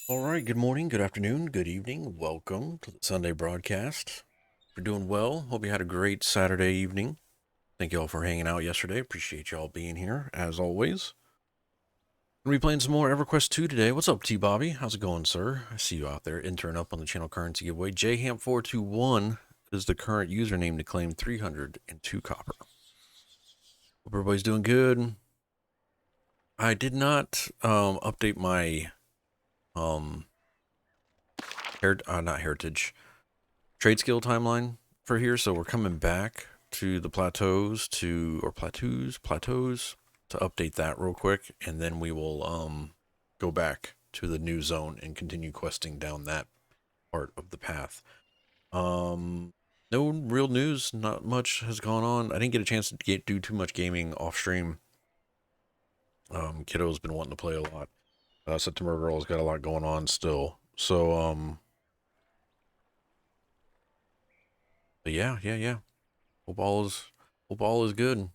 All right, good morning, good afternoon, good evening. Welcome to the Sunday broadcast. We're doing well. Hope you had a great Saturday evening. Thank you all for hanging out yesterday. Appreciate you all being here, as always. We're going to be playing some more EverQuest 2 today. What's up, T Bobby? How's it going, sir? I see you out there. Intern up on the channel currency giveaway. JHAM421 is the current username to claim 302 copper. Hope everybody's doing good. I did not update my um not heritage trade skill timeline for here, so we're coming back to the plateaus to update that real quick, and then we will go back to the new zone and continue questing down that part of the path. No real news, not much has gone on. I didn't get a chance to do too much gaming off stream. Kiddo's been wanting to play a lot. September Girl's got a lot going on still. So but yeah. Hope all is good.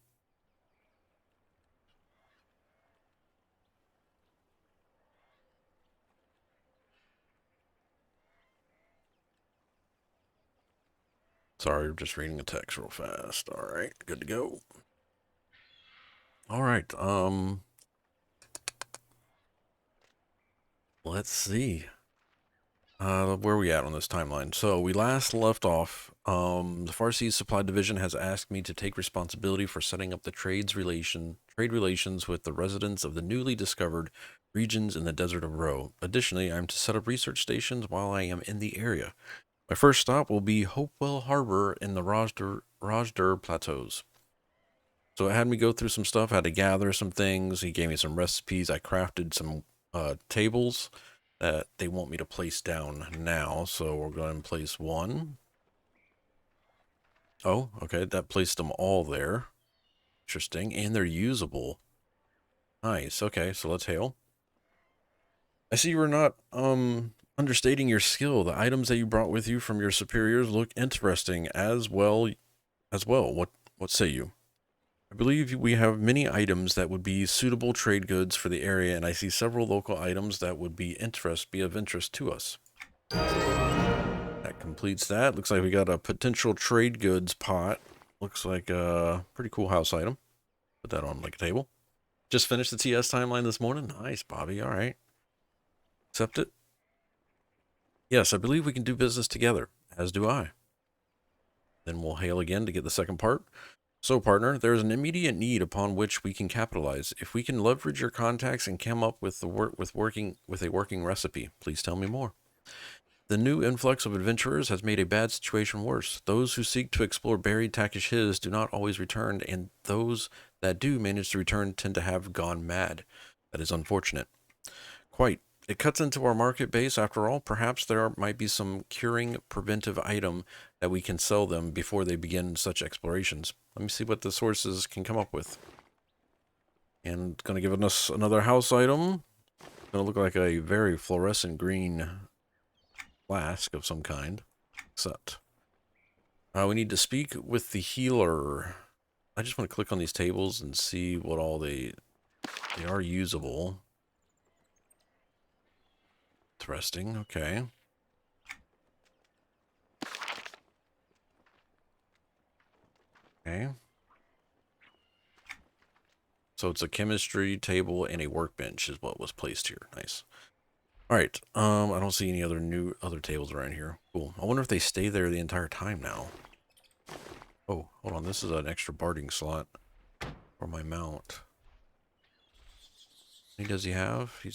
Sorry, I'm just reading a text real fast. All right, good to go. All right, let's see. Where are we at on this timeline? So we last left off. The Farsi Supply Division has asked me to take responsibility for setting up the trade relations with the residents of the newly discovered regions in the Desert of Ro. Additionally, I'm to set up research stations while I am in the area. My first stop will be Hopewell Harbor in the Rajdur Plateaus. So it had me go through some stuff, had to gather some things. He gave me some recipes. I crafted some tables that they want me to place down now. So we're going to place one. Oh, okay. That placed them all there. Interesting. And they're usable. Nice. Okay, so let's hail. I see you were not understating your skill. The items that you brought with you from your superiors look interesting as well. What say you? I believe we have many items that would be suitable trade goods for the area, and I see several local items that would be of interest to us. That completes that. Looks like we got a potential trade goods pot. Looks like a pretty cool house item. Put that on like a table. Just finished the TS timeline this morning. Nice, Bobby. All right. Accept it. Yes, I believe we can do business together, as do I. Then we'll hail again to get the second part. So, partner, there is an immediate need upon which we can capitalize. If we can leverage your contacts and come up with a working recipe, please tell me more. The new influx of adventurers has made a bad situation worse. Those who seek to explore buried Takish Hills do not always return, and those that do manage to return tend to have gone mad. That is unfortunate. Quite. It cuts into our market base after all. Perhaps there might be some curing preventive item that we can sell them before they begin such explorations. Let me see what the sources can come up with. And it's going to give us another house item. Going to look like a very fluorescent green flask of some kind. Except we need to speak with the healer. I just want to click on these tables and see what all they are usable. Interesting. Okay. Okay. So it's a chemistry table and a workbench is what was placed here. Nice. All right. I don't see any other tables around here. Cool. I wonder if they stay there the entire time now. Oh, hold on. This is an extra barding slot for my mount. How many does he have? He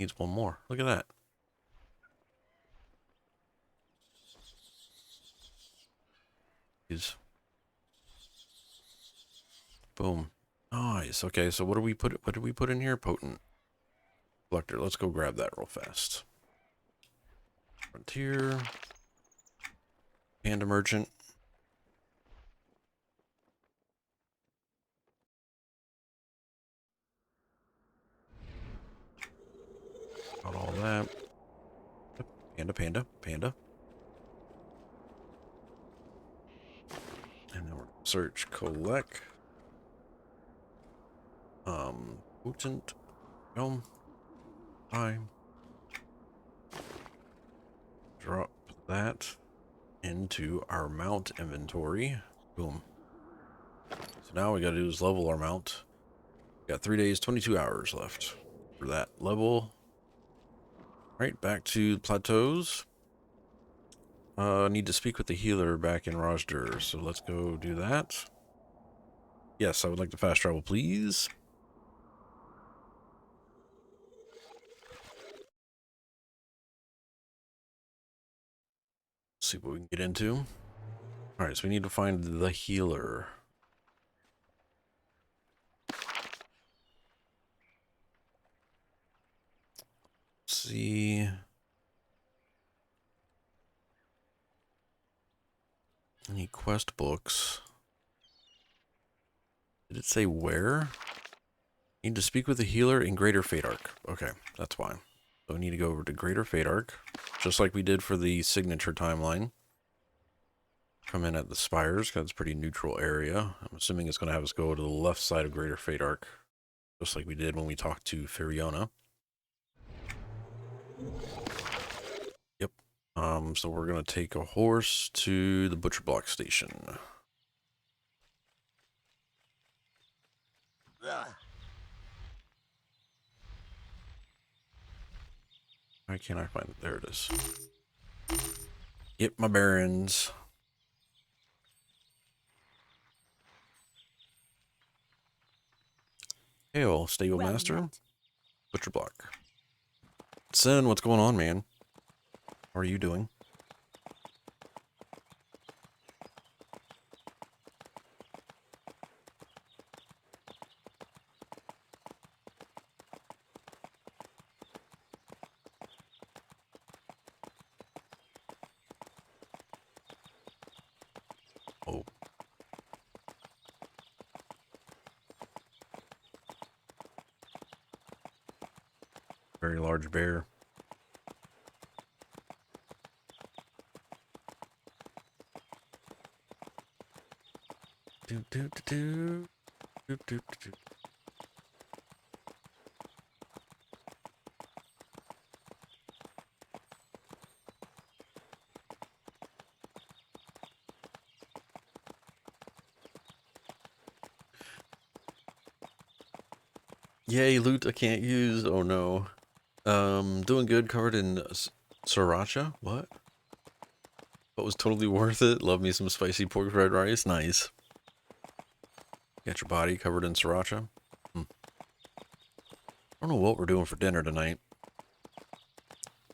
needs one more. Look at that. He's boom. Nice. Okay, so what did we put in here? Potent. Collector. Let's go grab that real fast. Frontier. Panda merchant. Got all that. Panda. And then we're search collect. Potent. Time. drop that into our mount inventory. Boom. So now we got to do is level our mount. We got 3 days, 22 hours left for that level. Right, back to plateaus. Need to speak with the healer back in Rajdur, so let's go do that. Yes, I would like to fast travel, please. See what we can get into. Alright, so we need to find the healer. Let's see. Any quest books? Did it say where? Need to speak with the healer in Greater Fadark. Okay, that's fine. So we need to go over to Greater Fadark, just like we did for the signature timeline. Come in at the spires, because it's a pretty neutral area. I'm assuming it's going to have us go to the left side of Greater Fadark, just like we did when we talked to Firiona. Yep. So we're going to take a horse to the Butcher Block Station. Why can't I find it? There it is. Yep, my bearings. Hail, stable master. Butcher Block. Sin, what's going on, man? How are you doing? Oh. Very large bear. Do do do do do do do. Yay, loot I can't use. Oh no. Doing good, covered in sriracha. What? But was totally worth it. Love me some spicy pork fried rice. Nice. Got your body covered in sriracha. I don't know what we're doing for dinner tonight.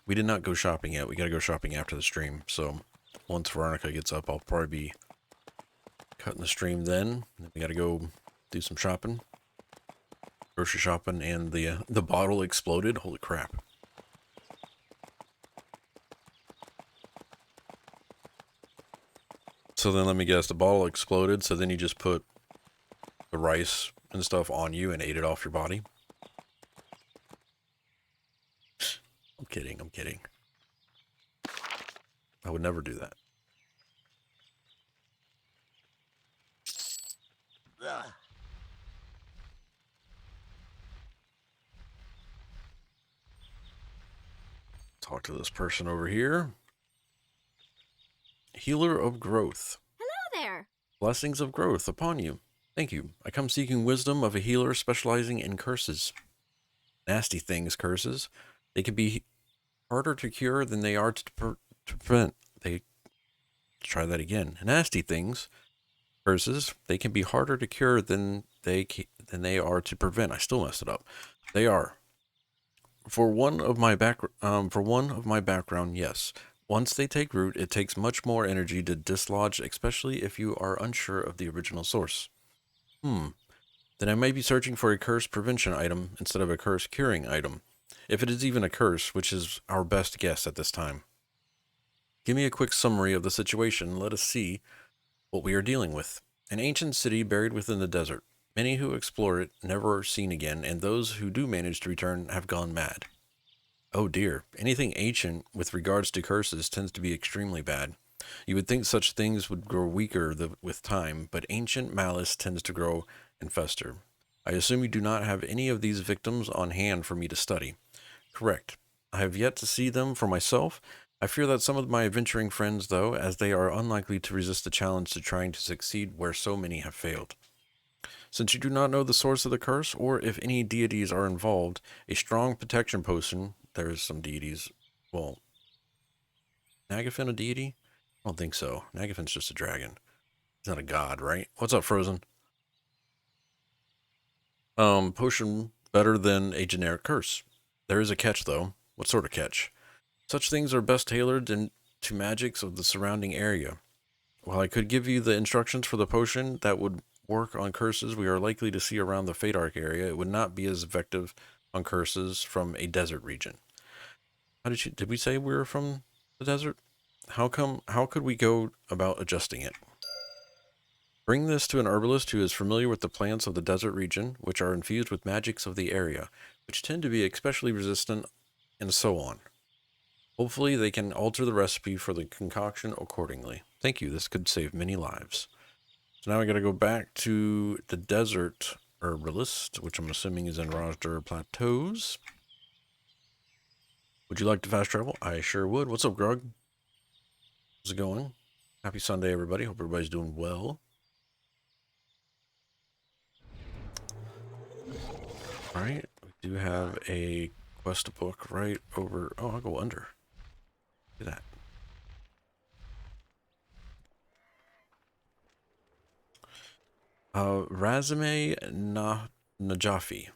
We did not go shopping yet. We gotta go shopping after the stream. So once Veronica gets up, I'll probably be cutting the stream then. We gotta go do some shopping. Grocery shopping, and the bottle exploded. Holy crap. So then let me guess, the bottle exploded, so then you just put the rice and stuff on you and ate it off your body? I'm kidding, I'm kidding. I would never do that. Talk to this person over here. Healer of growth. Hello there. Blessings of growth upon you. Thank you. I come seeking wisdom of a healer specializing in curses. Nasty things, curses. They can be harder to cure than they are to prevent. Try that again. Nasty things, curses. They can be harder to cure than they are to prevent. I still messed it up. They are. For one of my background, yes. Once they take root, it takes much more energy to dislodge, especially if you are unsure of the original source. Then I might be searching for a curse prevention item instead of a curse curing item. If it is even a curse, which is our best guess at this time. Give me a quick summary of the situation. Let us see what we are dealing with. An ancient city buried within the desert. Many who explore it never are seen again, and those who do manage to return have gone mad. Oh dear, anything ancient with regards to curses tends to be extremely bad. You would think such things would grow weaker with time, but ancient malice tends to grow and fester. I assume you do not have any of these victims on hand for me to study. Correct. I have yet to see them for myself. I fear that some of my adventuring friends, though, as they are unlikely to resist the challenge to trying to succeed where so many have failed. Since you do not know the source of the curse, or if any deities are involved, a strong protection potion, there is some deities, well, Nagafin a deity? I don't think so. Nagafin's just a dragon. He's not a god, right? What's up, Frozen? Potion better than a generic curse. There is a catch, though. What sort of catch? Such things are best tailored to magics of the surrounding area. While I could give you the instructions for the potion that would work on curses we are likely to see around the Fate Arc area, it would not be as effective on curses from a desert region. Did we say we were from the desert? How could we go about adjusting it? Bring this to an herbalist who is familiar with the plants of the desert region, which are infused with magics of the area, which tend to be especially resistant, and so on. Hopefully they can alter the recipe for the concoction accordingly. Thank you, this could save many lives. So now I gotta go back to the desert herbalist, which I'm assuming is in Rajdur Plateaus. Would you like to fast travel? I sure would. What's up, Grug? How's it going? Happy Sunday, everybody. Hope everybody's doing well. Alright, we do have a quest book right over... Oh, I'll go under. Look at that. Razime Najafi.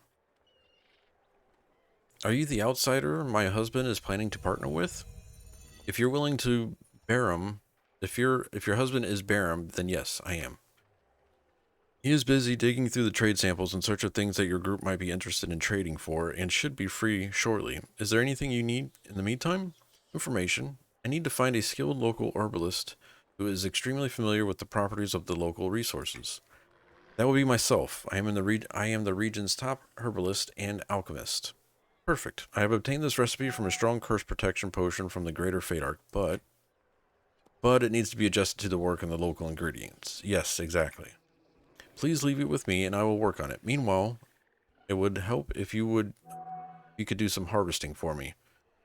Are you the outsider my husband is planning to partner with? If you're willing to bear him, if your husband is Barum, then yes, I am. He is busy digging through the trade samples in search of things that your group might be interested in trading for and should be free shortly. Is there anything you need in the meantime? Information. I need to find a skilled local herbalist who is extremely familiar with the properties of the local resources. That will be myself. I am the region's top herbalist and alchemist. Perfect. I have obtained this recipe from a strong curse protection potion from the Greater Fate Arc, but it needs to be adjusted to the work and the local ingredients. Yes, exactly. Please leave it with me and I will work on it. Meanwhile, it would help if you could do some harvesting for me.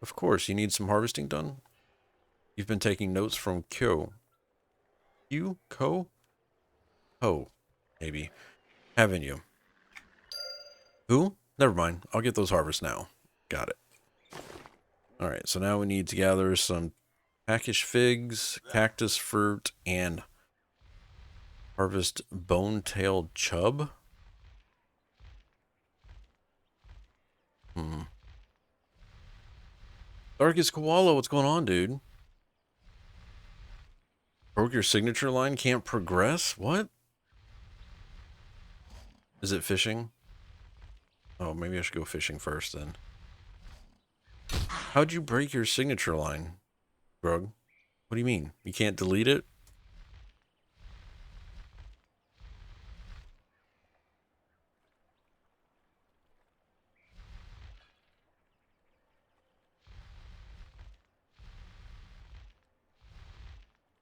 Of course, you need some harvesting done? You've been taking notes from Kyo. Ko? Ho, maybe. Haven't you? Who? Never mind. I'll get those harvests now. Got it. Alright, so now we need to gather some packish figs, cactus fruit, and harvest bone-tailed chub. Darkest Koala, what's going on, dude? Broke your signature line, can't progress? What? Is it fishing? Oh, maybe I should go fishing first then. How'd you break your signature line, Grug? What do you mean? You can't delete it?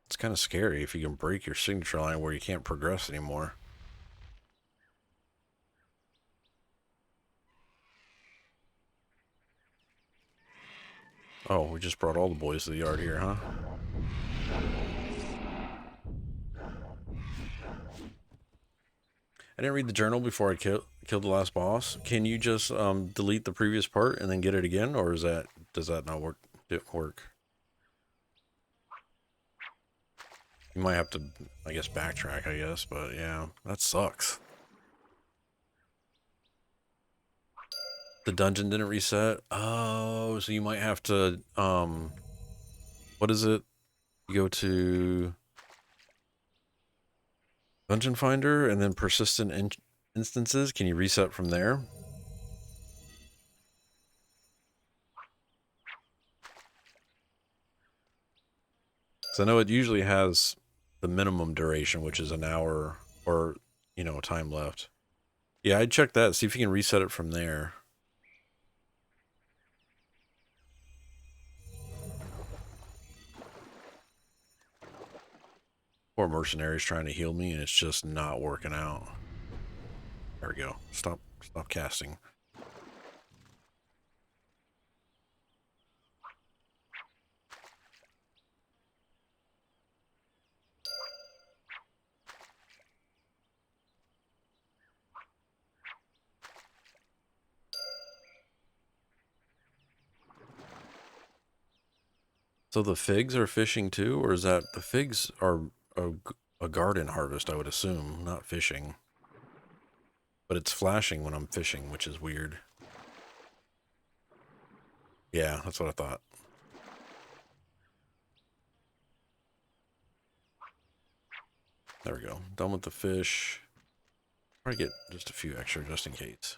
It's kind of scary if you can break your signature line where you can't progress anymore. Oh, we just brought all the boys to the yard here, huh? I didn't read the journal before I killed the last boss. Can you just delete the previous part and then get it again, or does that not work? You might have to, I guess, backtrack, but yeah, that sucks. The dungeon didn't reset? Oh, so you might have to, what is it? You go to Dungeon Finder and then persistent instances. Can you reset from there? So I know it usually has the minimum duration, which is an hour or, time left. Yeah, I'd check that, see if you can reset it from there. Poor mercenary's trying to heal me and it's just not working out. There we go. Stop casting. So the figs are fishing too, or is that the figs are a garden harvest, I would assume, not fishing. But it's flashing when I'm fishing, which is weird. Yeah, that's what I thought. There we go. Done with the fish. Try to get just a few extra just in case.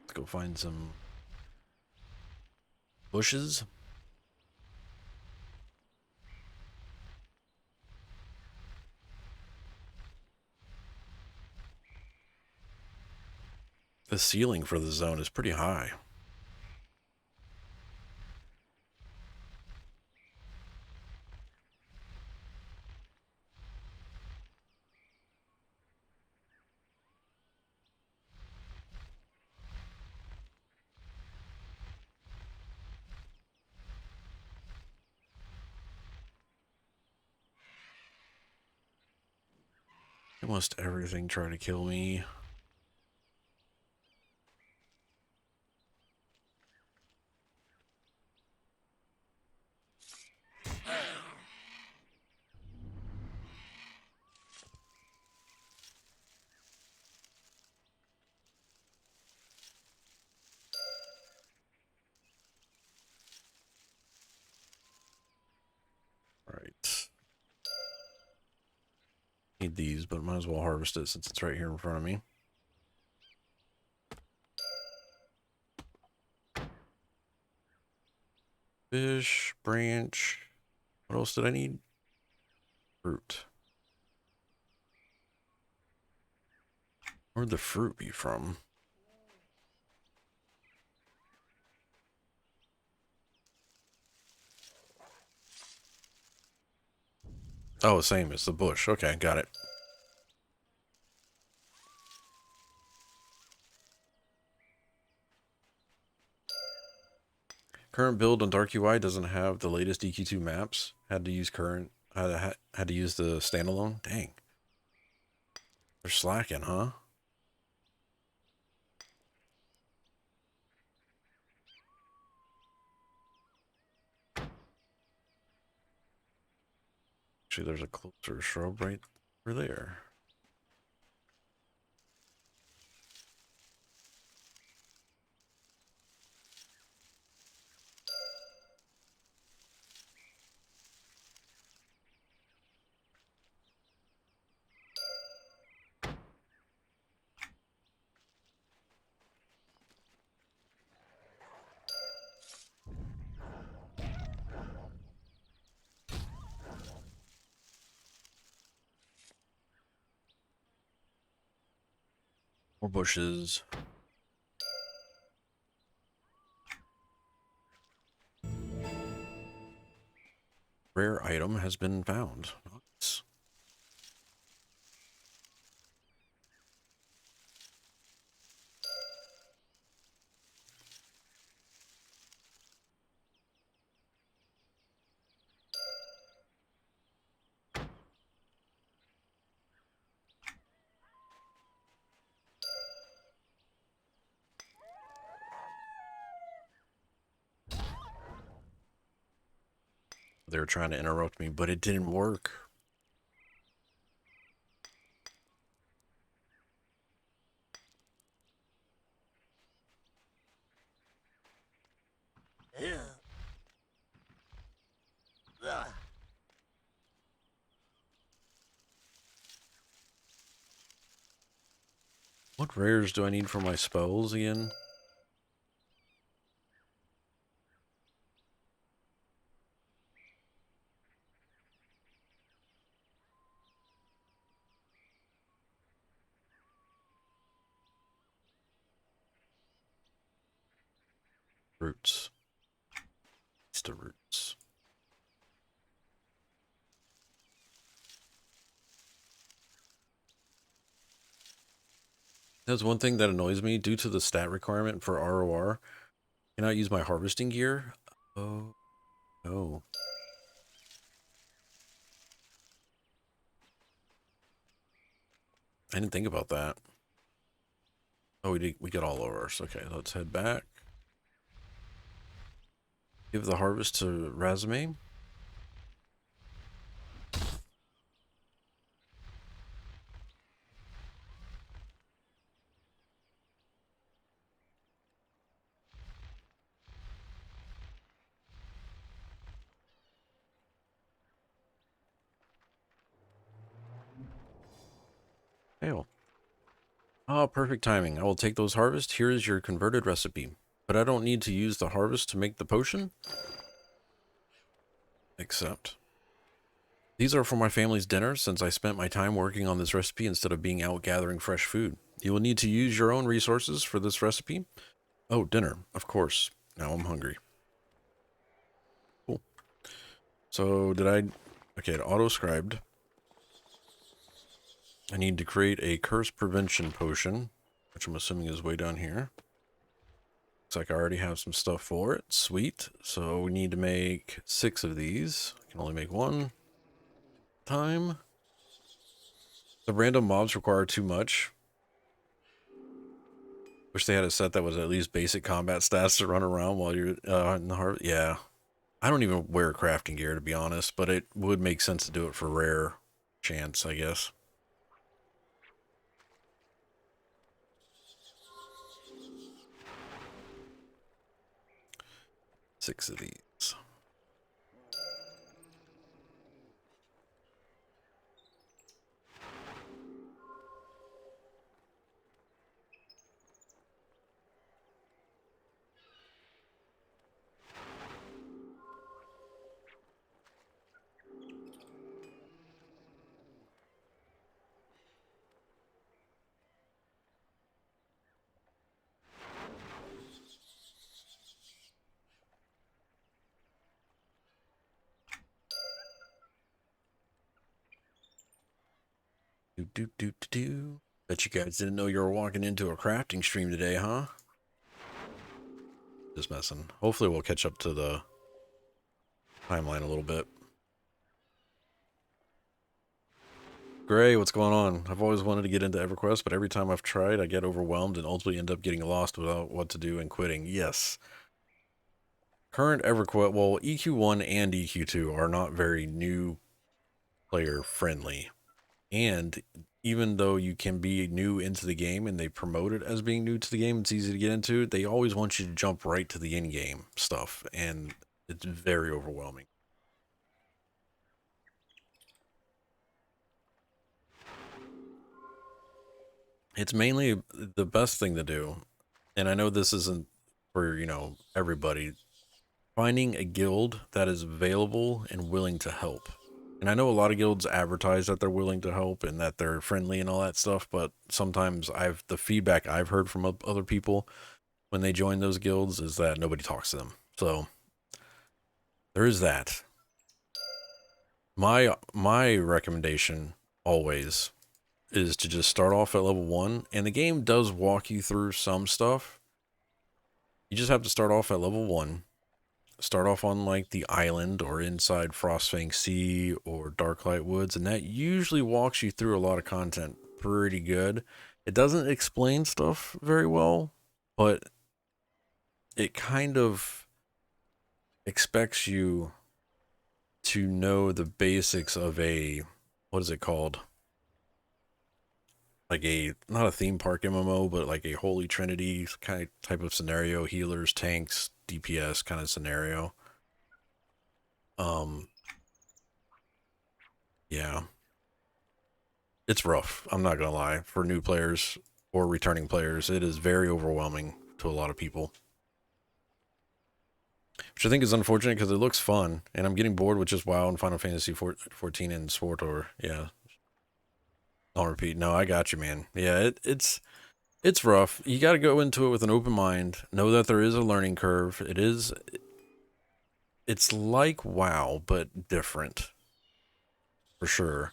Let's go find some bushes. The ceiling for the zone is pretty high. Almost everything try to kill me. Right. Need these, but might as well harvest it since it's right here in front of me. Fish, branch. What else did I need? Fruit. Where'd the fruit be from? Oh, same as the bush. Okay, got it. Current build on Dark UI doesn't have the latest EQ2 maps. Had to use had to use the standalone. Dang. They're slacking, huh? Actually, there's a closer shrub right over there. More bushes. Rare item has been found. Nice. They were trying to interrupt me, but it didn't work. What rares do I need for my spells again? Roots. It's the roots. That's one thing that annoys me due to the stat requirement for ROR. Cannot use my harvesting gear. Oh, no. I didn't think about that. Oh, we got all of ours. Okay, let's head back. Give the harvest to Razame. Hail. Oh, perfect timing. I will take those harvests. Here is your converted recipe. But I don't need to use the harvest to make the potion. Except, these are for my family's dinner since I spent my time working on this recipe instead of being out gathering fresh food. You will need to use your own resources for this recipe. Oh, dinner, of course. Now I'm hungry. Cool. So okay, it auto-scribed. I need to create a curse prevention potion, which I'm assuming is way down here. Looks like I already have some stuff for it. Sweet. So we need to make 6 of these. I can only make 1 time. The random mobs require too much. Wish they had a set that was at least basic combat stats to run around while you're in the heart. Yeah. I don't even wear crafting gear, to be honest, but it would make sense to do it for rare chance, I guess. Six of these. Do. Bet you guys didn't know you were walking into a crafting stream today, huh? Just messing. Hopefully we'll catch up to the timeline a little bit. Gray, what's going on? I've always wanted to get into EverQuest, but every time I've tried, I get overwhelmed and ultimately end up getting lost without what to do and quitting. Yes. Current EverQuest, well, EQ1 and EQ2 are not very new player friendly. And even though you can be new into the game and they promote it as being new to the game, it's easy to get into, they always want you to jump right to the in-game stuff, and it's very overwhelming. It's mainly the best thing to do, and I know this isn't for, everybody, finding a guild that is available and willing to help. And I know a lot of guilds advertise that they're willing to help and that they're friendly and all that stuff, but sometimes the feedback I've heard from other people when they join those guilds is that nobody talks to them. So there is that. My recommendation always is to just start off at level 1, and the game does walk you through some stuff. You just have to start off at level 1. Start off on like the island or inside Frostfang Sea or Darklight Woods, and that usually walks you through a lot of content pretty good. It doesn't explain stuff very well, but it kind of expects you to know the basics of what is it called? Like not a theme park MMO, but like a Holy Trinity kind of type of scenario, healers, tanks, DPS kind of scenario. Yeah. It's rough, I'm not gonna lie. For new players or returning players, it is very overwhelming to a lot of people. Which I think is unfortunate because it looks fun, and I'm getting bored with just WoW and Final Fantasy 14 and SWTOR. Yeah. I'll repeat. No, I got you, man. Yeah, it's rough. You got to go into it with an open mind. Know that there is a learning curve. It's like WoW, but different. For sure.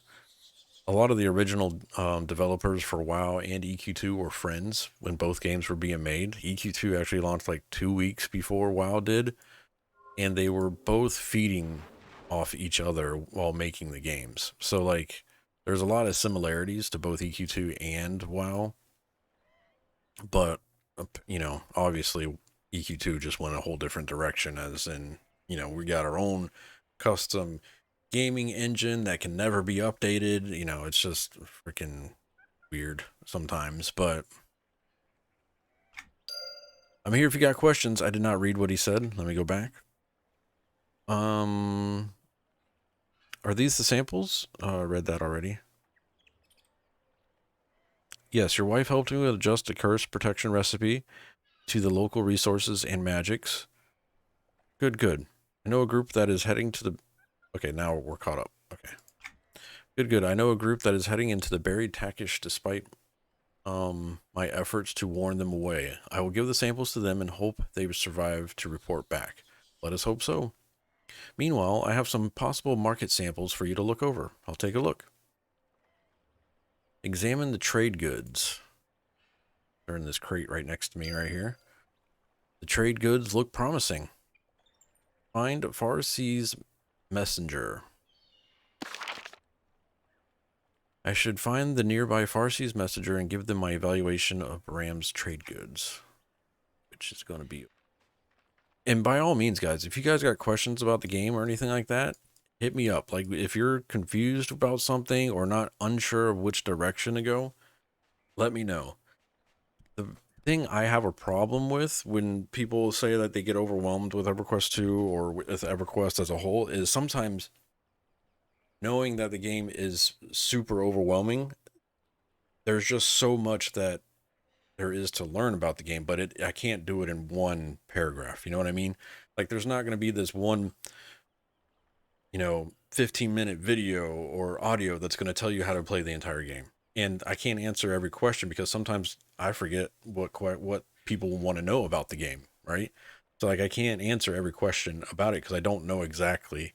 A lot of the original developers for WoW and EQ2 were friends when both games were being made. EQ2 actually launched like 2 weeks before WoW did, and they were both feeding off each other while making the games. So like, There's a lot of similarities to both EQ2 and WoW, but obviously EQ2 just went a whole different direction, as in, we got our own custom gaming engine that can never be updated. It's just freaking weird sometimes, but I'm here if you got questions. I did not read what he said. Let me go back. Are these the samples? I read that already. Yes, your wife helped me adjust a curse protection recipe to the local resources and magics. Good, good. I know a group that is heading to the... Okay, now we're caught up. Okay. Good, good. I know a group that is heading into the buried Takish despite my efforts to warn them away. I will give the samples to them and hope they survive to report back. Let us hope so. Meanwhile, I have some possible market samples for you to look over. I'll take a look. Examine the trade goods. They're in this crate right next to me right here. The trade goods look promising. Find Farsi's messenger. I should find the nearby Farsi's messenger and give them my evaluation of Ram's trade goods, which is going to be... And by all means, guys, if you guys got questions about the game or anything like that, hit me up. Like, if you're confused about something or not unsure of which direction to go, let me know. The thing I have a problem with when people say that they get overwhelmed with EverQuest 2 or with EverQuest as a whole is sometimes knowing that the game is super overwhelming. There's just so much that there is to learn about the game, but I can't do it in one paragraph. You know what I mean? Like, there's not going to be this one, 15-minute video or audio that's going to tell you how to play the entire game. And I can't answer every question because sometimes I forget what people want to know about the game, right? So, like, I can't answer every question about it because I don't know exactly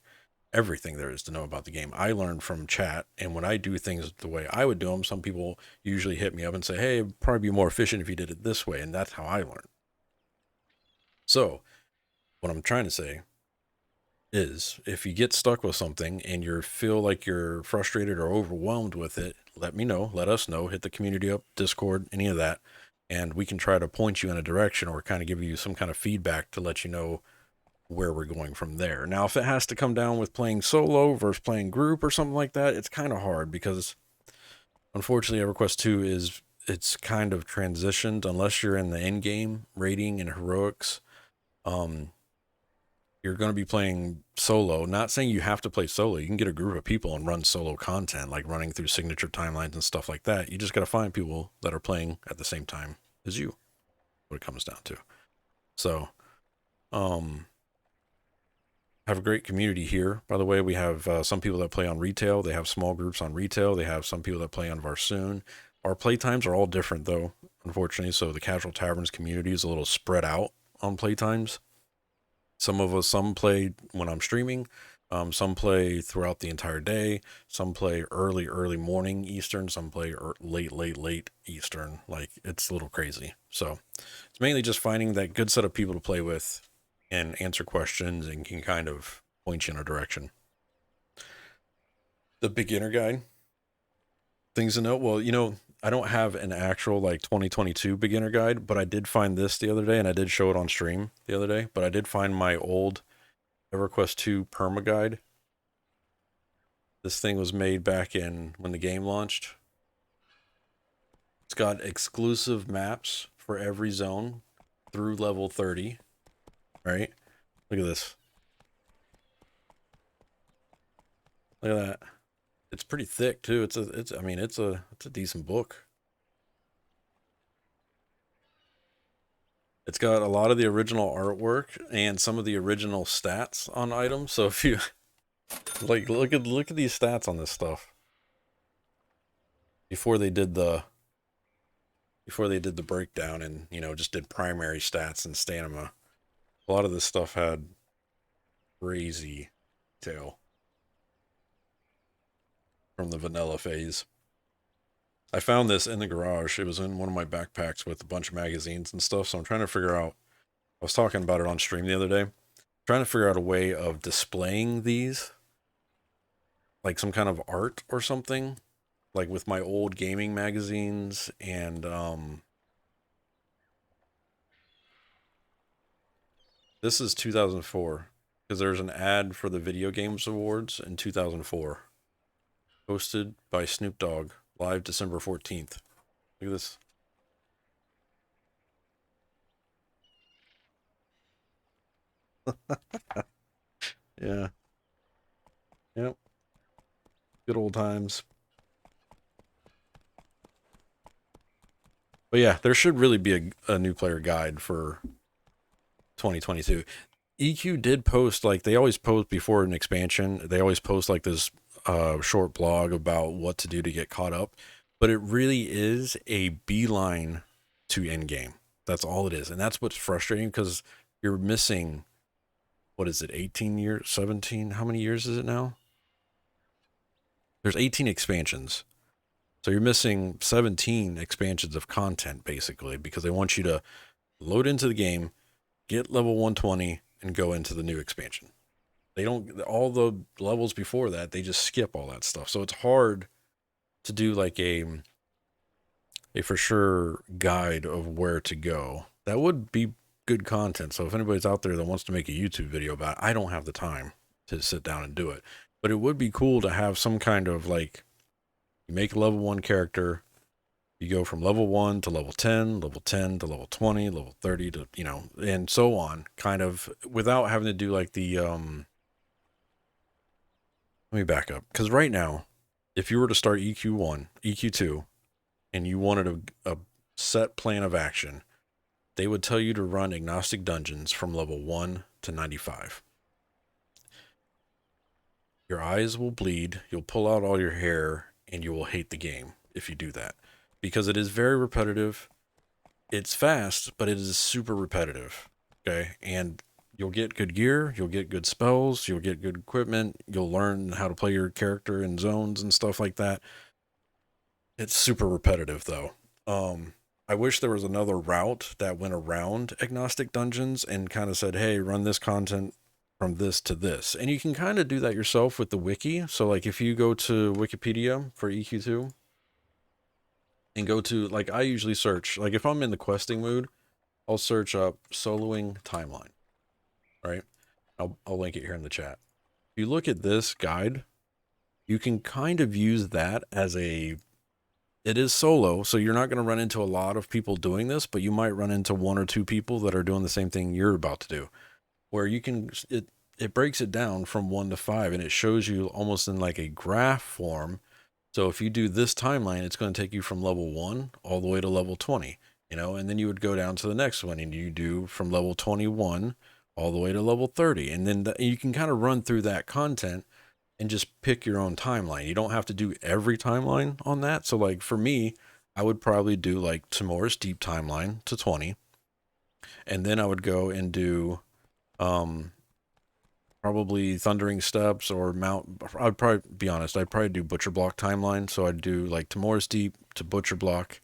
everything there is to know about the game. I learned from chat, and when I do things the way I would do them, some people usually hit me up and say, hey, it'd probably be more efficient if you did it this way, and that's how I learned. So, what I'm trying to say is, if you get stuck with something and you feel like you're frustrated or overwhelmed with it, let me know, let us know, hit the community up, Discord, any of that, and we can try to point you in a direction or kind of give you some kind of feedback to let you know where we're going from there. Now, if it has to come down with playing solo versus playing group or something like that, it's kind of hard because unfortunately EverQuest 2 it's kind of transitioned. Unless you're in the end game rating and heroics, you're going to be playing solo. Not saying you have to play solo. You can get a group of people and run solo content, like running through signature timelines and stuff like that. You just got to find people that are playing at the same time as you, what it comes down to. So have a great community here. By the way, we have some people that play on retail. They have small groups on retail. They have some people that play on Varsoon. Our playtimes are all different, though, unfortunately. So the Casual Taverns community is a little spread out on playtimes. Some play when I'm streaming. Some play throughout the entire day. Some play early morning Eastern. Some play late Eastern. Like, it's a little crazy. So it's mainly just finding that good set of people to play with and answer questions and can kind of point you in a direction. The beginner guide, things to know. Well, I don't have an actual 2022 beginner guide, but I did find this the other day, and I did show it on stream the other day, but I did find my old EverQuest 2 perma guide. This thing was made back in when the game launched. It's got exclusive maps for every zone through level 30, right? Look at this. Look at that. It's pretty thick too. It's a decent book. It's got a lot of the original artwork and some of the original stats on items. So if you look at these stats on this stuff before they did the breakdown and just did primary stats and stamina. A lot of this stuff had crazy detail from the vanilla phase. I found this in the garage. It was in one of my backpacks with a bunch of magazines and stuff. So I'm trying to figure out, I was talking about it on stream the other day, trying to figure out a way of displaying these, like some kind of art or something. like with my old gaming magazines and this is 2004 because there's an ad for the Video Games Awards in 2004, hosted by Snoop Dogg, live December 14th. Look at this. Yeah. Yep. Good old times. But yeah, there should really be a new player guide for 2022. EQ did post, like they always post before an expansion. They always post like this short blog about what to do to get caught up. But it really is a beeline to end game. That's all it is. And that's what's frustrating because you're missing, what is it, 18 years, 17? How many years is it now? There's 18 expansions. So you're missing 17 expansions of content basically because they want you to load into the game, get level 120, and go into the new expansion. They don't, all the levels before that, they just skip all that stuff. So it's hard to do like a for sure guide of where to go. That would be good content. So if anybody's out there that wants to make a YouTube video about it, I don't have the time to sit down and do it. But it would be cool to have some kind of like, you make a level 1 character, you go from level 1 to level 10, level 10 to level 20, level 30 to, you know, and so on, kind of without having to do like the, let me back up. Because right now, if you were to start EQ1, EQ2, and you wanted a set plan of action, they would tell you to run agnostic dungeons from level 1 to 95. Your eyes will bleed, you'll pull out all your hair, and you will hate the game if you do that. Because it is very repetitive. It's fast, but it is super repetitive. Okay? And you'll get good gear, you'll get good spells, you'll get good equipment, you'll learn how to play your character in zones and stuff like that. It's super repetitive though. I wish there was another route that went around agnostic dungeons and kind of said, hey, run this content from this to this. And you can kind of do that yourself with the wiki. So like if you go to Wikipedia for EQ2 and go to, like I usually search, like if I'm in the questing mood, I'll search up soloing timeline, right? I'll link it here in the chat. If you look at this guide, you can kind of use that as a, it is solo, so you're not going to run into a lot of people doing this, but you might run into 1 or 2 people that are doing the same thing you're about to do, where you can, it breaks it down from 1 to 5, and it shows you almost in like a graph form. So if you do this timeline, it's going to take you from level 1 all the way to level 20, you know, and then you would go down to the next one, and you do from level 21 all the way to level 30, and then you can kind of run through that content and just pick your own timeline. You don't have to do every timeline on that. So like for me, I would probably do like Timor's deep timeline to 20. And then I would go and do probably Thundering Steps or Mount. I'd probably be honest, I'd probably do Butcher Block timeline. So I'd do like Timor's deep to Butcher Block.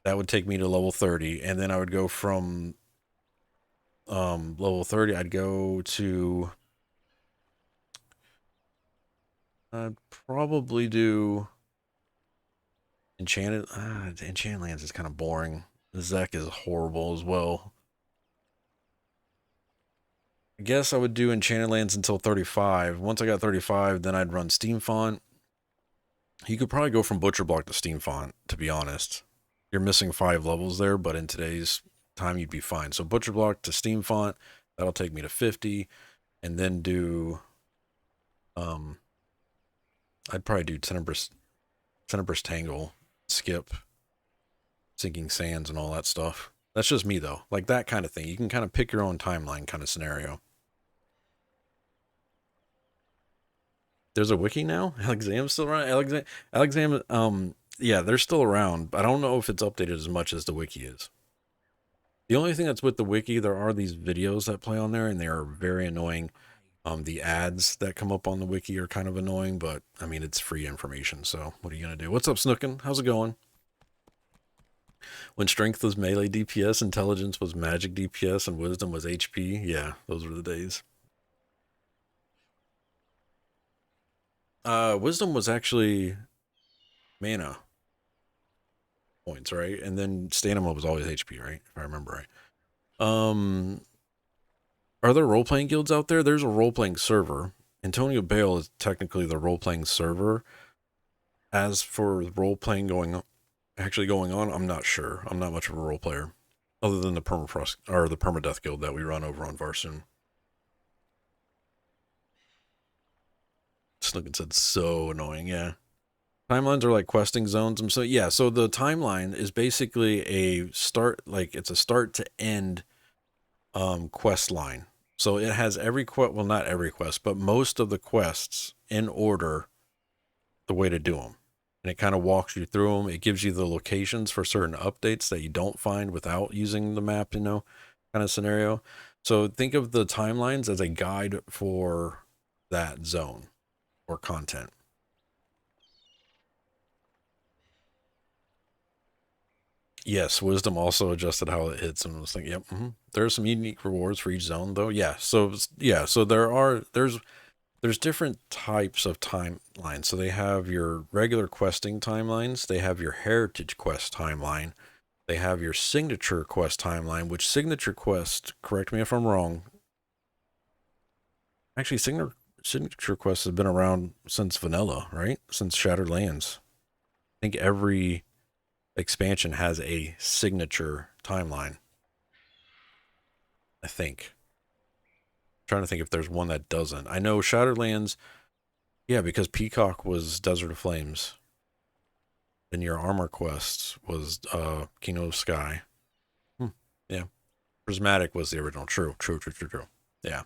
That would take me to level 30. And then I would go from level 30, I'd go to, I'd probably do Enchanted. Enchanted Lands is kind of boring. Zek is horrible as well. I guess I would do Enchanted Lands until 35. Once I got 35, then I'd run Steam Font. You could probably go from Butcher Block to Steam Font, to be honest. You're missing 5 levels there, but in today's time, you'd be fine. So Butcher Block to Steam Font, that'll take me to 50. And then do, I'd probably do Tenebrous Tangle, skip Sinking Sands and all that stuff. That's just me though. Like that kind of thing. You can kind of pick your own timeline kind of scenario. There's a wiki now? Alexam's still around? Alexam, yeah, they're still around. I don't know if it's updated as much as the wiki is. The only thing that's with the wiki, there are these videos that play on there, and they are very annoying. The ads that come up on the wiki are kind of annoying, but I mean, it's free information, so what are you going to do? What's up, Snookin? How's it going? When strength was melee DPS, intelligence was magic DPS, and wisdom was HP. Yeah, those were the days. Wisdom was actually, mana points, right? And then stamina was always HP, right? If I remember right. Are there role-playing guilds out there? There's a role-playing server. Antonio Bale is technically the role-playing server. As for role-playing actually going on, I'm not sure. I'm not much of a role player, other than the permafrost or the permadeath guild that we run over on Varsoon. Snookin said so annoying, yeah. Timelines are like questing zones. And so yeah, so the timeline is basically a start, like it's a start to end quest line. So it has every quest, well, not every quest, but most of the quests in order, the way to do them. And it kind of walks you through them. It gives you the locations for certain updates that you don't find without using the map, kind of scenario. So think of the timelines as a guide for that zone or content. Yes, wisdom also adjusted how it hits, and was thinking, yep, there are some unique rewards for each zone, though. Yeah, so there's different types of timelines. So they have your regular questing timelines, they have your heritage quest timeline, they have your signature quest timeline. Which signature quest? Correct me if I'm wrong. Actually, signature quests have been around since vanilla, right? Since Shattered Lands. I think every expansion has a signature timeline. I think. I'm trying to think if there's one that doesn't. I know Shadowlands, yeah, because Peacock was Desert of Flames. Then your armor quest was Kingdom of Sky. Yeah. Prismatic was the original. True. Yeah.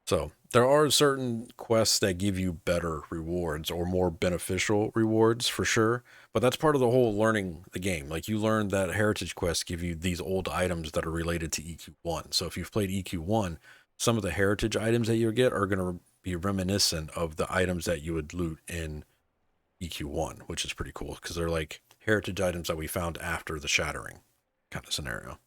So there are certain quests that give you better rewards or more beneficial rewards for sure. But that's part of the whole learning the game. Like you learn that heritage quests give you these old items that are related to EQ1. So if you've played EQ1, some of the heritage items that you get are going to be reminiscent of the items that you would loot in EQ1, which is pretty cool because they're like heritage items that we found after the shattering kind of scenario.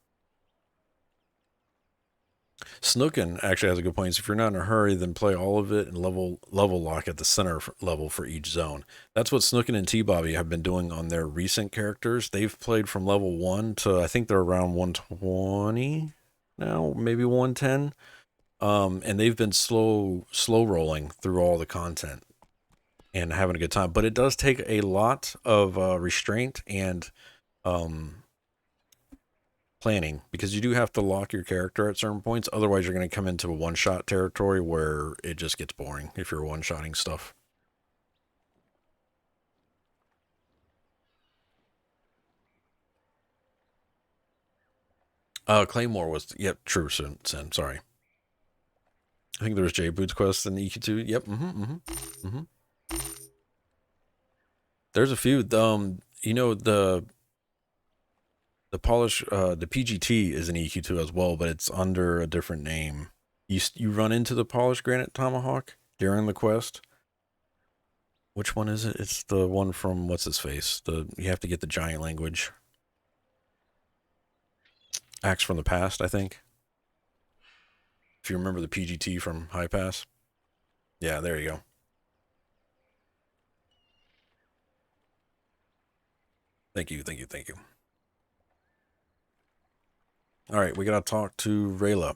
Snookin actually has a good point. So if you're not in a hurry, then play all of it and level lock at the center level for each zone. That's what Snookin and T-Bobby have been doing on their recent characters. They've played from level 1 to I think they're around 120 now, maybe 110. And they've been slow rolling through all the content and having a good time. But it does take a lot of restraint and planning because you do have to lock your character at certain points. Otherwise, you're going to come into a one-shot territory where it just gets boring if you're one-shotting stuff. Claymore was, yep, true, Sin, sorry. I think there was J Boots quest in EQ2. Yep, There's a few. The polish, the PGT is an EQ2 as well, but it's under a different name. You run into the polished granite tomahawk during the quest. Which one is it? It's the one from what's his face. You have to get the giant language. Axe from the past, I think. If you remember the PGT from High Pass. Yeah, there you go. Thank you. All right, we gotta talk to Rayla.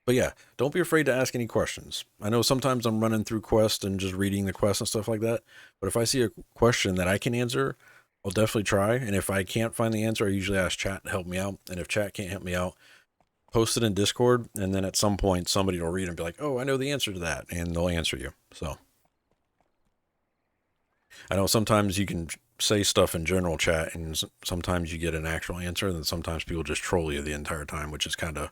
But yeah, don't be afraid to ask any questions. I know sometimes I'm running through quest and just reading the quest and stuff like that. But if I see a question that I can answer, I'll definitely try. And if I can't find the answer, I usually ask chat to help me out. And if chat can't help me out, post it in Discord. And then at some point, somebody will read and be like, oh, I know the answer to that. And they'll answer you. So I know sometimes you can say stuff in general chat and sometimes you get an actual answer. And then sometimes people just troll you the entire time, which is kind of...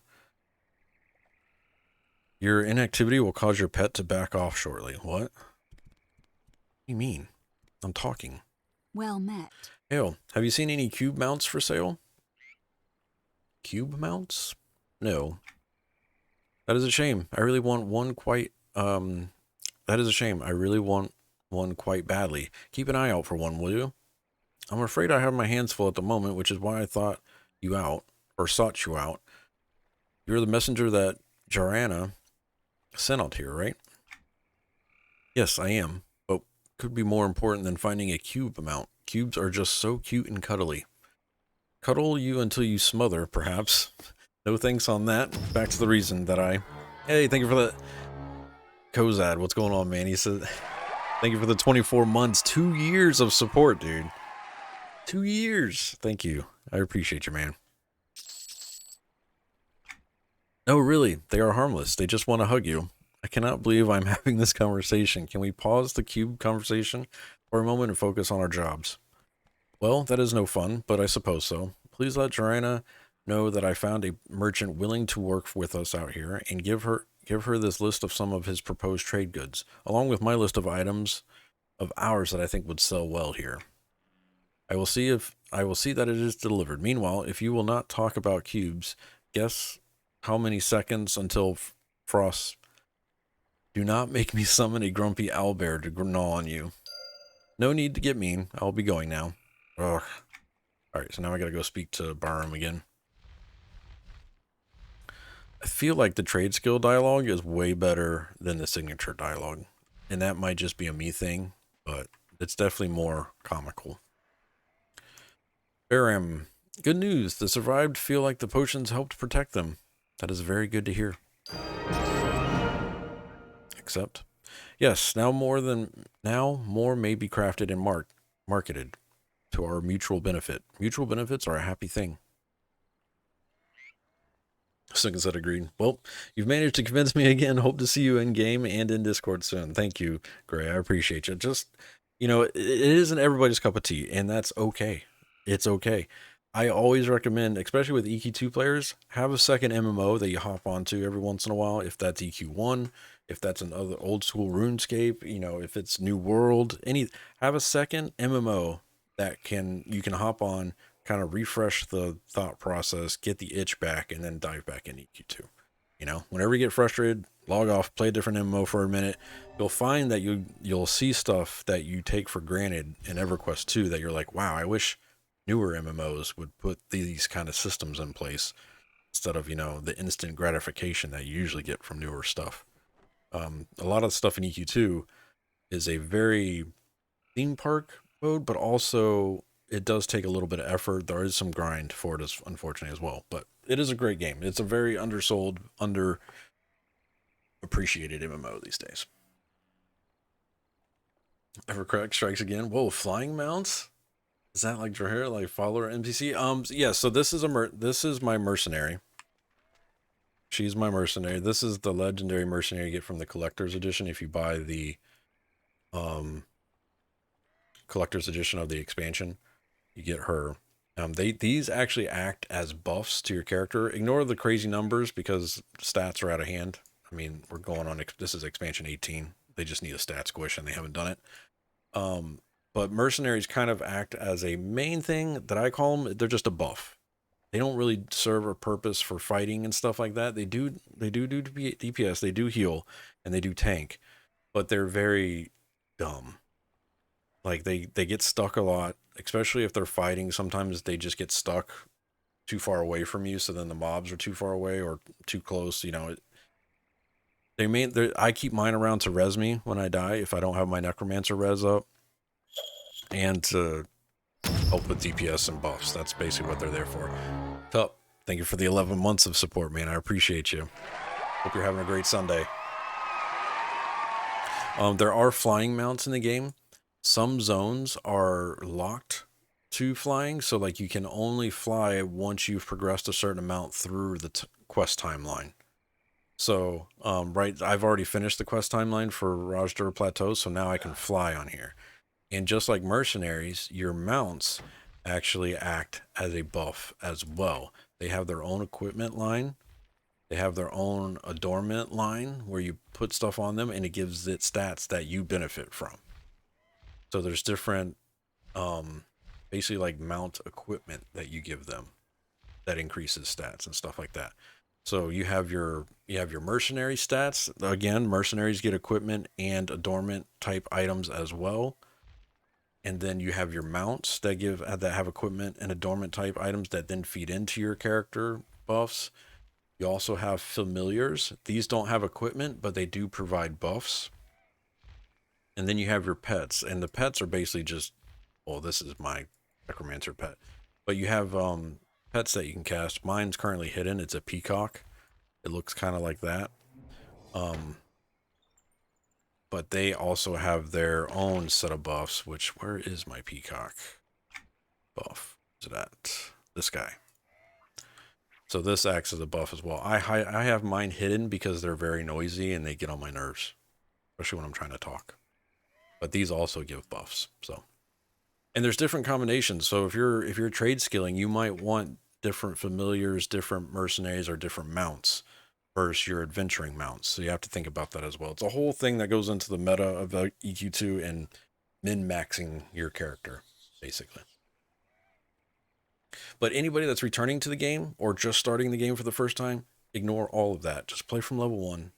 Your inactivity will cause your pet to back off shortly. What? What do you mean? I'm talking. Well met. Hale, have you seen any cube mounts for sale? Cube mounts? No. That is a shame. I really want one quite, that is a shame. I really want one quite badly. Keep an eye out for one, will you? I'm afraid I have my hands full at the moment, which is why I thought you out, or sought you out. You're the messenger that Jarana sent out here, right? Yes, I am. But could be more important than finding a cube amount. Cubes are just so cute and cuddly. Cuddle you until you smother, perhaps. No thanks on that. Back to the reason that I... Hey, thank you for the... Kozad, what's going on, man? He said... Thank you for the 24 months. 2 years of support, dude. 2 years. Thank you. I appreciate you, man. No, really. They are harmless. They just want to hug you. I cannot believe I'm having this conversation. Can we pause the cube conversation for a moment and focus on our jobs? Well, that is no fun, but I suppose so. Please let Joanna know that I found a merchant willing to work with us out here, and give her this list of some of his proposed trade goods, along with my list of items of ours that I think would sell well here. I will see that it is delivered. Meanwhile, if you will not talk about cubes, guess how many seconds until Frost. Do not make me summon a grumpy owlbear to gnaw on you. No need to get mean. I'll be going now. Ugh. Alright, so now I gotta go speak to Barham again. I feel like the trade skill dialogue is way better than the signature dialogue. And that might just be a me thing, but it's definitely more comical. Barham, good news. The survived feel like the potions helped protect them. That is very good to hear. Except, yes, now more may be crafted and marketed to our mutual benefit. Mutual benefits are a happy thing. Said agreed. Well, you've managed to convince me again. Hope to see you in game and in Discord soon. Thank you, Gray. I appreciate you. Just, you know, it isn't everybody's cup of tea, and that's okay. It's okay. I always recommend, especially with EQ2 players, have a second MMO that you hop onto every once in a while. If that's EQ1, if that's another old school RuneScape, you know, if it's New World, have a second MMO that you can hop on, kind of refresh the thought process, get the itch back, and then dive back in EQ2. You know, whenever you get frustrated, log off, play a different MMO for a minute. You'll find that you'll see stuff that you take for granted in EverQuest 2 that you're like, wow, I wish newer MMOs would put these kind of systems in place instead of, you know, the instant gratification that you usually get from newer stuff. A lot of stuff in EQ2 is a very theme park mode, but also it does take a little bit of effort. There is some grind for it, unfortunately, as well. But it is a great game. It's a very undersold, underappreciated MMO these days. EverQuest strikes again. Whoa, flying mounts? Is that like Draher, like follower NPC? Yeah, so this is my mercenary. She's my mercenary. This is the legendary mercenary you get from the collector's edition if you buy the collector's edition of the expansion. You get her. These actually act as buffs to your character. Ignore the crazy numbers because stats are out of hand. I mean, we're going on, this is expansion 18. They just need a stat squish and they haven't done it. But mercenaries kind of act as a main thing that I call them. They're just a buff. They don't really serve a purpose for fighting and stuff like that. They do DPS, they do heal, and they do tank, but they're very dumb. Like they get stuck a lot, especially if they're fighting. Sometimes they just get stuck too far away from you, so then the mobs are too far away or too close. You know, I keep mine around to res me when I die if I don't have my necromancer res up, and to help with DPS and buffs. That's basically what they're there for. Tup, thank you for the 11 months of support, man. I appreciate you. Hope you're having a great Sunday. There are flying mounts in the game. Some zones are locked to flying, so like you can only fly once you've progressed a certain amount through the quest timeline. So, I've already finished the quest timeline for Rajdur Plateau, so now I can fly on here. And just like mercenaries, your mounts actually act as a buff as well. They have their own equipment line. They have their own adornment line where you put stuff on them and it gives it stats that you benefit from. So there's different, basically like mount equipment that you give them that increases stats and stuff like that. So you have your mercenary stats. Again, mercenaries get equipment and adornment type items as well. And then you have your mounts that have equipment and adornment type items that then feed into your character buffs. You also have familiars. These don't have equipment, but they do provide buffs. And then you have your pets, and the pets are basically just, well, this is my necromancer pet, but you have pets that you can cast. Mine's currently hidden. It's a peacock. It looks kind of like that. Um, but they also have their own set of buffs. Which, where is my peacock buff? Is it at this guy? So this acts as a buff as well. I have mine hidden because they're very noisy and they get on my nerves, especially when I'm trying to talk. But these also give buffs. So, and there's different combinations. So if you're trade skilling, you might want different familiars, different mercenaries, or different mounts versus your adventuring mounts. So you have to think about that as well. It's a whole thing that goes into the meta of the EQ2 and min-maxing your character, basically. But anybody that's returning to the game or just starting the game for the first time, ignore all of that. Just play from level 1,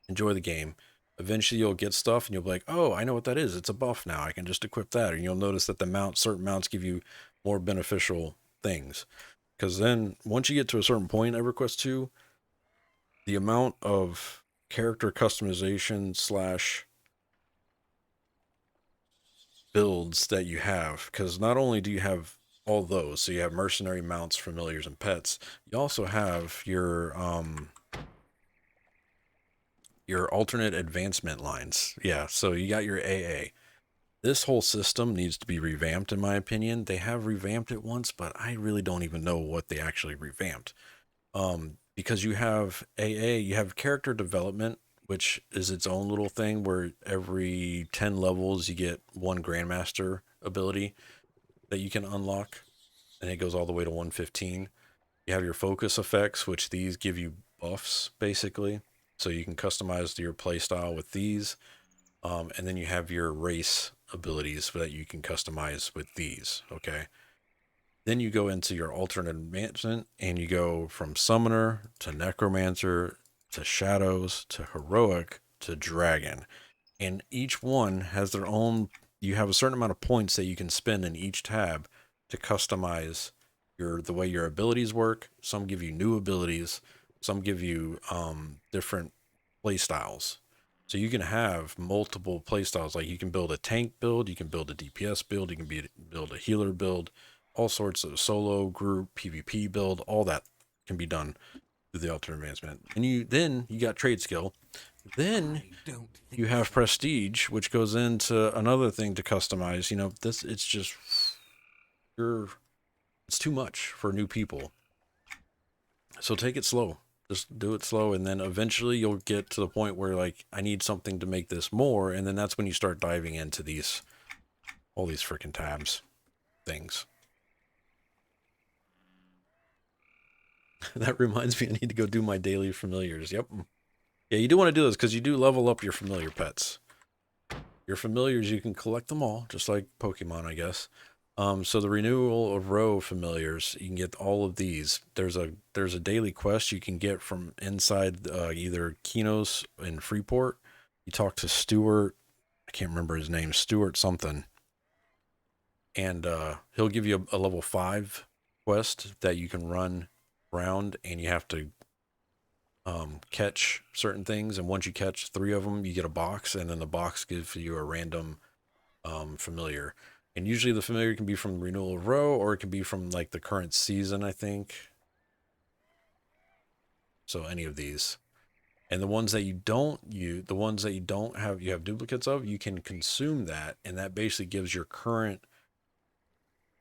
enjoy the game. Eventually you'll get stuff and you'll be like, oh, I know what that is. It's a buff now. I can just equip that. And you'll notice that certain mounts give you more beneficial things. Because then once you get to a certain point in EverQuest 2, the amount of character customization slash builds that you have, because not only do you have all those, so you have mercenary mounts, familiars, and pets, you also have your alternate advancement lines. Yeah, so you got your AA. This whole system needs to be revamped, in my opinion. They have revamped it once, but I really don't even know what they actually revamped. Because you have AA, you have character development, which is its own little thing where every 10 levels you get one Grandmaster ability that you can unlock, and it goes all the way to 115. You have your focus effects, which these give you buffs, basically. So you can customize your playstyle with these. And then you have your race abilities that you can customize with these, okay? Then you go into your alternate advancement, and you go from Summoner to Necromancer to Shadows to Heroic to Dragon. And each one has their own, you have a certain amount of points that you can spend in each tab to customize the way your abilities work. Some give you new abilities, some give you different play styles. So you can have multiple play styles. Like you can build a tank build, you can build a DPS build, you can build a healer build, all sorts of solo, group, PvP build, all that can be done through the alternate advancement. And you got trade skill. Then you have prestige, which goes into another thing to customize. It's just it's too much for new people. So take it slow. Just do it slow, and then eventually you'll get to the point where like I need something to make this more, and then that's when you start diving into all these freaking tabs things. That reminds me, I need to go do my daily familiars. Yep. Yeah, you do want to do this because you do level up your familiar pets. Your familiars, you can collect them all, just like Pokemon, I guess. So the Renewal of Row familiars, you can get all of these. There's a daily quest you can get from inside either Kinos in Freeport. You talk to Stuart, I can't remember his name, Stuart something, and he'll give you a level 5 quest that you can run around, and you have to catch certain things. And once you catch 3 of them, you get a box, and then the box gives you a random familiar. And usually the familiar can be from Renewal of Row, or it can be from like the current season, I think. So any of these. And the ones that you don't use, the ones that you have duplicates of, you can consume that, and that basically gives your current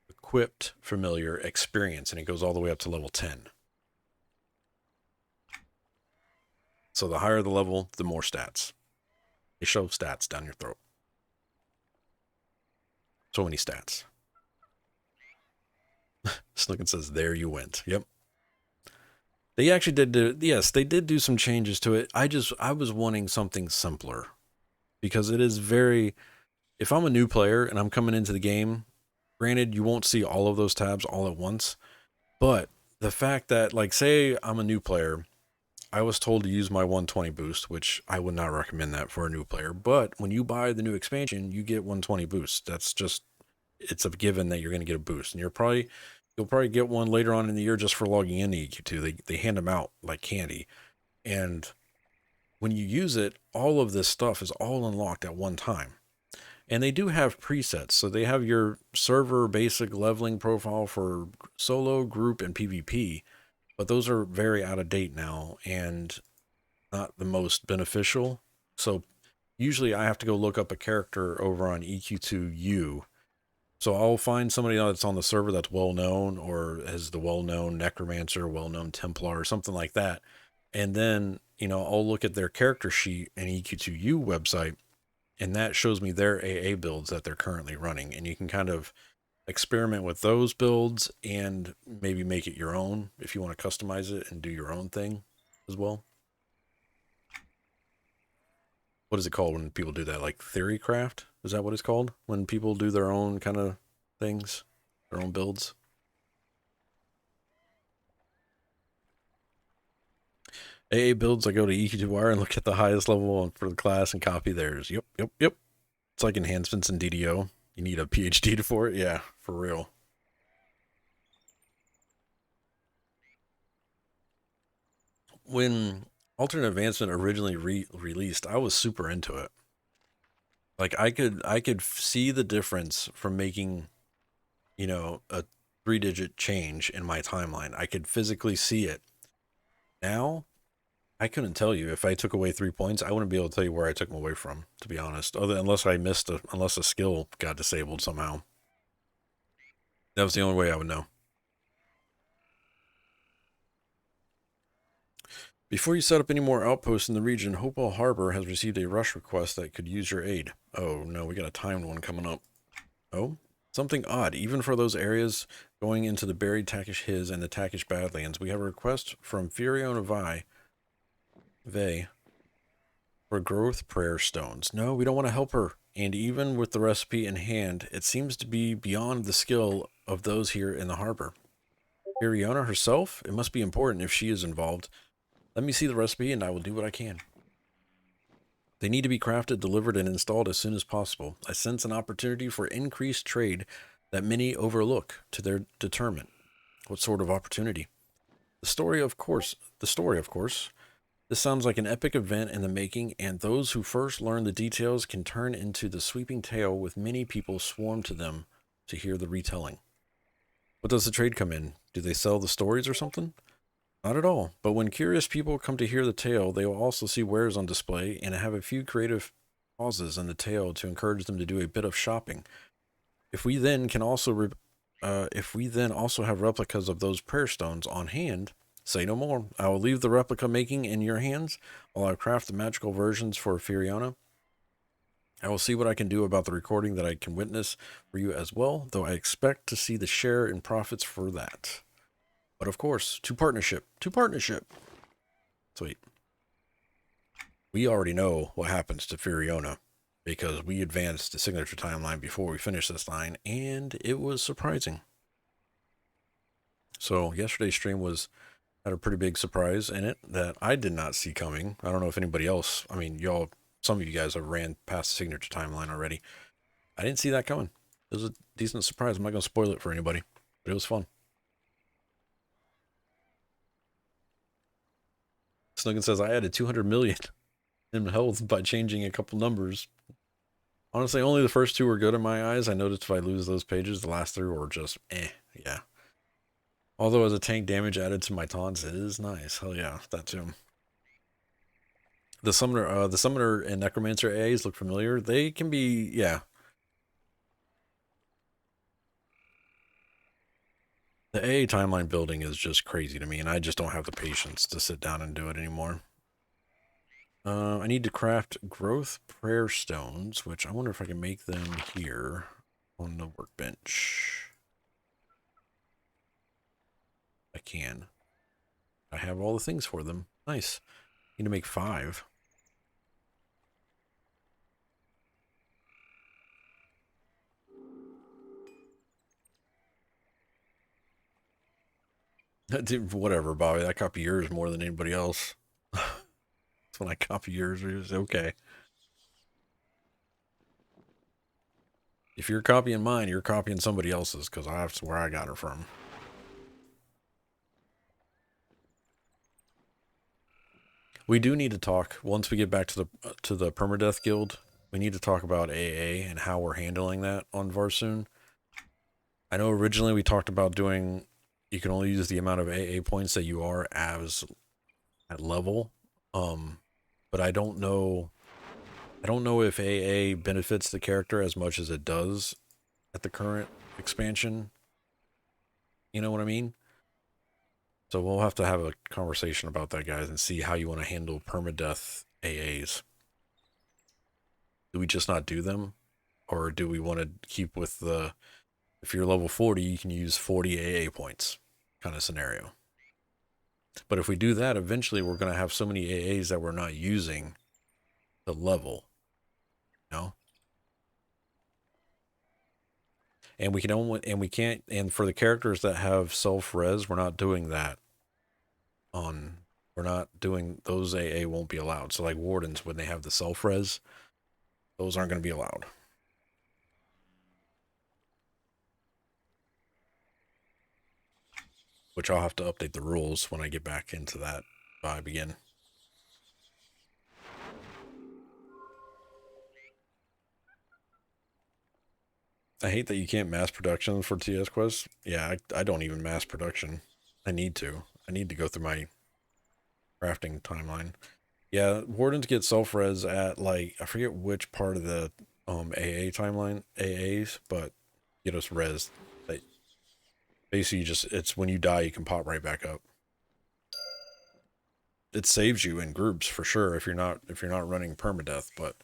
equipped familiar experience, and it goes all the way up to level 10. So the higher the level, the more stats. They show stats down your throat. So many stats. Snookin says, there you went. Yep. They actually they did do some changes to it. I was wanting something simpler. Because it is if I'm a new player and I'm coming into the game, granted, you won't see all of those tabs all at once. But the fact that, like, say I'm a new player, I was told to use my 120 boost, which I would not recommend that for a new player. But when you buy the new expansion, you get 120 boost. That's just, it's a given that you're going to get a boost. And you'll probably get one later on in the year just for logging into EQ2. They hand them out like candy. And when you use it, all of this stuff is all unlocked at one time. And they do have presets. So they have your server basic leveling profile for solo, group, and PvP. But those are very out of date now and not the most beneficial. So usually I have to go look up a character over on EQ2U. So I'll find somebody that's on the server that's well known, or as the well known necromancer, well known Templar, or something like that. And then, I'll look at their character sheet and EQ2U website, and that shows me their AA builds that they're currently running. And you can kind of experiment with those builds and maybe make it your own if you want to customize it and do your own thing as well. What is it called when people do that? Like theorycraft? Is that what it's called? When people do their own kind of things, their own builds? AA builds, I go to EQ2R and look at the highest level for the class and copy theirs. Yep, yep, yep. It's like enhancements in DDO. You need a PhD for it? Yeah, for real. When Alternate Advancement originally released, I was super into it. Like I could see the difference from making, a 3-digit change in my timeline. I could physically see it. Now, I couldn't tell you if I took away 3 points. I wouldn't be able to tell you where I took them away from, to be honest. Unless I missed unless a skill got disabled somehow. That was the only way I would know. Before you set up any more outposts in the region, Hopewell Harbor has received a rush request that could use your aid. Oh no, we got a timed one coming up. Oh, something odd. Even for those areas going into the buried Takish Hiz and the Takish Badlands, we have a request from Furiona Vey for growth prayer stones. No, we don't want to help her. And even with the recipe in hand, it seems to be beyond the skill of those here in the harbor. Furiona herself? It must be important if she is involved. Let me see the recipe and I will do what I can. They need to be crafted, delivered, and installed as soon as possible. I sense an opportunity for increased trade that many overlook to their determinant. What sort of opportunity? The story, of course. This sounds like an epic event in the making, and those who first learn the details can turn into the sweeping tale with many people swarm to them to hear the retelling. What does the trade come in? Do they sell the stories or something? Not at all, but when curious people come to hear the tale, they will also see wares on display and have a few creative pauses in the tale to encourage them to do a bit of shopping. If we then also have replicas of those prayer stones on hand, say no more. I will leave the replica making in your hands while I craft the magical versions for Furiona. I will see what I can do about the recording that I can witness for you as well, though I expect to see the share in profits for that. But of course, to partnership. Sweet. We already know what happens to Furiona because we advanced the signature timeline before we finished this line, and it was surprising. So yesterday's stream had a pretty big surprise in it that I did not see coming. I don't know if anybody else, some of you guys have ran past the signature timeline already. I didn't see that coming. It was a decent surprise. I'm not going to spoil it for anybody, but it was fun. Snuggen says, I added 200 million in health by changing a couple numbers. Honestly, only the first 2 were good in my eyes. I noticed if I lose those pages, the last 3 were just yeah. Although as a tank damage added to my taunts, it is nice. Hell yeah, that too. The summoner and necromancer AAs look familiar. They can be, yeah. The AA timeline building is just crazy to me, and I just don't have the patience to sit down and do it anymore. I need to craft growth prayer stones, which I wonder if I can make them here on the workbench. I can. I have all the things for them. Nice. Need to make 5. Dude, whatever, Bobby. I copy yours more than anybody else. That's when I copy yours. It's okay. If you're copying mine, you're copying somebody else's, because that's where I got her from. We do need to talk once we get back to the permadeath guild. we need to talk about AA and how we're handling that on Varsoon. I know originally we talked about doing, you can only use the amount of AA points that you are as at level. But I don't know if AA benefits the character as much as it does at the current expansion. You know what I mean? So we'll have to have a conversation about that, guys, and see how you want to handle permadeath AAs. Do we just not do them? Or do we want to keep with the, if you're level 40, you can use 40 AA points kind of scenario. But if we do that, eventually we're going to have so many AAs that we're not using the level, you know? And we can only, and we can't, and for the characters that have self-res, we're not doing that on, we're not doing, those AA won't be allowed. So like wardens, when they have the self-res, those aren't going to be allowed. Which I'll have to update the rules when I get back into that vibe again. I hate that you can't mass production for TS Quest. Yeah, I don't even mass production. I need to. I need to go through my crafting timeline. Yeah, wardens get self-res at, like, I forget which part of the AA timeline, AAs, but get us res. Like, basically, just, it's when you die, you can pop right back up. It saves you in groups for sure if you're not running permadeath, but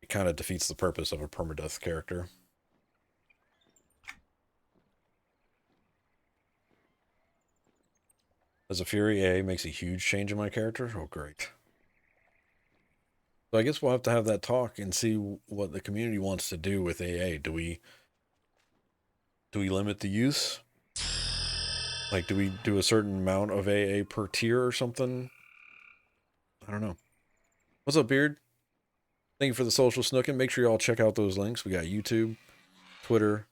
it kind of defeats the purpose of a permadeath character. As a Fury AA makes a huge change in my character. Oh, great. So I guess we'll have to have that talk and see what the community wants to do with AA. Do we limit the use? Like, do we do a certain amount of AA per tier or something? I don't know. What's up, Beard? Thank you for the social snooking. Make sure you all check out those links. We got YouTube, Twitter,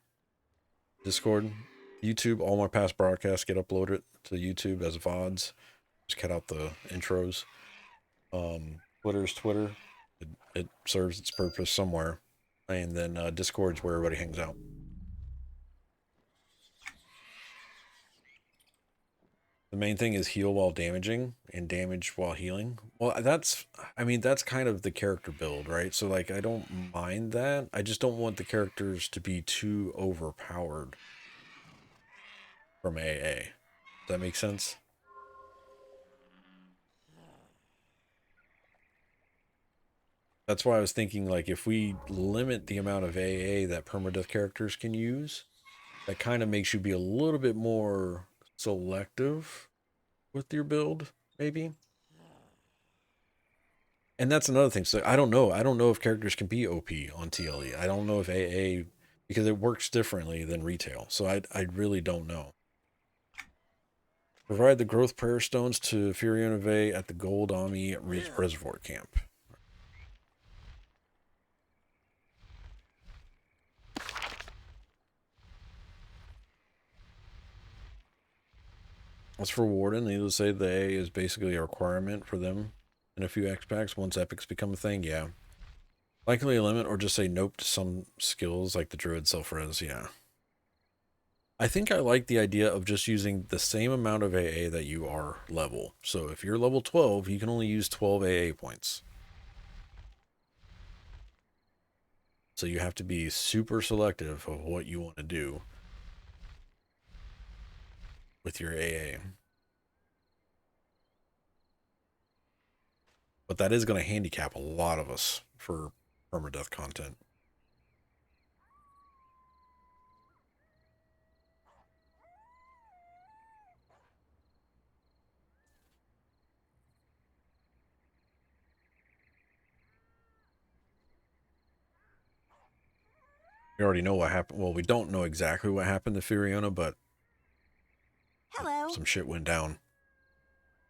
Discord, YouTube. All my past broadcasts get uploaded to YouTube as VODs. Just cut out the intros. Twitter's Twitter. It serves its purpose somewhere. And then Discord's where everybody hangs out. The main thing is heal while damaging and damage while healing. Well, that's, I mean, that's kind of the character build, right? So, like, I don't mind that. I just don't want the characters to be too overpowered from AA. Does that make sense? That's why I was thinking, like, if we limit the amount of AA that permadeath characters can use, that kind of makes you be a little bit more selective with your build, maybe. And that's another thing. So I don't know. I don't know if characters can be OP on TLE. I don't know if AA, because it works differently than retail. So I really don't know. Provide the growth prayer stones to Furion Ve at the Gold Ami Reservoir Camp. As for Warden, needless to say, the A is basically a requirement for them in a few X packs once epics become a thing. Yeah. Likely a limit, or just say nope to some skills like the Druid self-res. Yeah. I think I like the idea of just using the same amount of AA that you are level. So if you're level 12, you can only use 12 AA points. So you have to be super selective of what you want to do with your AA. But that is going to handicap a lot of us for permadeath content. We already know what happened. Well, we don't know exactly what happened to Furiona, but hello. Some shit went down.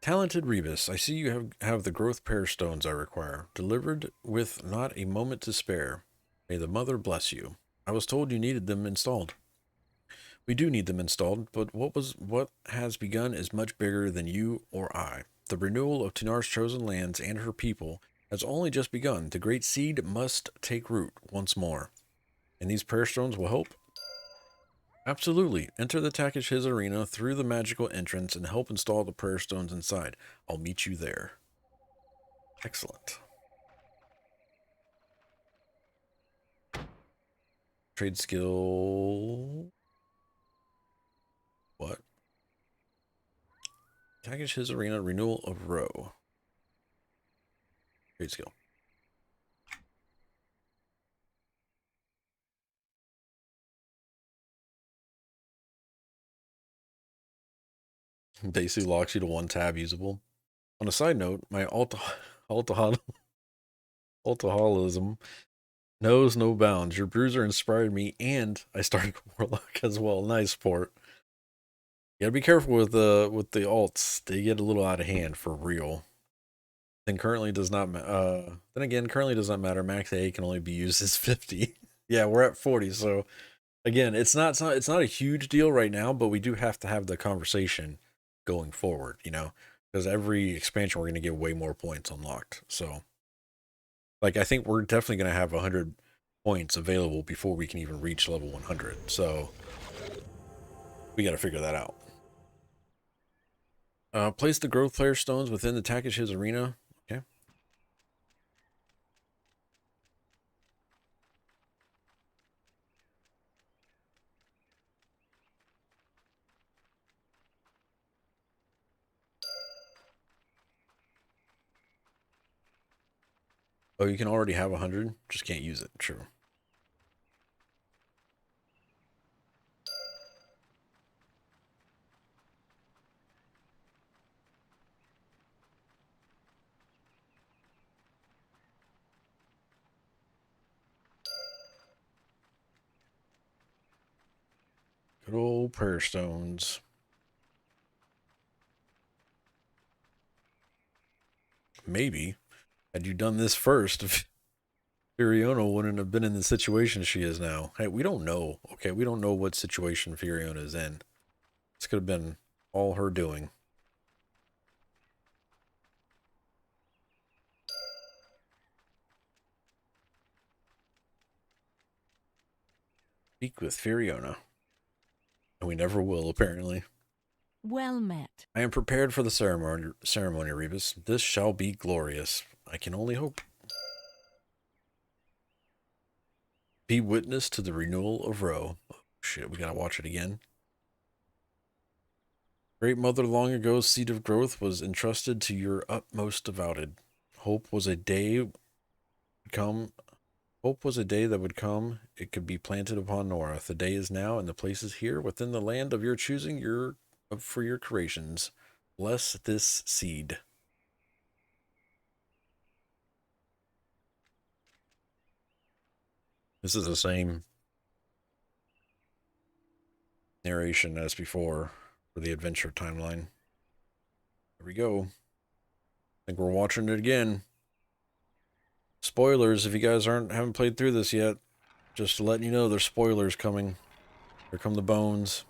Talented Rebus, I see you have the growth pair stones I require, delivered with not a moment to spare. May the mother bless you. I was told you needed them installed. We do need them installed, but what has begun is much bigger than you or I. The renewal of Tinar's chosen lands and her people has only just begun. The great seed must take root once more. And these prayer stones will help? Absolutely. Enter the Takish His arena through the magical entrance and help install the prayer stones inside. I'll meet you there. Excellent. Trade skill. What? Takish His arena, renewal of row. Trade skill. Basically locks you to one tab usable. On a side note, my alcoholism knows no bounds. Your bruiser inspired me, and I started Warlock as well. Nice port. You gotta be careful with the alts. They get a little out of hand for real. Then currently does not. Then again, currently does not matter. Max A can only be used as 50. Yeah, we're at 40. So again, it's not a huge deal right now, but we do have to have the conversation going forward. You know, because every expansion we're gonna get way more points unlocked. So, like, I think we're definitely gonna have 100 points available before we can even reach level 100. So we got to figure that out. Place the growth player stones within the Takesh's arena. Okay. Oh, you can already have 100, just can't use it. True. Good old prayer stones. Maybe had you done this first, Furiona wouldn't have been in the situation she is now. Hey, we don't know. Okay, we don't know what situation Furiona is in. This could have been all her doing. Speak with Furiona. And we never will, apparently. Well met. I am prepared for the ceremony, Rebus. This shall be glorious. I can only hope. Be witness to the renewal of Roe. Oh, shit, we gotta watch it again. Great Mother, long ago, seed of growth was entrusted to your utmost devoted. Hope was a day would come. Hope was a day that would come. It could be planted upon Nora. The day is now, and the place is here, within the land of your choosing, for your creations. Bless this seed. This is the same narration as before for the adventure timeline. Here we go. I think we're watching it again. Spoilers if you guys haven't played through this yet. Just letting you know there's spoilers coming. Here come the bones.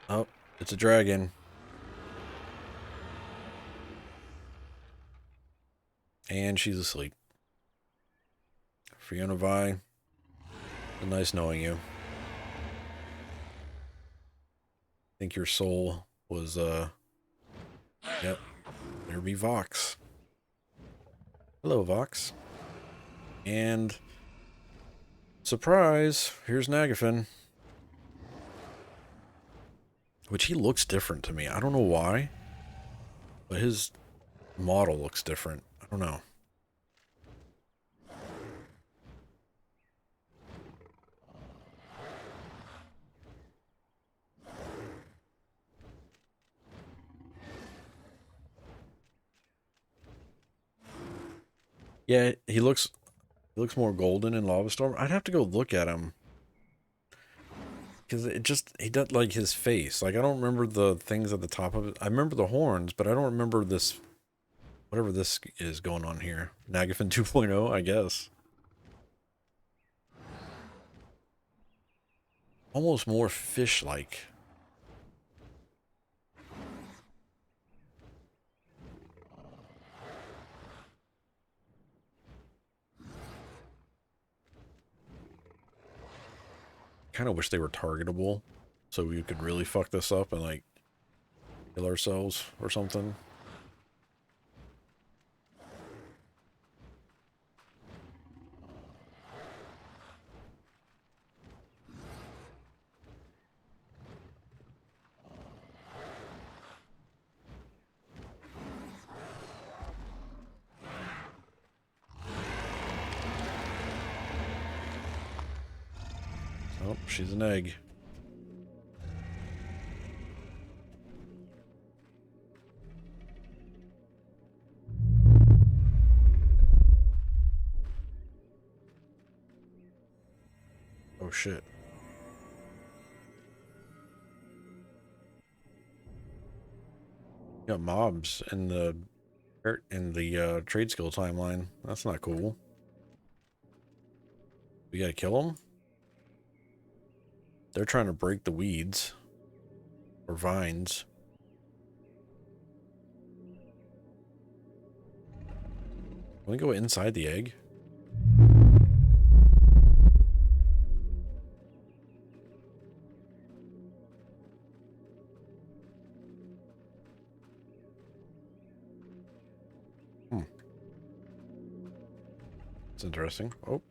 Oh, it's a dragon. And she's asleep. Fiona Vi, nice knowing you. I think your soul was, yep, there be Vox. Hello, Vox. And, surprise, here's Nagafin. Which he looks different to me. I don't know why, but his model looks different. I don't know. Yeah, he looks more golden in Lava Storm. I'd have to go look at him. Because he does, like, his face. Like, I don't remember the things at the top of it. I remember the horns, but I don't remember this, whatever this is going on here. Nagafin 2.0, I guess. almost more fish-like. Kind of wish they were targetable, so we could really fuck this up and like kill ourselves or something. Oh, she's an egg. Oh shit. Got mobs in the trade skill timeline. That's not cool. We gotta kill them? They're trying to break the weeds. Or vines. Can we go inside the egg? Hmm. It's interesting. Oh.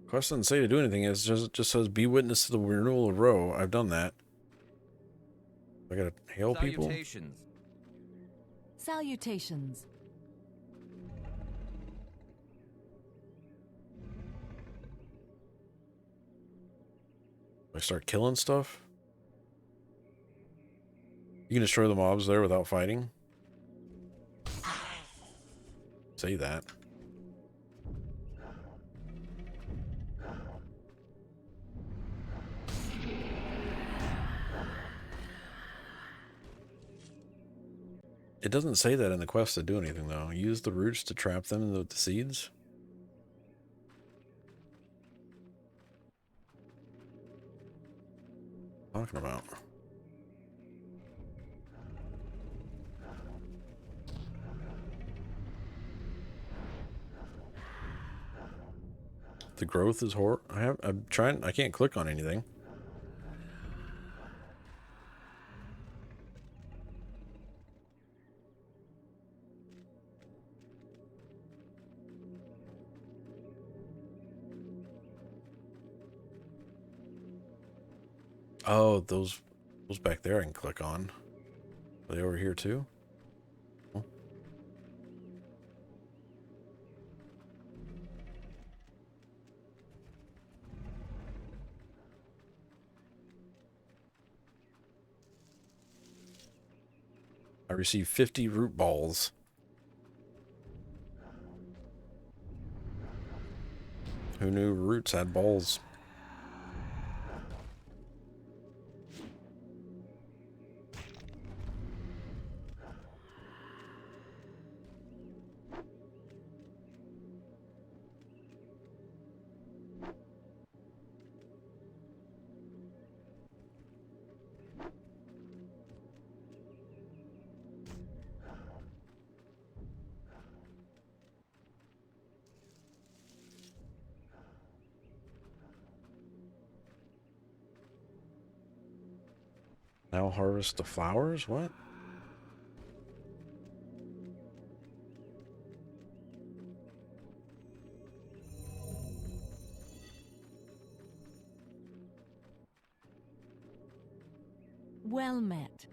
Quest doesn't say to do anything. It just says be witness to the renewal of row. I've done that. I gotta hail people. Salutations. Salutations. I start killing stuff. You can destroy the mobs there without fighting. Say that. It doesn't say that in the quest to do anything, though. Use the roots to trap them with the seeds. What are you talking about? The growth is I'm trying. I can't click on anything. Oh, those back there I can click on. Are they over here too? Oh. I received 50 root balls. Who knew roots had balls? Now harvest the flowers? What? Well met.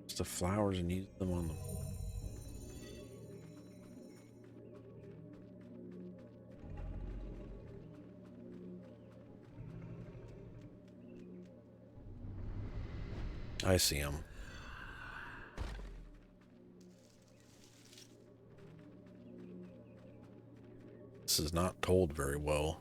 It's the flowers and use them on them. I see them. this is not told very well.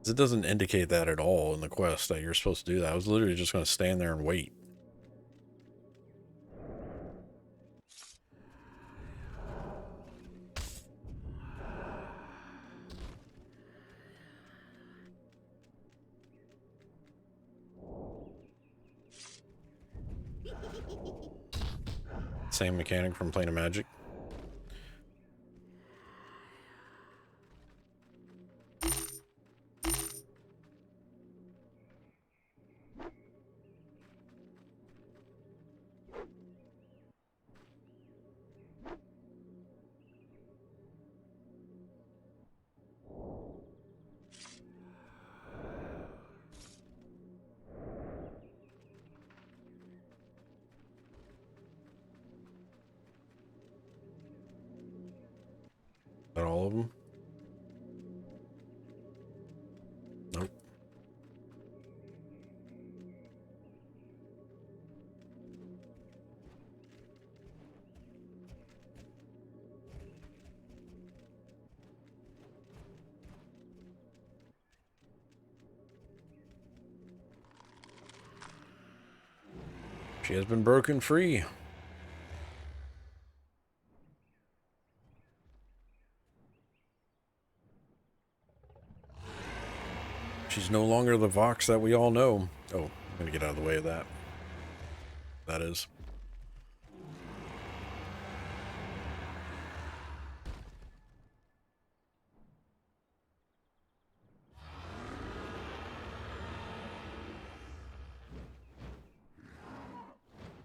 It doesn't indicate that at all in the quest that you're supposed to do that. I was literally just going to stand there and wait. Same mechanic from Plane of Magic. Is that all of them? Nope. She has been broken free. She's no longer the Vox that we all know. Oh, I'm gonna get out of the way of that. That is.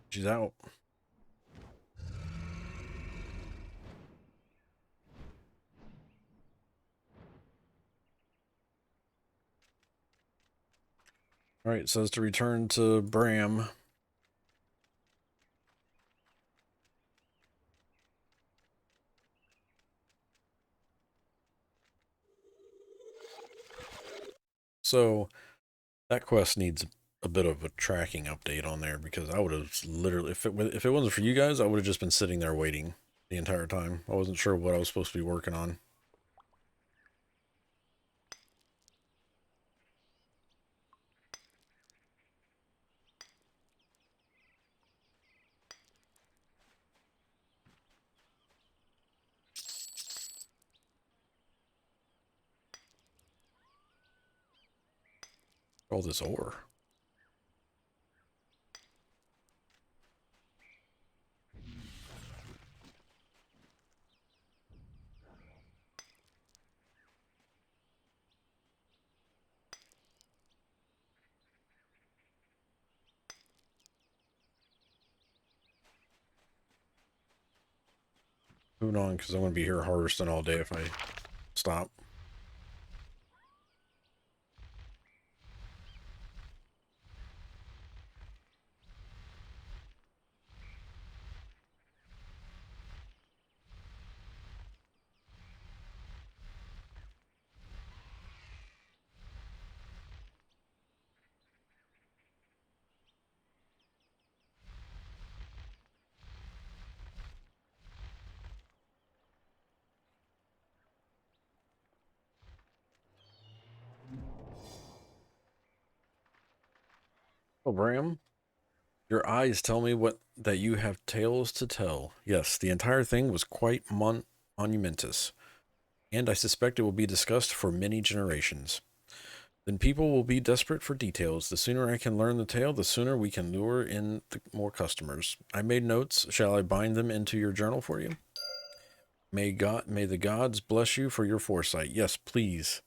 She's out. Alright, it says to return to Bram. So, that quest needs a bit of a tracking update on there, because I would have literally, if it wasn't for you guys, I would have just been sitting there waiting the entire time. I wasn't sure what I was supposed to be working on. All this ore. Moving on, because I'm going to be here harvesting all day if I stop. Oh, Bram, your eyes tell me that you have tales to tell. Yes, the entire thing was quite monumentous, and I suspect it will be discussed for many generations. Then people will be desperate for details. The sooner I can learn the tale, the sooner we can lure in more customers. I made notes. Shall I bind them into your journal for you? May the gods bless you for your foresight. Yes, please.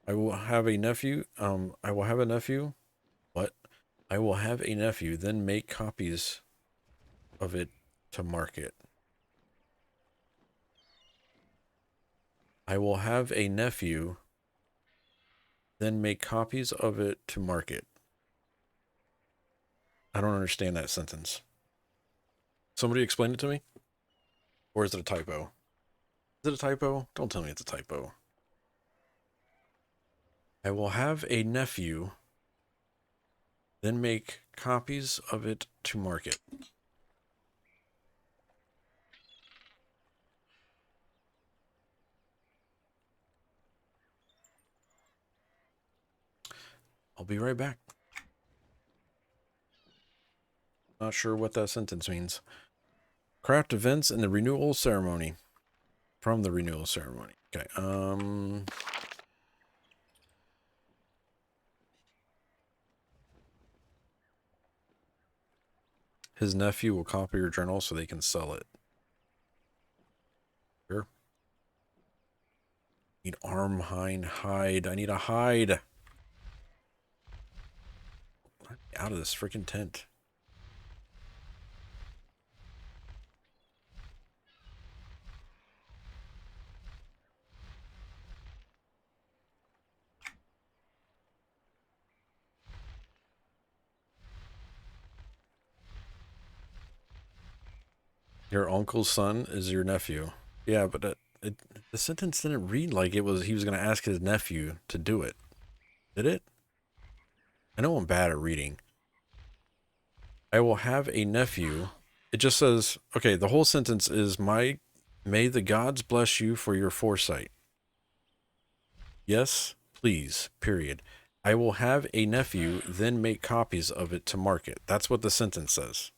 I will have a nephew. I will have a nephew. What? I will have a nephew, then make copies of it to market. I will have a nephew, then make copies of it to market. I don't understand that sentence. Somebody explain it to me? Or is it a typo? Is it a typo? Don't tell me it's a typo. I will have a nephew, then make copies of it to market. I'll be right back. Not sure what that sentence means. Craft events in the renewal ceremony. From the renewal ceremony. Okay, his nephew will copy your journal so they can sell it. Sure. Need arm, hind, hide. I need a hide. Out of this freaking tent. Your uncle's son is your nephew. Yeah, but the sentence didn't read like it was. He was going to ask his nephew to do it. Did it? I know I'm bad at reading. I will have a nephew. It just says, okay, the whole sentence is may the gods bless you for your foresight. Yes, please, period. I will have a nephew, then make copies of it to market. That's what the sentence says.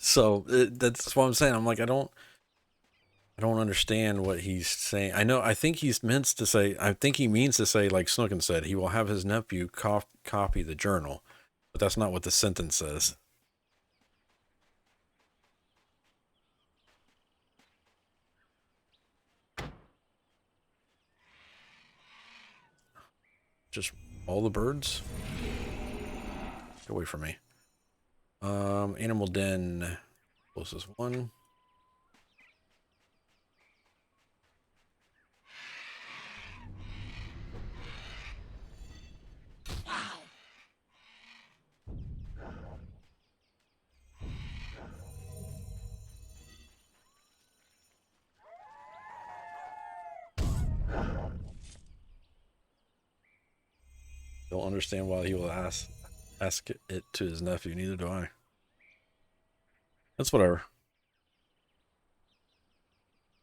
So that's what I'm saying. I'm like, I don't understand what he's saying. I think he means to say, like Snooken said, he will have his nephew copy the journal, but that's not what the sentence says. Just all the birds? Get away from me. Animal den, closest one. Don't understand why he will ask it to his nephew. Neither do I. That's whatever.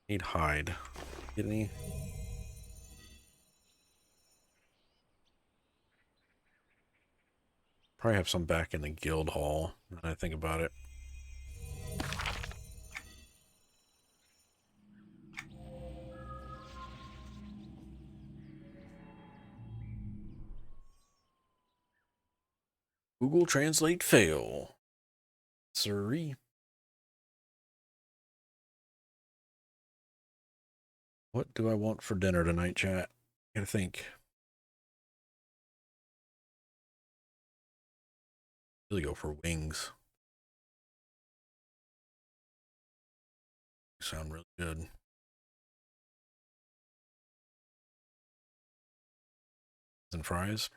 Need hide. Get any? Probably have some back in the guild hall. Now that I think about it. Google Translate fail. Sorry. What do I want for dinner tonight, chat? I gotta think. Really go for wings. Sound really good. And fries.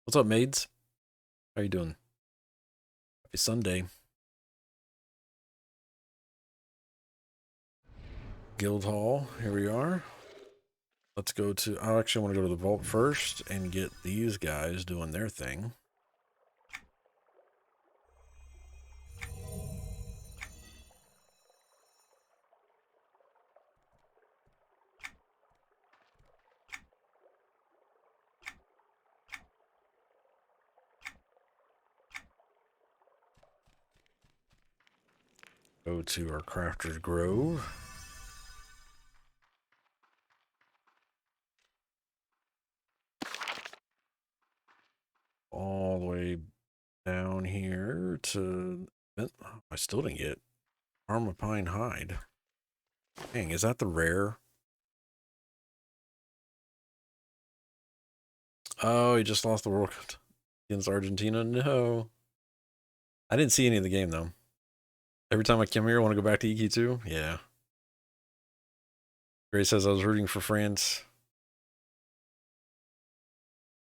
What's up, maids? How you doing? Happy Sunday. Guild Hall. Here we are. Let's go to... I actually want to go to the vault first and get these guys doing their thing. Go to our Crafter's Grove. All the way down here to... I still didn't get Armapine Hide. Dang, is that the rare? Oh, he just lost the World Cup against Argentina? No. I didn't see any of the game, though. Every time I come here, I want to go back to EQ2? Yeah. Gray says I was rooting for France.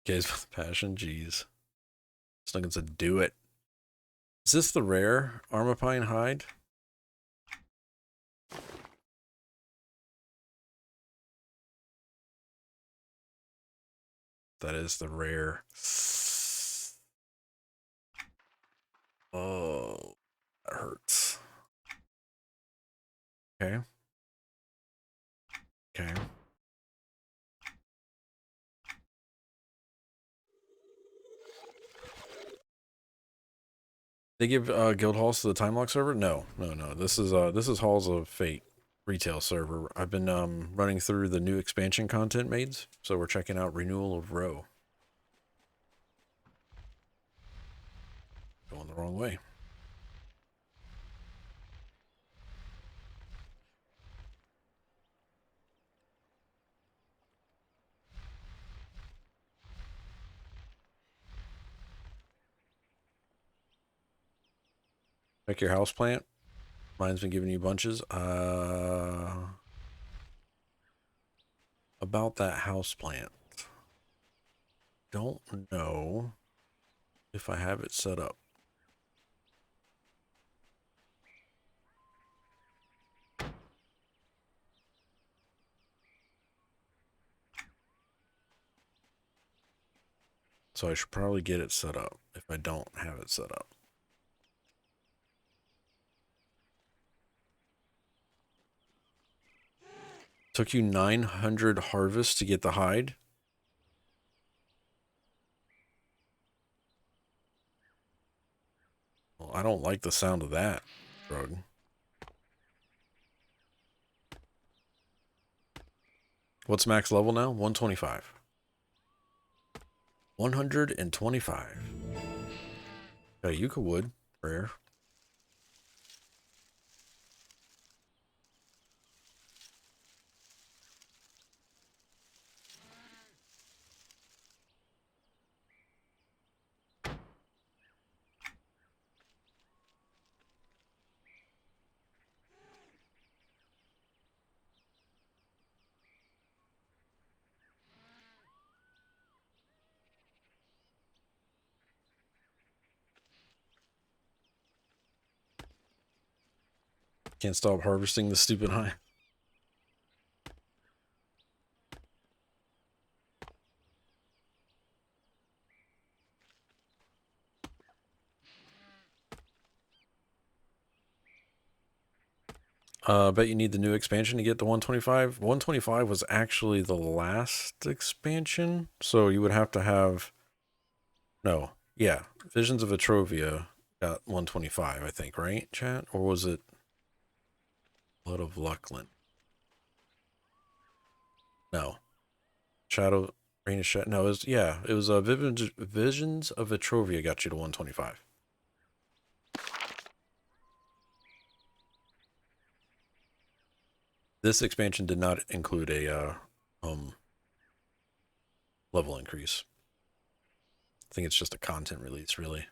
Guys with passion, jeez. Snuggins said, do it. Is this the rare Armapine hide? That is the rare. Oh, that hurts. Okay. Okay. They give guild halls to the time lock server? No, no, no. This is Halls of Fate retail server. I've been running through the new expansion content maids, so we're checking out Renewal of Row. Going the wrong way. Check your house plant. Mine's been giving you bunches. About that house plant. Don't know if I have it set up. So I should probably get it set up if I don't have it set up. Took you 900 harvests to get the hide? Well, I don't like the sound of that, drug. What's max level now? 125. 125. Got a Yucca wood. Rare. Can't stop harvesting the stupid hide. Bet you need the new expansion to get the 125. 125 was actually the last expansion, so you would have to have... No, yeah. Visions of Etrovia got 125, I think, right, chat? Or was it Blood of Lucklin? No. Shadow... Rain of Shadow... No, it was... Yeah, it was Visions of Etrovia got you to 125. This expansion did not include a level increase. I think it's just a content release, really.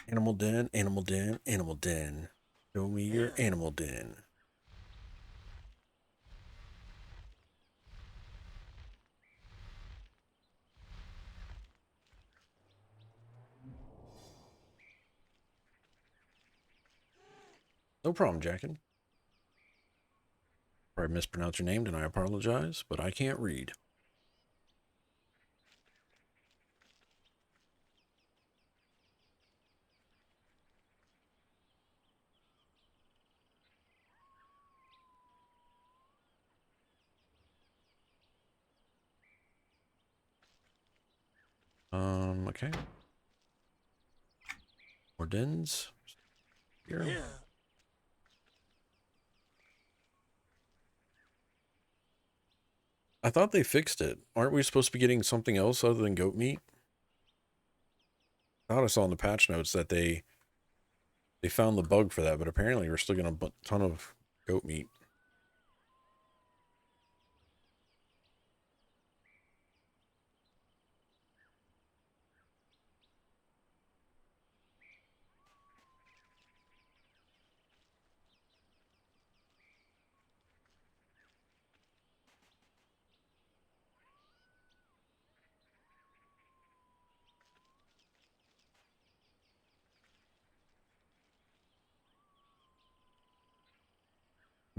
Animal den, animal den, animal den. Show me your animal den. No problem, Jackin. Probably mispronounced your name, and I apologize, but I can't read. Okay. More dens. Here. I thought they fixed it. Aren't we supposed to be getting something else other than goat meat? I thought I saw in the patch notes that they found the bug for that, but apparently we're still getting a ton of goat meat.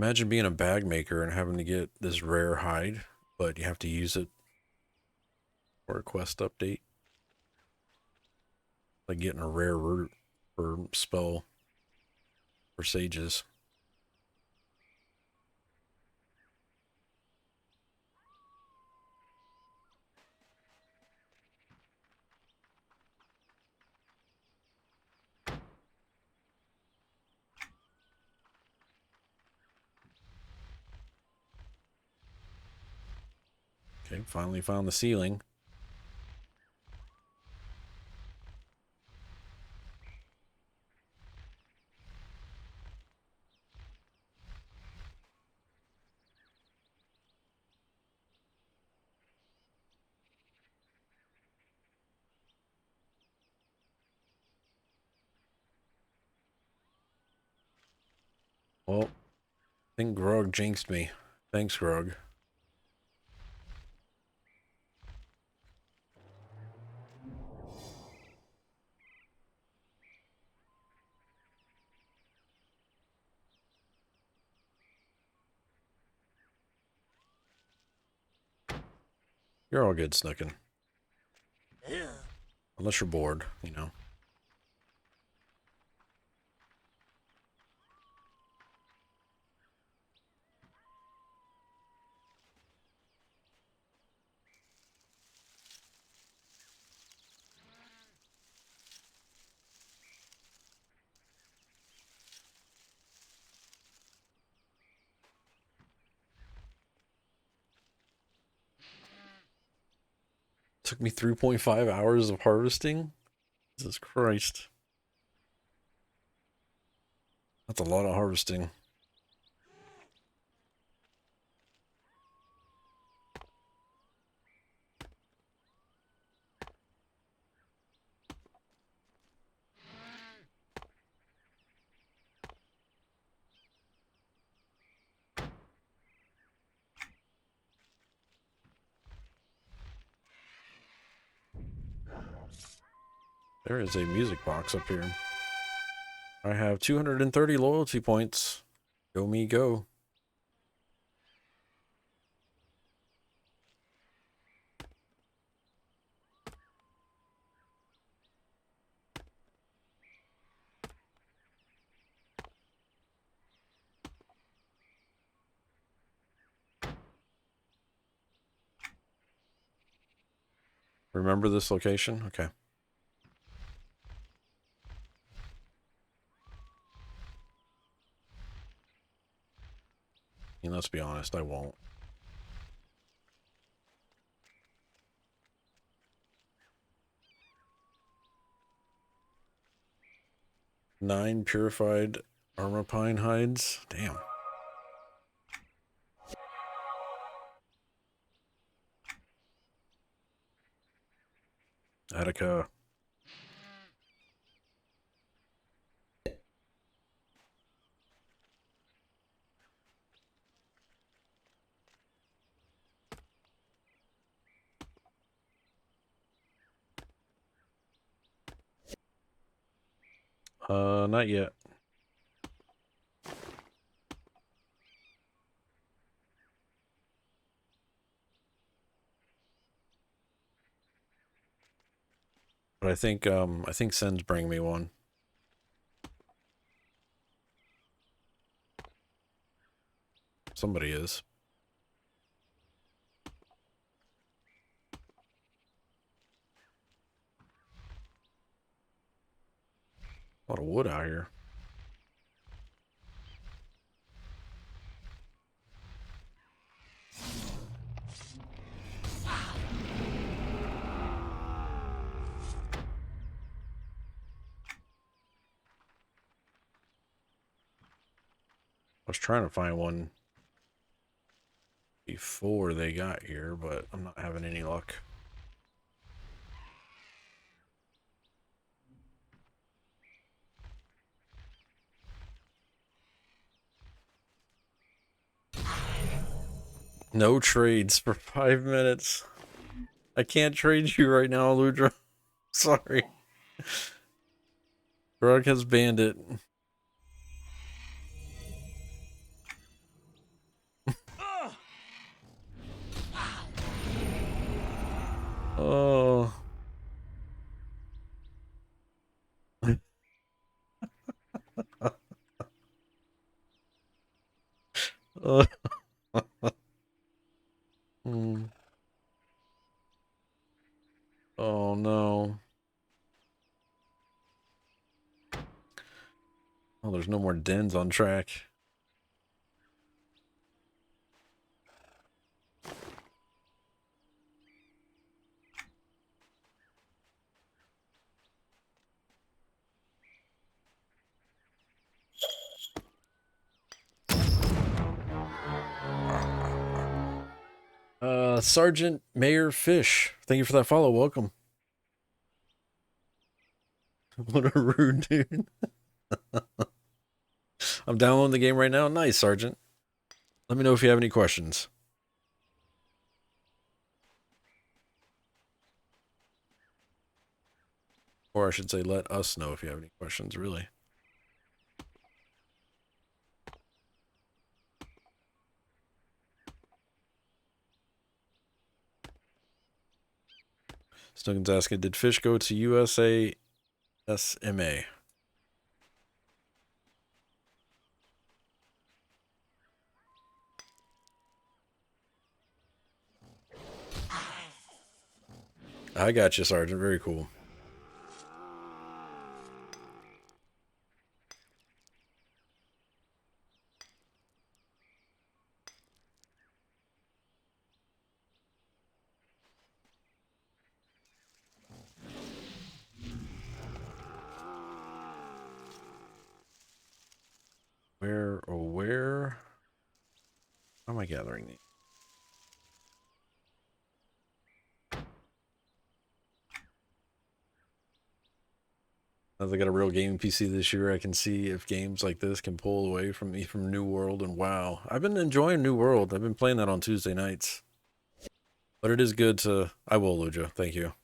Imagine being a bag maker and having to get this rare hide, but you have to use it for a quest update. Like getting a rare root or spell for sages. Okay, finally found the ceiling. Well, I think Grog jinxed me. Thanks, Grog. You're all good, Snookin. Unless you're bored, you know. Took me 3.5 hours of harvesting? Jesus Christ. That's a lot of harvesting. There is a music box up here. I have 230 loyalty points. Go me, go. Remember this location? Okay. And let's be honest, I won't. Nine purified armapine hides. Damn. Attica. Not yet. But I think Sen's bring me one. Somebody is. A lot of wood out here. I was trying to find one before they got here, but I'm not having any luck. No trades for 5 minutes. I can't trade you right now, Ludra. Sorry. Grog has banned it. Hmm. Oh no. Oh, there's no more dens on track. Sergeant Mayor Fish, thank you for that follow. Welcome. What a rude dude. I'm downloading the game right now. Nice, Sergeant. Let me know if you have any questions. Or I should say, let us know if you have any questions, really. Snuggin's asking, did Fish go to USA SMA? I got you, Sergeant. Very cool. Where how am I gathering these? As I got a real gaming PC this year, I can see if games like this can pull away from me from New World, and wow. I've been enjoying New World. I've been playing that on Tuesday nights. But it is good to... I will, Luja. Thank you.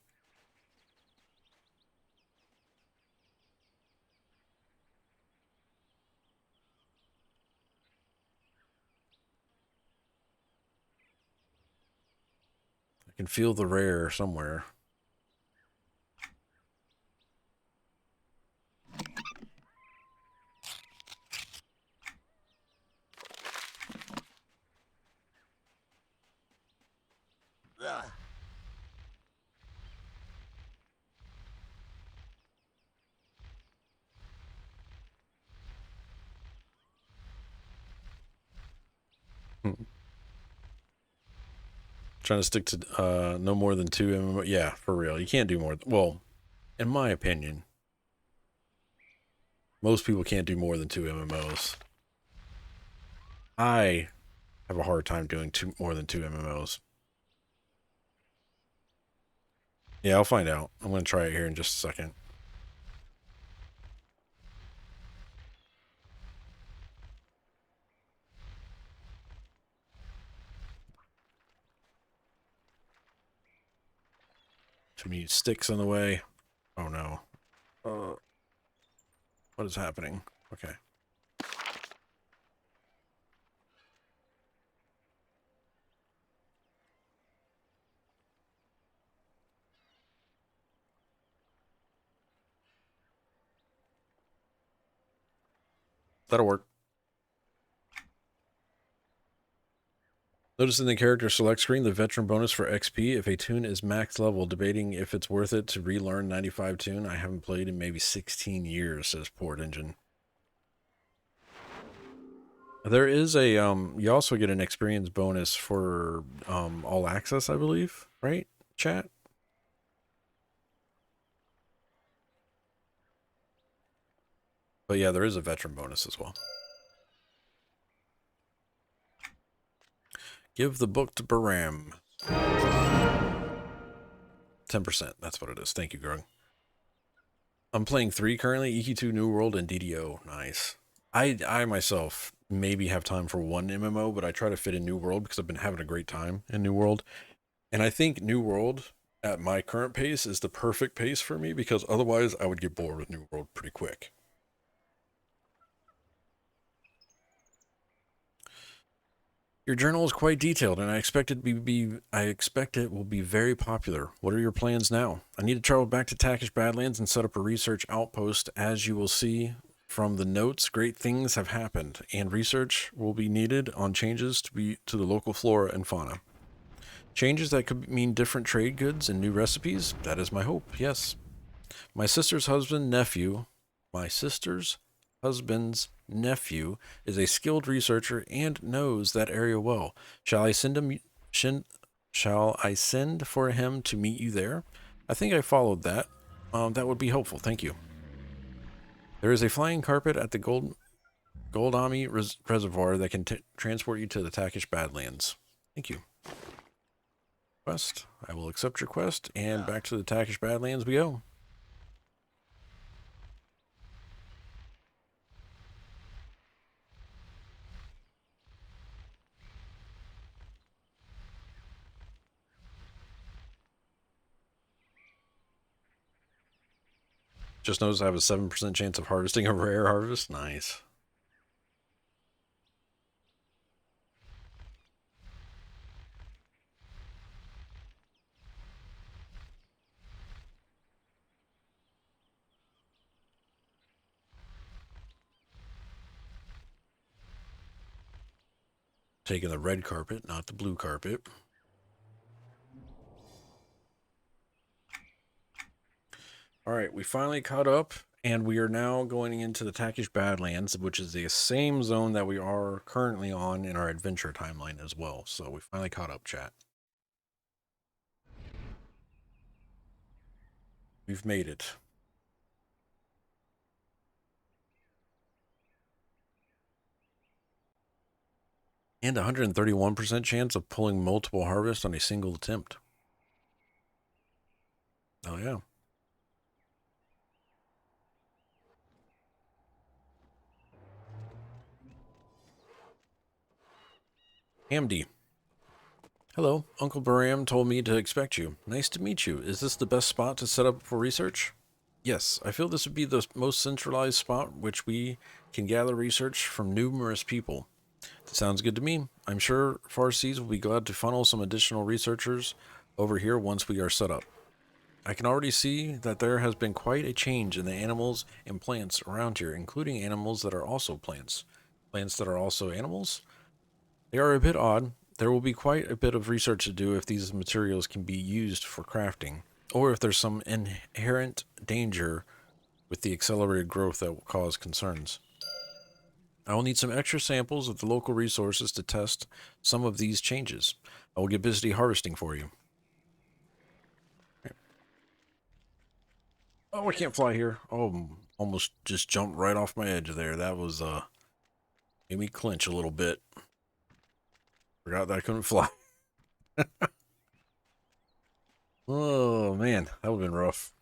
I can feel the rare somewhere. Trying to stick to no more than 2 MMO. Yeah, for real. You can't do more. Well, in my opinion, most people can't do more than 2 MMOs. I have a hard time doing more than 2 MMOs. Yeah, I'll find out. I'm going to try it here in just a second. Too many sticks in the way. Oh no. What is happening? Okay. That'll work. Notice in the character select screen the veteran bonus for XP if a tune is max level, debating if it's worth it to relearn 95 tune. I haven't played in maybe 16 years, says Port Engine. There is a you also get an experience bonus for all access, I believe, right? Chat. But yeah, there is a veteran bonus as well. Give the book to Baram. 10%. That's what it is. Thank you, Grug. I'm playing 3 currently, EQ2 New World and DDO. Nice. I myself maybe have time for 1 MMO, but I try to fit in New World because I've been having a great time in New World. And I think New World at my current pace is the perfect pace for me because otherwise I would get bored with New World pretty quick. Your journal is quite detailed, and I expect it will be very popular. What are your plans now? I need to travel back to Takish Badlands and set up a research outpost, as you will see From the notes, great things have happened, and research will be needed on changes to the local flora and fauna. Changes that could mean different trade goods and new recipes. That is my hope. Yes. My sister's husband nephew, my sister's husband's nephew is a skilled researcher and knows that area well. Shall I send him? Shin, shall I send for him to meet you there? I think I followed that. That would be helpful. Thank you. There is a flying carpet at the Goldami Reservoir that can transport you to the Takish Badlands. Thank you. Quest. I will accept your quest, and back to the Takish Badlands we go. Just noticed I have a 7% chance of harvesting a rare harvest. Nice. Taking the red carpet, not the blue carpet. All right, we finally caught up, and we are now going into the Takish Badlands, which is the same zone that we are currently on in our adventure timeline as well. So we finally caught up, chat. We've made it. And 131% chance of pulling multiple harvests on a single attempt. Oh, yeah. Amd. Hello, Uncle Baram told me to expect you. Nice to meet you. Is this the best spot to set up for research? Yes, I feel this would be the most centralized spot which we can gather research from numerous people. That sounds good to me. I'm sure Farsees will be glad to funnel some additional researchers over here once we are set up. I can already see that there has been quite a change in the animals and plants around here, including animals that are also plants. Plants that are also animals? They are a bit odd. There will be quite a bit of research to do if these materials can be used for crafting, or if there's some inherent danger with the accelerated growth that will cause concerns. I will need some extra samples of the local resources to test some of these changes. I will get busy harvesting for you. Oh, I can't fly here. Oh, almost just jumped right off my edge there. That was, made me clench a little bit. Forgot that I couldn't fly. Oh, man, that would have been rough.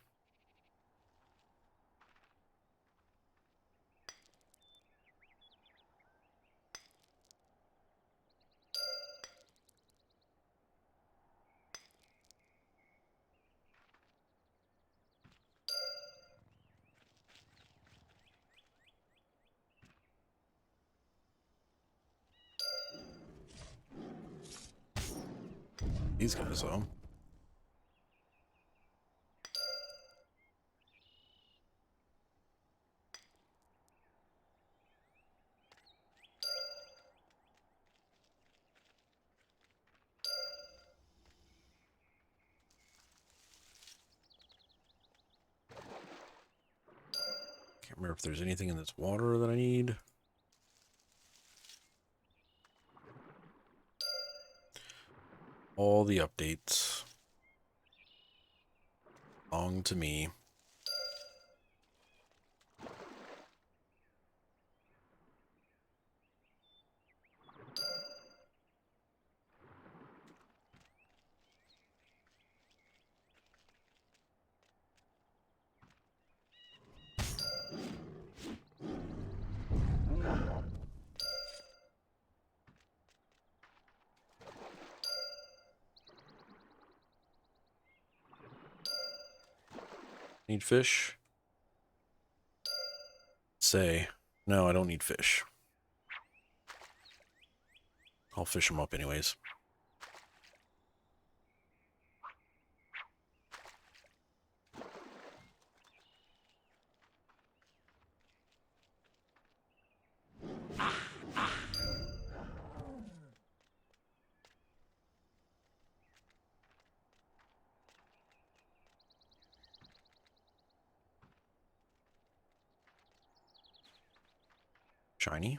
These guys, though. Can't remember if there's anything in this water that I need. All the updates belong to me. Need fish? Say, no, I don't need fish. I'll fish them up anyways. Shiny.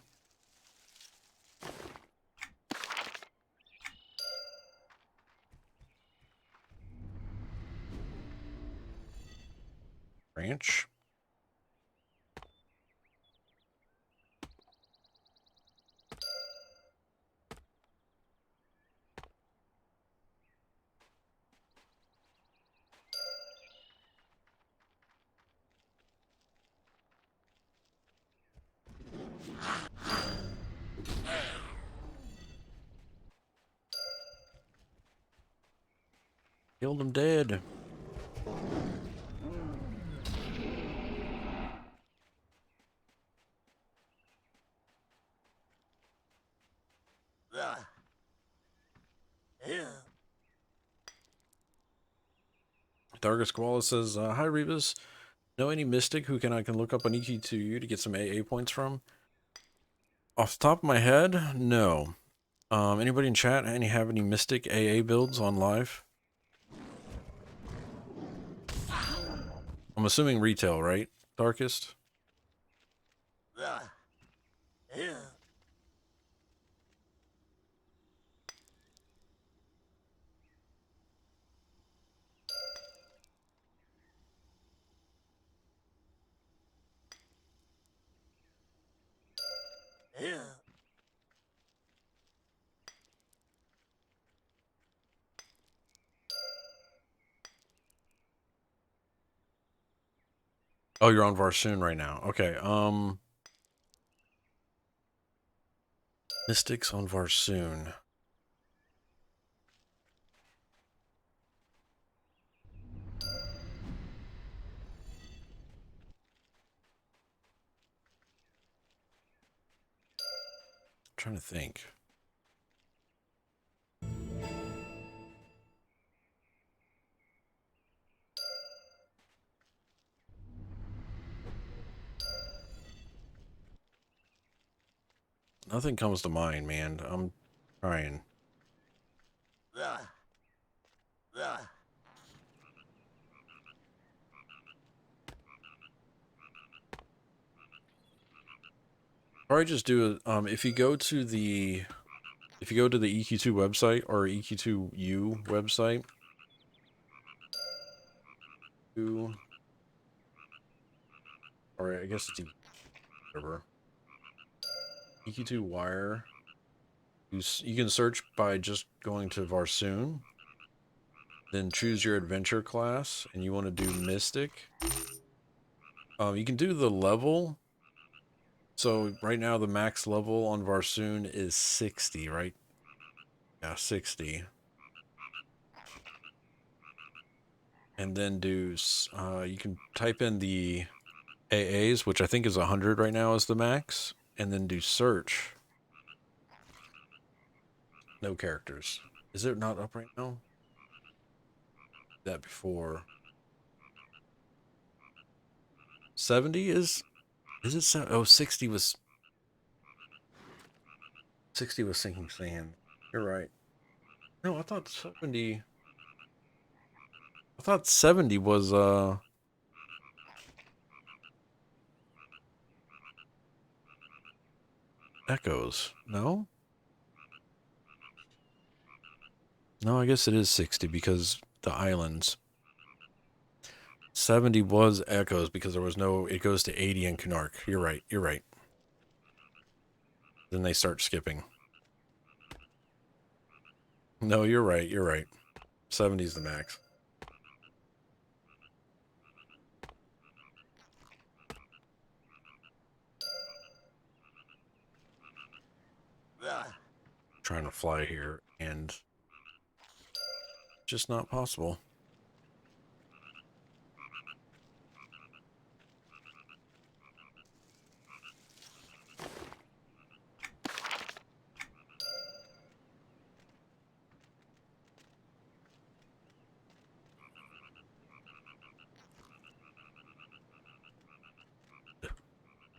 Branch. Killed him dead. Dargus Koala says, hi Rebus. Know any mystic who I can look up on EQ2U to get some AA points from? Off the top of my head, no. Anybody in chat have any mystic AA builds on live? I'm assuming retail, right? Darkest? Oh, you're on Varsoon right now. Okay, Mystics on Varsoon. I'm trying to think. Nothing comes to mind, man. I'm trying. Probably just do it. If you go to the EQ2 website or EQ2U website, or I guess it's whatever. EQ2 wire. You can search by just going to Varsoon, then choose your adventure class, and you want to do Mystic. You can do the level. So right now the max level on Varsoon is 60, right? Yeah, 60. And then do, you can type in the AAs, which I think is 100 right now is the max, and then do search. No characters. Is it not up right now? That before. 70 is it? Oh, 60 was 60 was sinking sand. You're right. No, I thought 70. I thought 70 was echoes. No? No, I guess it is 60 because the islands. 70 was echoes because there was no, it goes to 80 in Canark. You're right. You're right. Then they start skipping. No, you're right. You're right. 70 is the max. Trying to fly here and just not possible.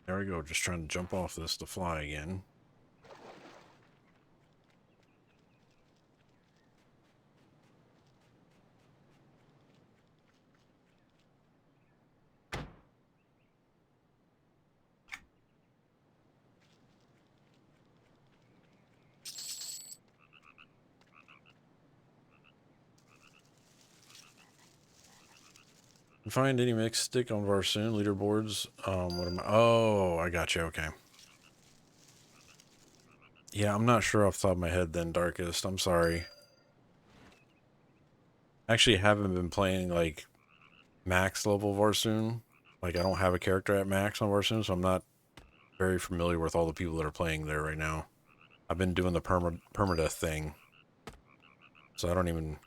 There we go. Just trying to jump off this to fly again. Find any mix stick on Varsoon leaderboards. What am I? Oh, I got you. Okay. Yeah, I'm not sure off the top of my head then, Darkest. I'm sorry. Actually, haven't been playing like max level Varsoon. Like, I don't have a character at max on Varsoon, so I'm not very familiar with all the people that are playing there right now. I've been doing the permadeath thing, so I don't even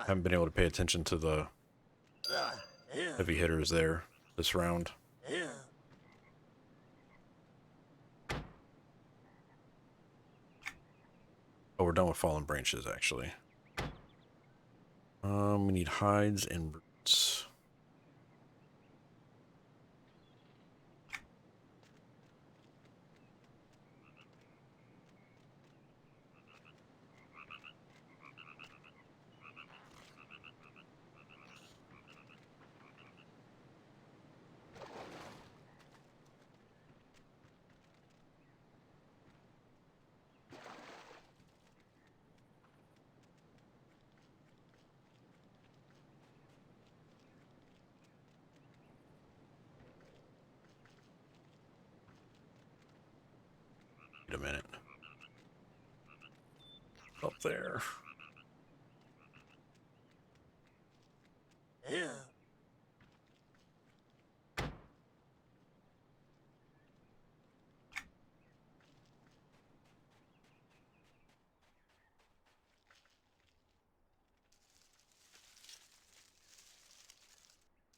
haven't been able to pay attention to the heavy hitters there this round. Oh, we're done with fallen branches actually. We need hides and roots. Wait a minute. Up there.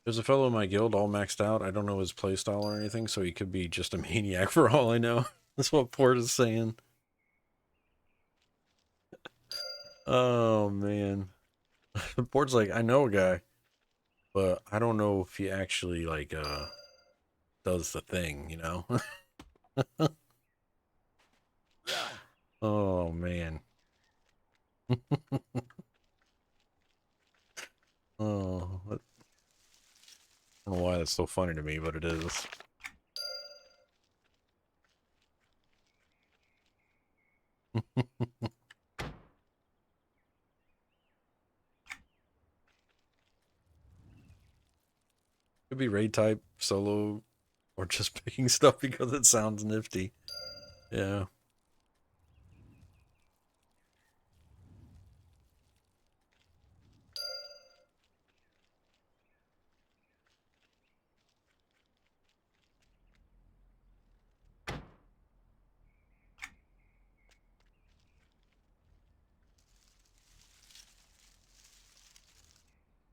There's a fellow in my guild all maxed out. I don't know his playstyle or anything, so he could be just a maniac for all I know. That's what Port is saying. Oh, man. Port's like, I know a guy, but I don't know if he actually, like, does the thing, you know? Oh, man. Oh, I don't know why that's so funny to me, but it is. Could be raid type, solo, or just picking stuff because it sounds nifty. Yeah.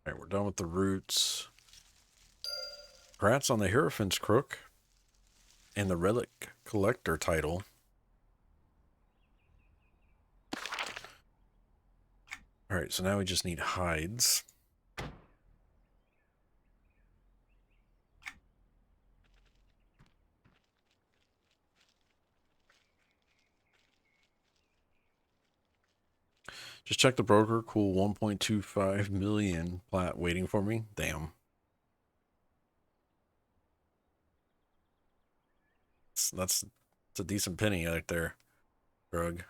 Alright, we're done with the roots. Congrats on the Hierophant's Crook and the Relic Collector title. Alright, so now we just need hides. Just check the broker. Cool, 1.25 million plat waiting for me. Damn. That's a decent penny right there, Drug.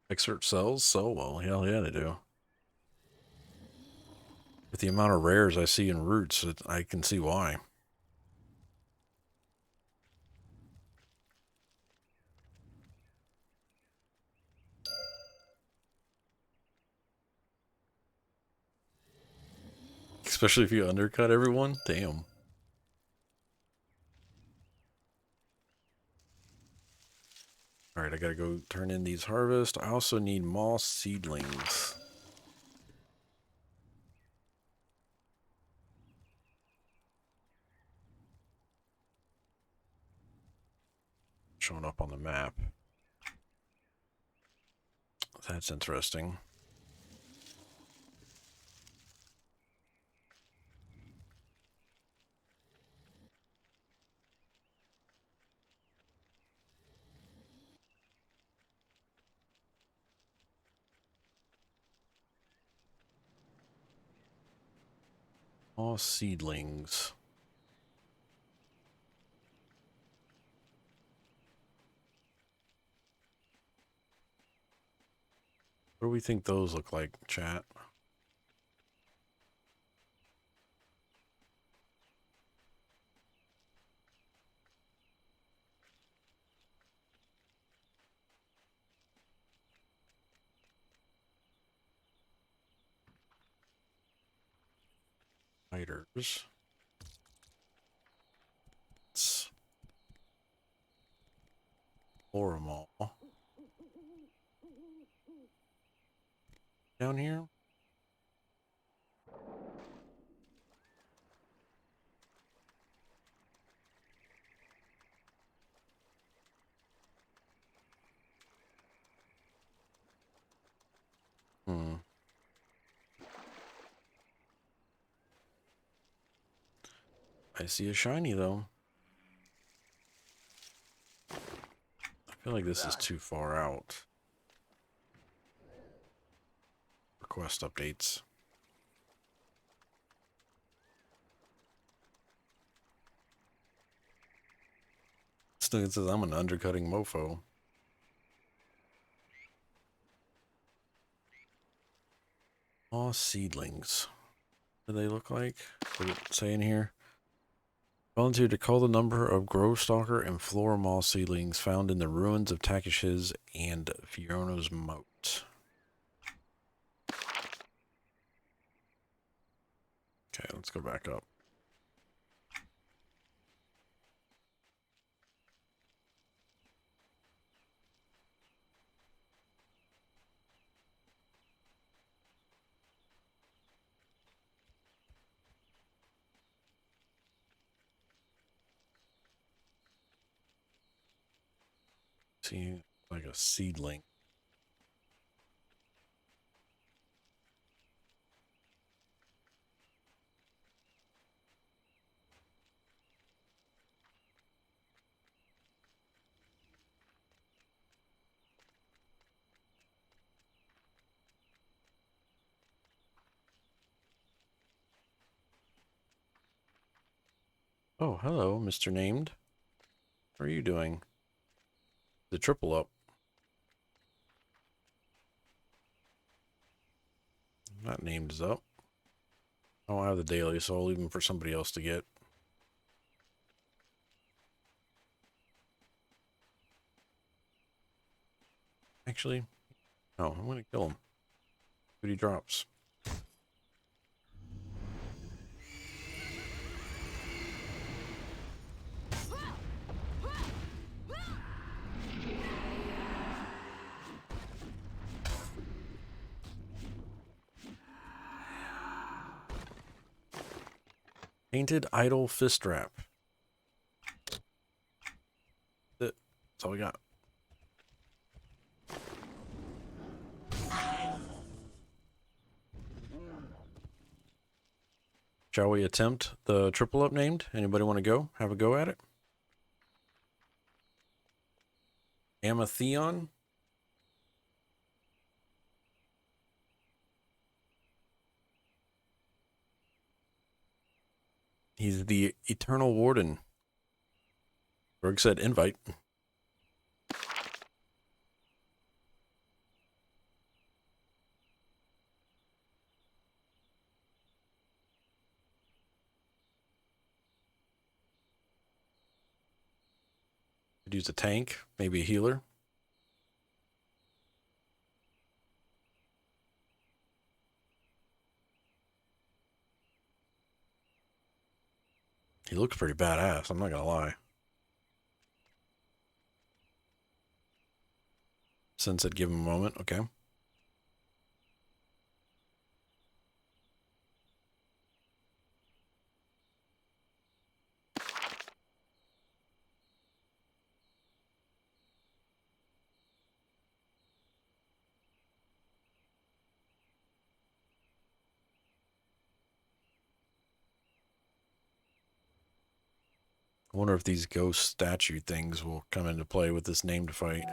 Excerpt sells so well. Hell yeah, they do. With the amount of rares I see in roots, I can see why. Especially if you undercut everyone. Damn. Alright, I gotta go turn in these harvest. I also need moss seedlings. Showing up on the map. That's interesting. All seedlings. What do we think those look like, chat? Spiders. It's Floramall. Down here? Hmm. I see a shiny, though. I feel like this is too far out. Request updates. Still, it says I'm an undercutting mofo. All seedlings. What do they look like? What does it say in here? Volunteer to call the number of Grove Stalker and Floramall seedlings found in the ruins of Takesh's and Fiona's moat. Okay, let's go back up. See, like a seedling. Oh, hello, Mr. Named. How are you doing? The triple up. Not named is up. I don't have the daily, so I'll leave them for somebody else to get. Actually, no, I'm gonna kill him. But he drops. Painted Idol Fist Wrap. That's all we got. Shall we attempt the triple up named? Anybody want to go? Have a go at it? Amatheon? He's the Eternal Warden. Berg said invite. Could use a tank, maybe a healer. He looks pretty badass, I'm not gonna lie. Since I'd give him a moment, okay. I wonder if these ghost statue things will come into play with this named fight.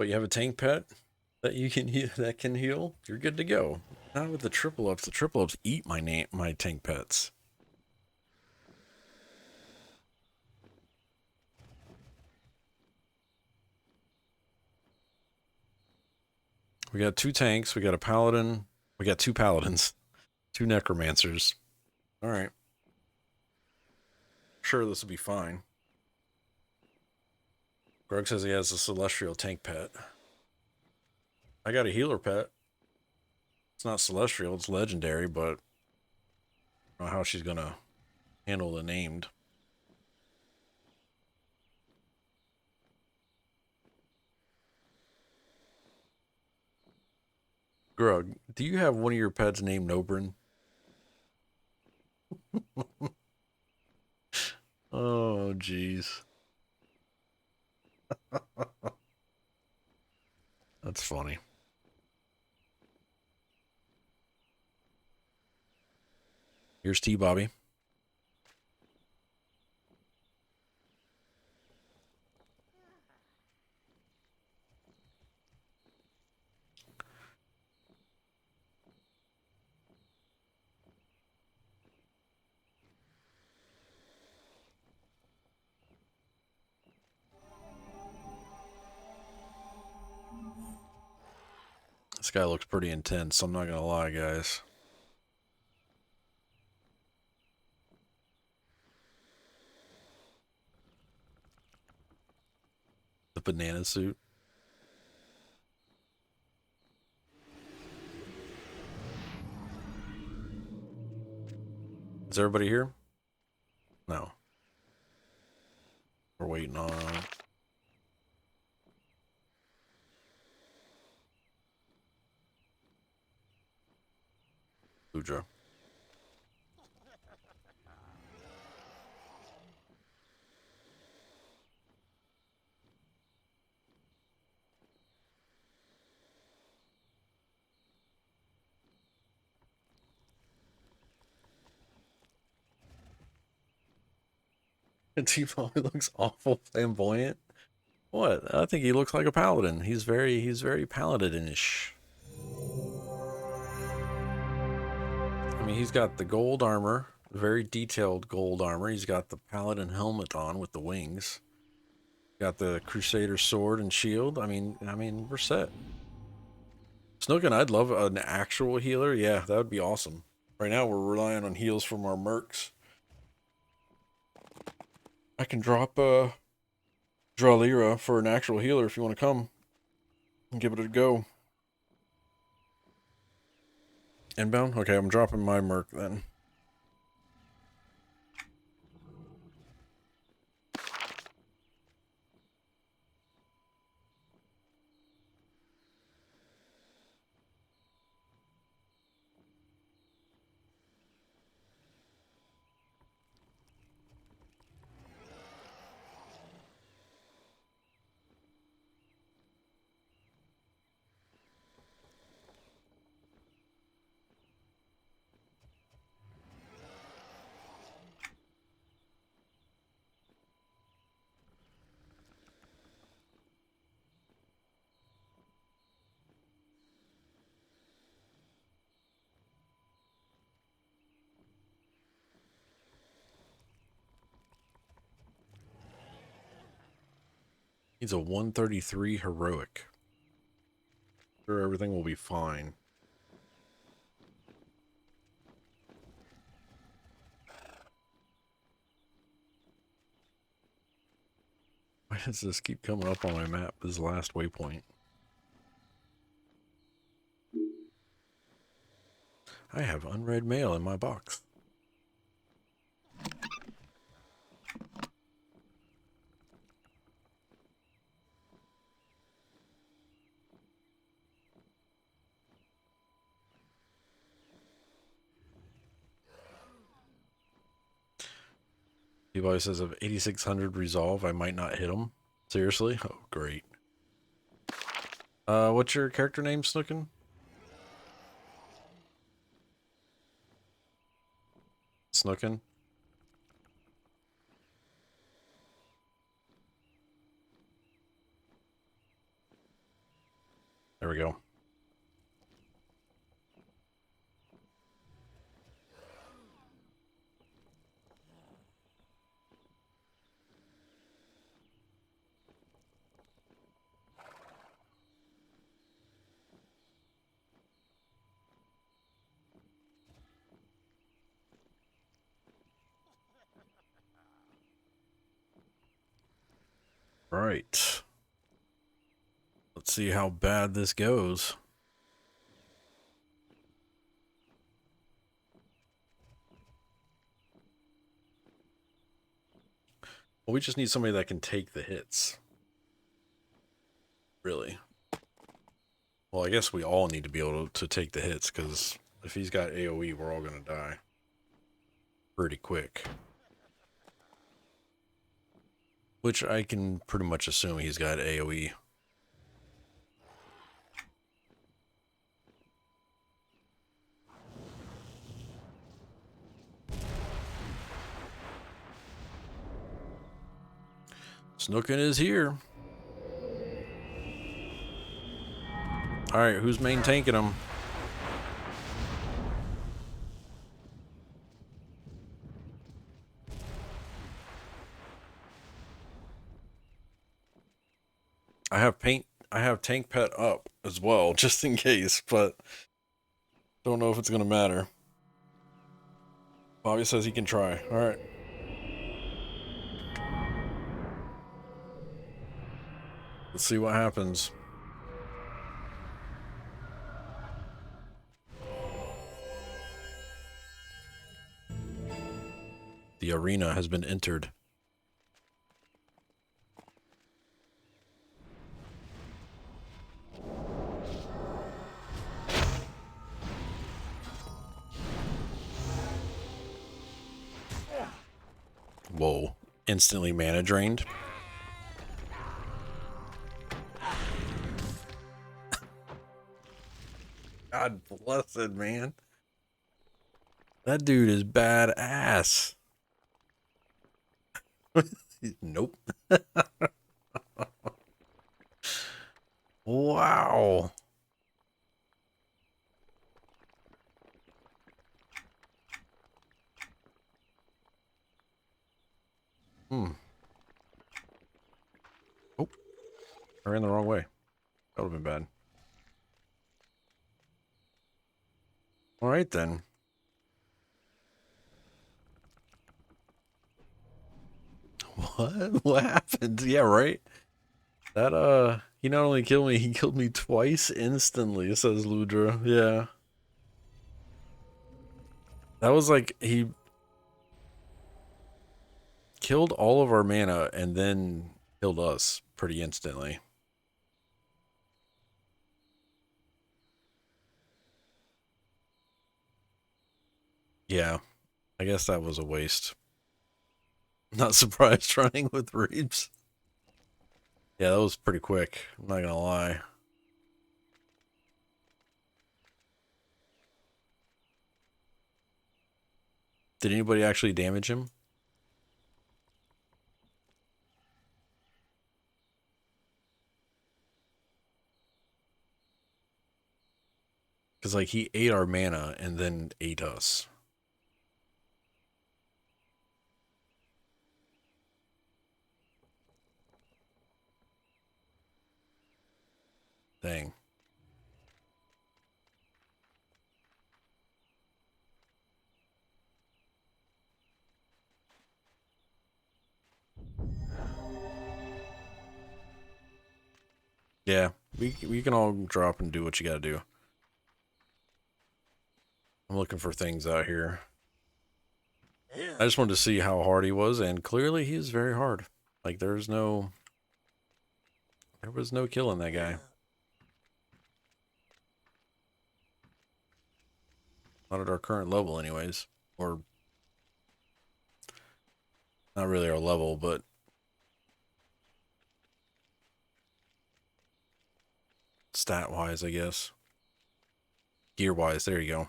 But you have a tank pet that you can that can heal. You're good to go. Not with the triple ups. The triple ups eat my tank pets. We got 2 tanks. We got a paladin. We got 2 paladins. 2 necromancers. All right. Sure, this will be fine. Greg says he has a celestial tank pet. I got a healer pet. It's not celestial, it's legendary, but I don't know how she's gonna handle the named. Grug, do you have one of your pets named Nobrin? Oh, jeez. That's funny. Here's T Bobby. This guy looks pretty intense, I'm not gonna lie, guys. The banana suit. Is everybody here? No. We're waiting on Udra. T Bobby looks awful flamboyant. What? I think he looks like a paladin. He's very paladin-ish. I mean, he's got the gold armor, very detailed gold armor. He's got the paladin helmet on with the wings. Got the crusader sword and shield. I mean, we're set. Snookin, I'd love an actual healer. Yeah, that would be awesome. Right now, we're relying on heals from our mercs. I can drop Dralira for an actual healer if you want to come and give it a go. Inbound? Okay, I'm dropping my merc then. He's a 133 heroic. Sure, everything will be fine. Why does this keep coming up on my map? This last waypoint. I have unread mail in my box. Levi says of 8600 resolve, I might not hit him. Seriously? Oh, great. What's your character name, Snookin? Snookin? Right. Let's see how bad this goes. Well, we just need somebody that can take the hits. Really. Well, I guess we all need to be able to take the hits, because if he's got AoE, we're all going to die. Pretty quick. Which I can pretty much assume he's got AoE. Snookin is here. Alright, who's main tanking him? I have tank pet up as well, just in case, but don't know if it's gonna matter. Bobby says he can try. Alright. Let's see what happens. The arena has been entered. Whoa. Instantly mana drained. God blessed, man. That dude is badass. Nope. Wow. Hmm. Oh, I ran the wrong way. That would have been bad. All right, then. What? What happened? Yeah, right? That, he not only killed me, he killed me twice instantly, says Ludra. Yeah. That was like, he killed all of our mana and then killed us pretty instantly. Yeah, I guess that was a waste. Not surprised running with Reeves. Yeah, that was pretty quick. I'm not gonna lie. Did anybody actually damage him? Because, like, he ate our mana and then ate us. Dang. Yeah, we can all drop and do what you gotta do. I'm looking for things out here. I just wanted to see how hard he was, and clearly he is very hard. Like, there was no killing that guy. Not at our current level anyways. Or, not really our level, but stat-wise, I guess. Gear-wise, there you go.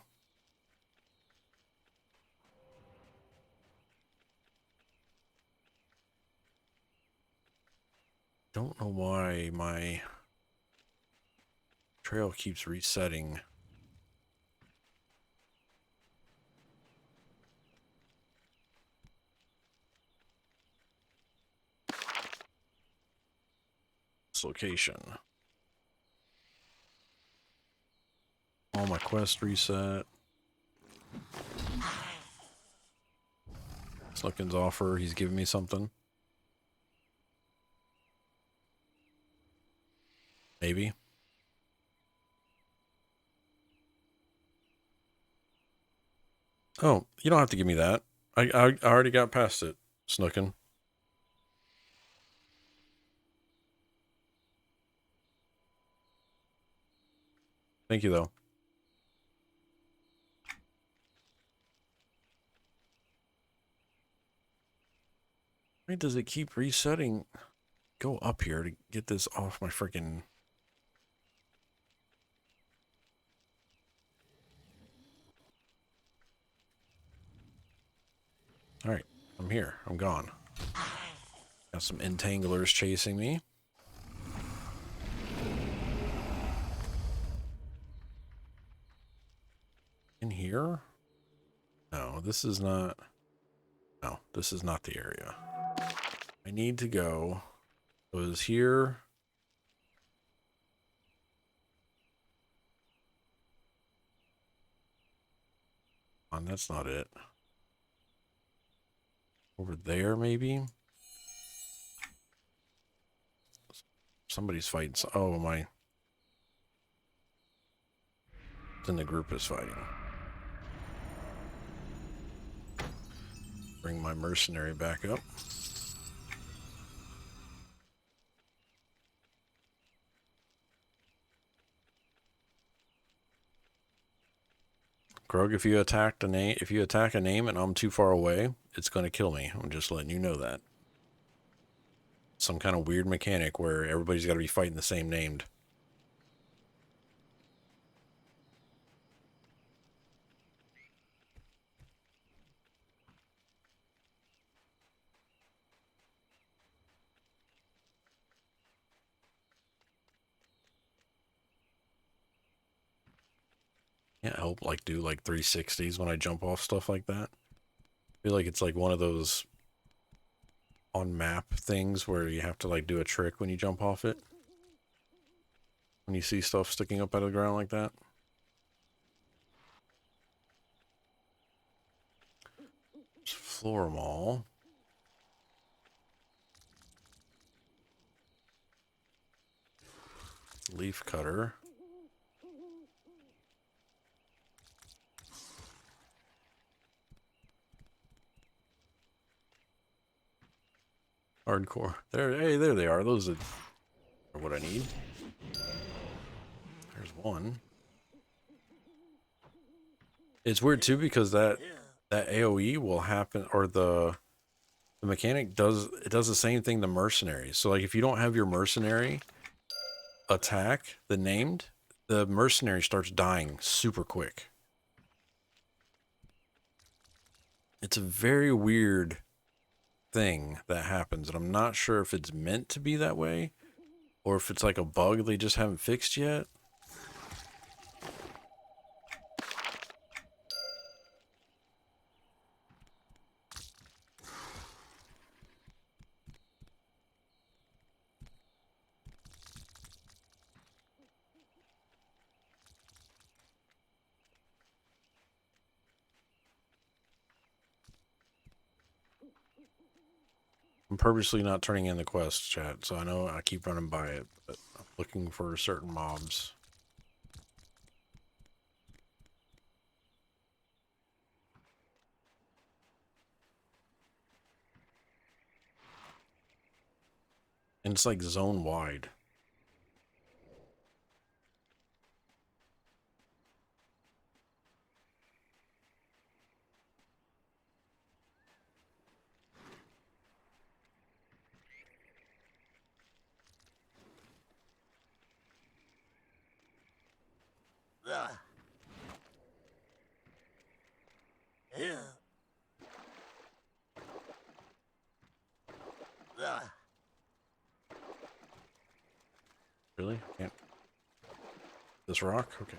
Don't know why my trail keeps resetting. This location. All my quests reset. Sluckin's offer, he's giving me something. Oh, you don't have to give me that. I already got past it, Snookin. Thank you, though. Why does it keep resetting? Go up here to get this off my freaking... Alright, I'm here. I'm gone. Got some entanglers chasing me. In here? No, this is not... No, this is not the area. I need to go... It was here... That's not it. Over there, maybe? Somebody's fighting. Oh, my... Then the group is fighting. Bring my mercenary back up. Grog, if you attack a name and I'm too far away, it's gonna kill me. I'm just letting you know that. Some kind of weird mechanic where everybody's got to be fighting the same named. Can't help like do like 360s when I jump off stuff like that. I feel like it's like one of those on map things where you have to like do a trick when you jump off it. When you see stuff sticking up out of the ground like that. Just floor them all. Leaf cutter. Hardcore. Hey, there they are. Those are what I need. There's one. It's weird too because that AoE will happen, or the mechanic does the same thing to mercenaries. So like if you don't have your mercenary attack the named, the mercenary starts dying super quick. It's a very weird thing that happens, and I'm not sure if it's meant to be that way or if it's like a bug they just haven't fixed yet. I'm purposely not turning in the quest, chat, so I know I keep running by it, but I'm looking for certain mobs. And it's like zone wide. Really? Can't. This rock? Okay.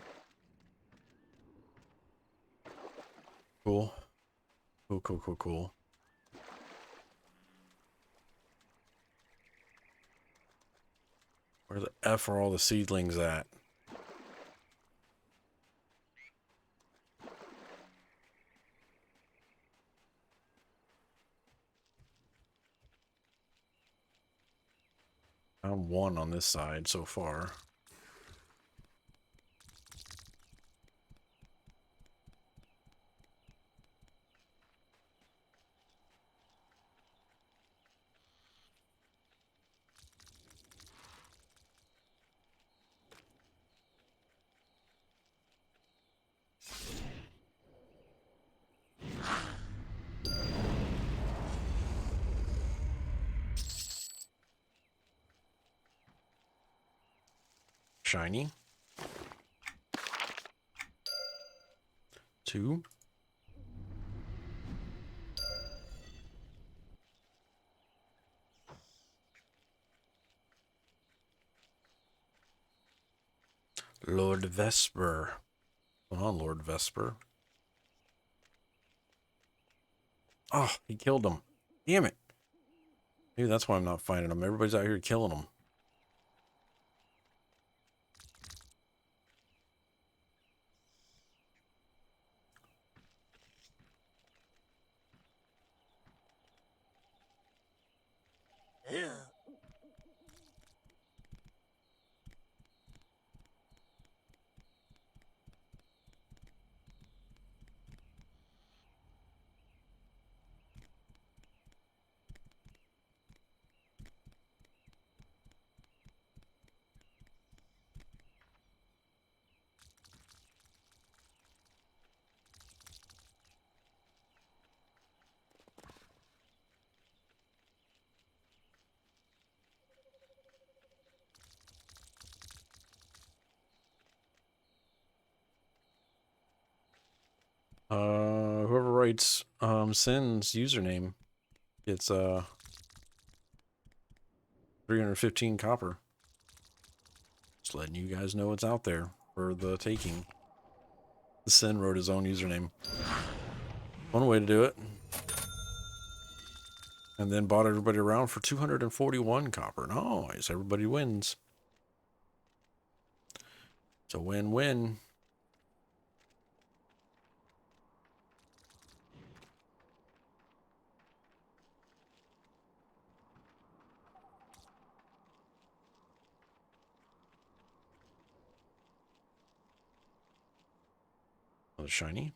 Cool. Cool. Where the F are all the seedlings at? Found one on this side so far. shiny. 2. Lord Vesper. What's going on, Lord Vesper? Oh, he killed him. Damn it. Maybe that's why I'm not finding them. Everybody's out here killing them. Whoever writes Sin's username gets 315 copper. Just letting you guys know it's out there for the taking. Sin wrote his own username. One way to do it. And then bought everybody around for 241 copper. Nice, everybody wins. It's a win-win. Another shiny.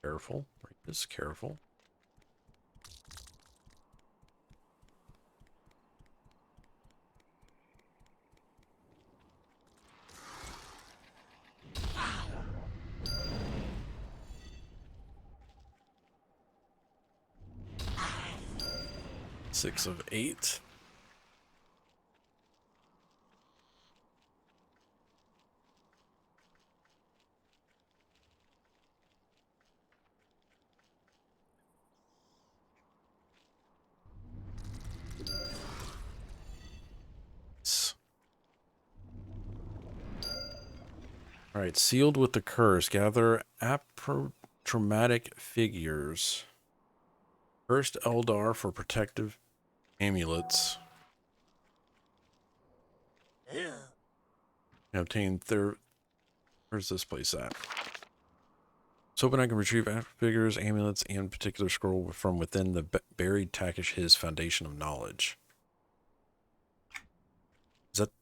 Careful. Just careful. Six of 8. All right, sealed with the curse. Gather traumatic figures. First Eldar for protective amulets. Obtain third. Where's this place at? So hoping I can retrieve figures, amulets, and particular scroll from within the buried Takish his foundation of knowledge.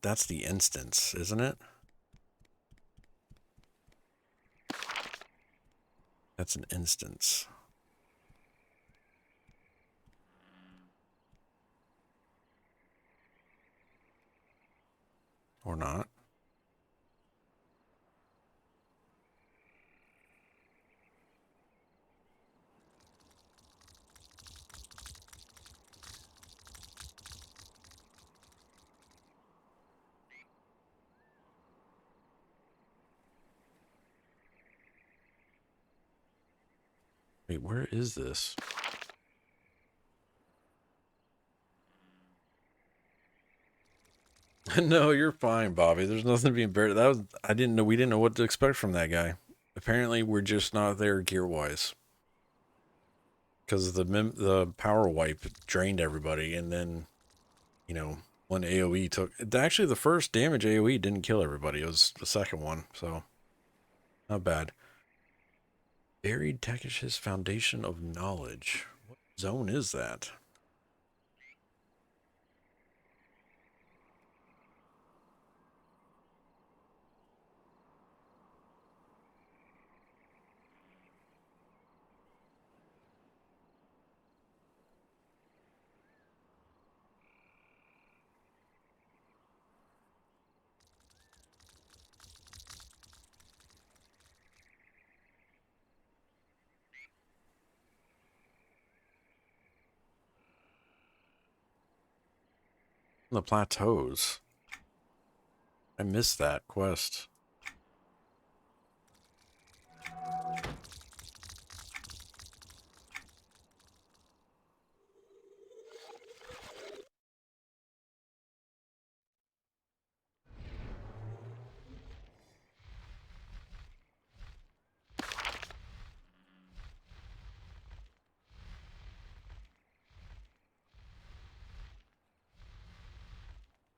That's the instance, isn't it? That's an instance. Or not. Wait, where is this? No, you're fine, Bobby. There's nothing to be embarrassed. We didn't know what to expect from that guy. Apparently, we're just not there gear-wise. Because the power wipe drained everybody, and then, you know, when AoE took... Actually, the first damage AoE didn't kill everybody. It was the second one, so... Not bad. Buried Takish's Foundation of Knowledge. What zone is that? The plateaus. I missed that quest.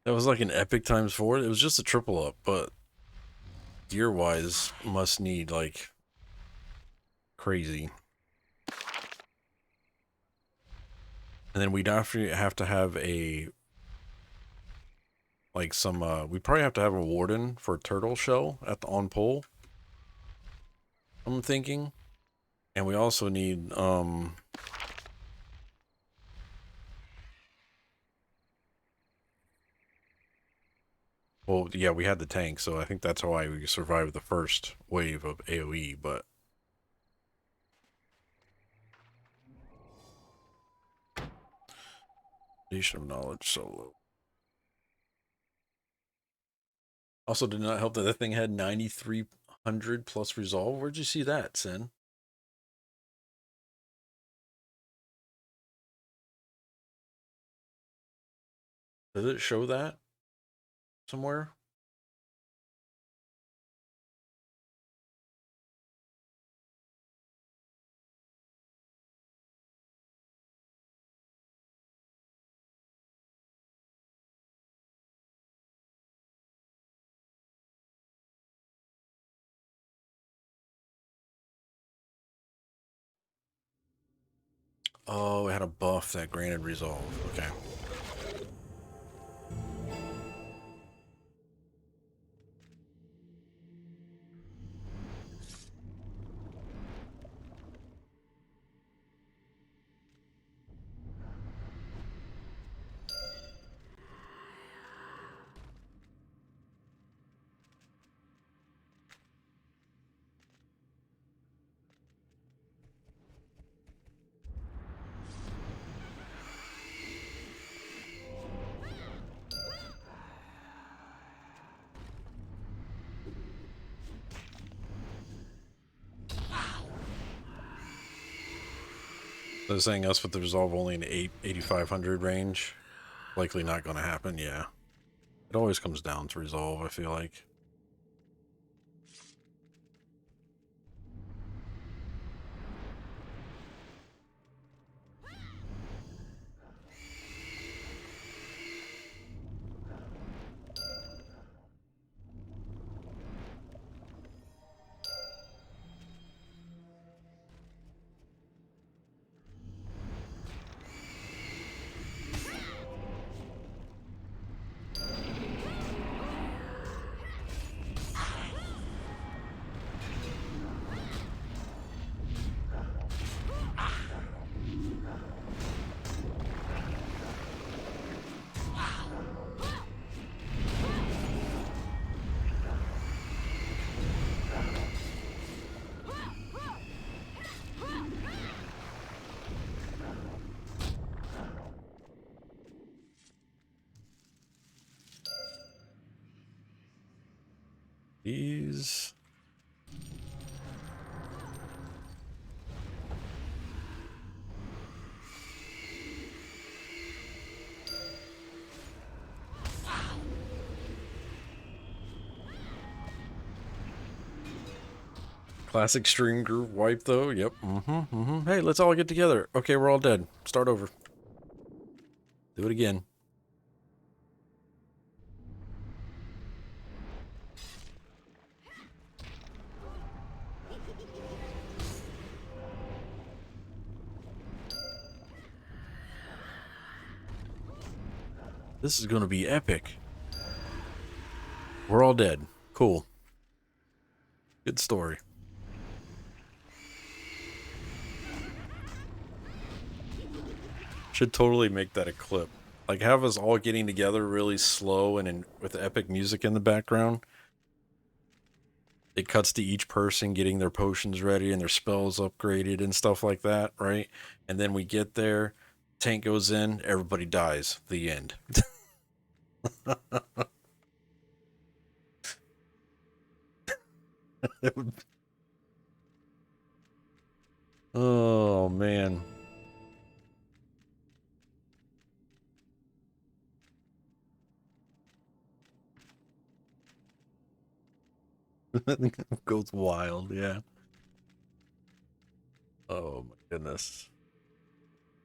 That was like an epic times 4. It was just a triple up, but gear wise must need like crazy. And then we'd have to have a like some we probably have to have a warden for turtle shell at the on pole. I'm thinking. And we also need well, yeah, we had the tank, so I think that's why we survived the first wave of AoE, but Nation of Knowledge solo. Also did not help that thing had 9,300 plus resolve. Where'd you see that, Sin? Does it show that somewhere? Oh, it had a buff that granted resolve. Okay. They're saying us with the resolve only in 8,500 range. Likely not going to happen, yeah. It always comes down to resolve, I feel like. These... Classic stream group wipe, though. Yep. Hey, let's all get together. Okay, we're all dead. Start over. Do it again. This is going to be epic. We're all dead. Cool. Good story. Should totally make that a clip. Like, have us all getting together really slow and with epic music in the background. It cuts to each person getting their potions ready and their spells upgraded and stuff like that, right? And then we get there, tank goes in, everybody dies. The end. Oh, man. Goes wild, yeah. Oh, my goodness.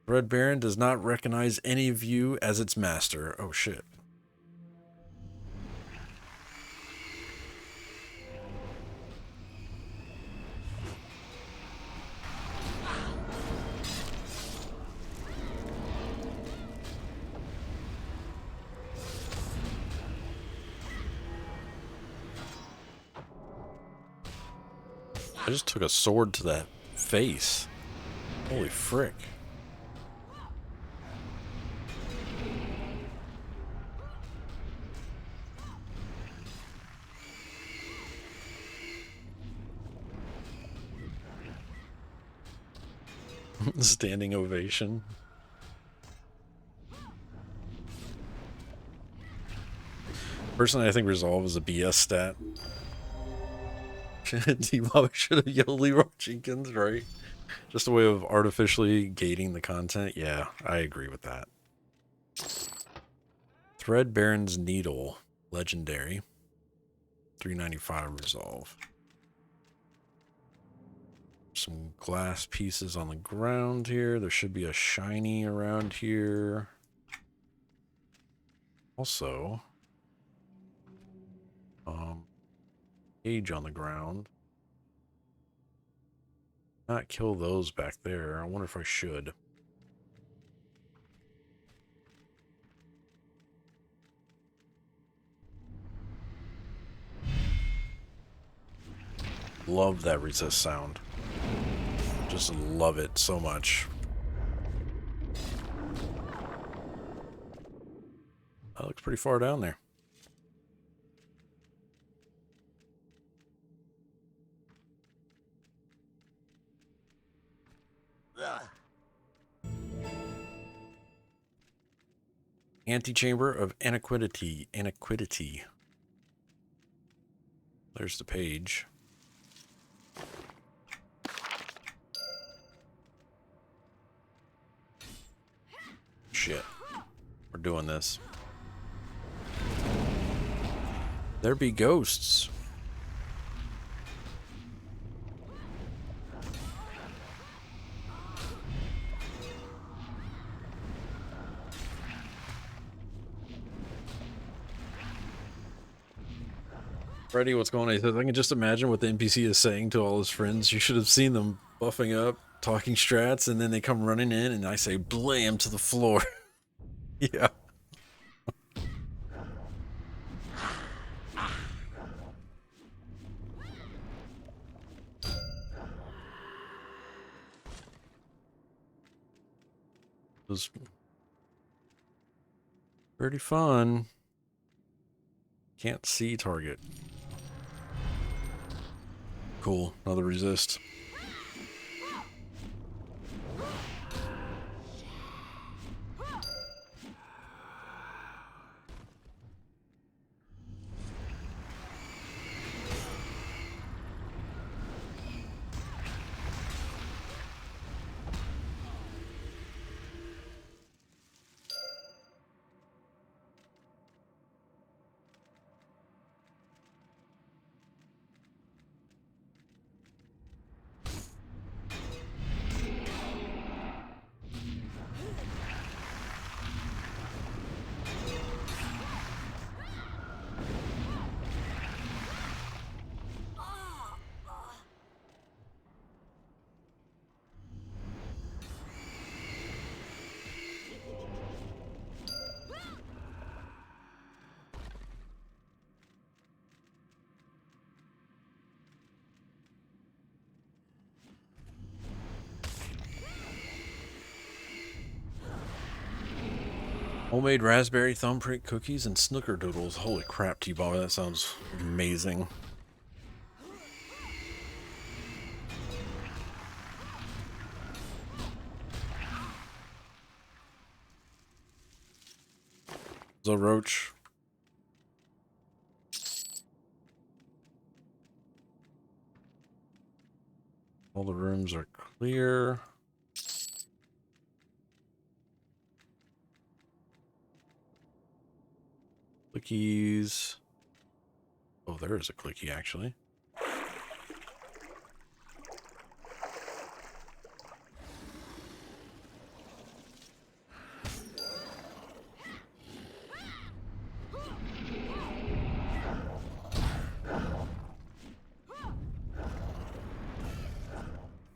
Red Baron does not recognize any of you as its master. Oh, shit. I just took a sword to that face. Holy frick. Standing ovation. Personally, I think Resolve is a BS stat. T-Bob should have yelled Leroy Jenkins, right? Just a way of artificially gating the content. Yeah, I agree with that. Thread Baron's Needle. Legendary. 395 Resolve. Some glass pieces on the ground here. There should be a shiny around here. Also, cage on the ground. Not kill those back there. I wonder if I should. Love that resist sound. Just love it so much. That looks pretty far down there. Antechamber of Iniquity. Iniquity. There's the page. Shit. We're doing this. There be ghosts. Freddy, what's going on? He says, I can just imagine what the NPC is saying to all his friends. You should have seen them buffing up, talking strats, and then they come running in, and I say, blam to the floor. Yeah. It was pretty fun. Can't see target. Cool. Another resist. Homemade raspberry thumbprint cookies and snickerdoodles. Holy crap, T-Ball, that sounds amazing. So, Roach, All the rooms are clear. Clickies. Oh, there is a clicky, actually.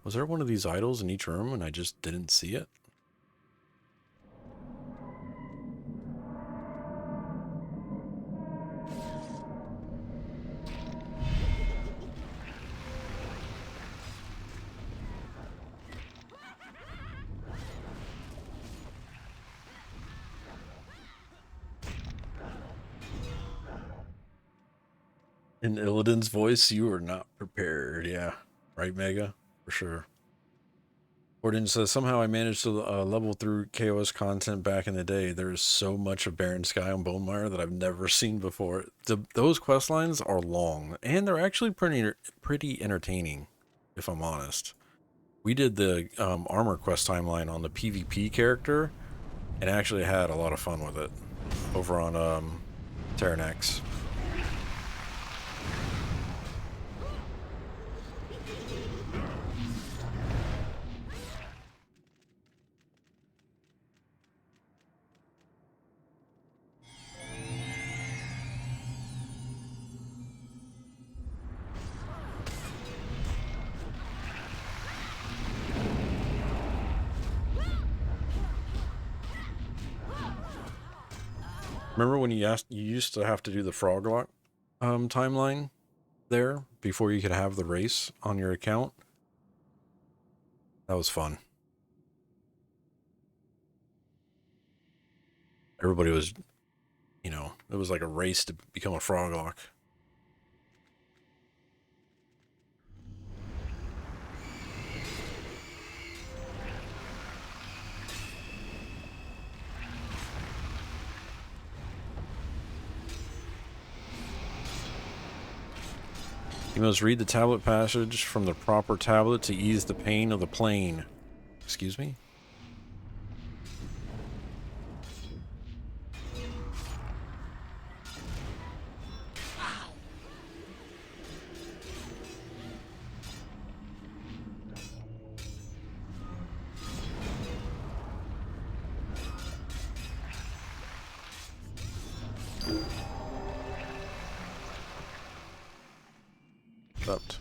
Was there one of these idols in each room and I just didn't see it? In Illidan's voice, you were not prepared. Yeah. Right, Mega? For sure. Gordon says, somehow I managed to level through KOS content back in the day. There's so much of Barren Sky on Bonemire that I've never seen before. Those quest lines are long, and they're actually pretty entertaining, if I'm honest. We did the armor quest timeline on the PvP character, and actually had a lot of fun with it over on Terranex. Remember when you used to have to do the Froglock timeline there before you could have the race on your account? That was fun. Everybody was, you know, it was like a race to become a Froglock. You must read the tablet passage from the proper tablet to ease the pain of the plane. Excuse me? Accept.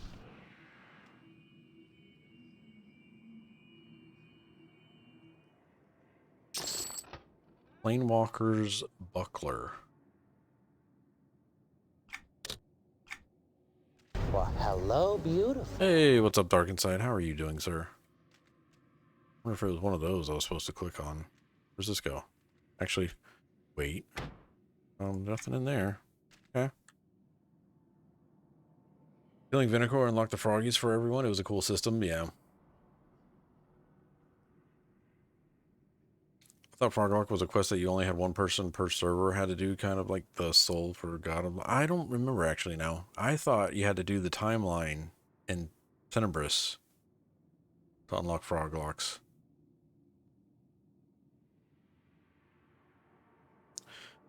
Planewalker's Buckler. Well, hello, beautiful. Hey, what's up, Dark Inside? How are you doing, sir? I wonder if it was one of those I was supposed to click on. Where's this go? Actually, wait. Nothing in there. Okay. Killing Vinicor unlocked the froggies for everyone. It was a cool system, yeah. I thought Froglock was a quest that you only had one person per server had to do, kind of like the soul for God of... I don't remember actually now. I thought you had to do the timeline in Tenebris to unlock Froglocks.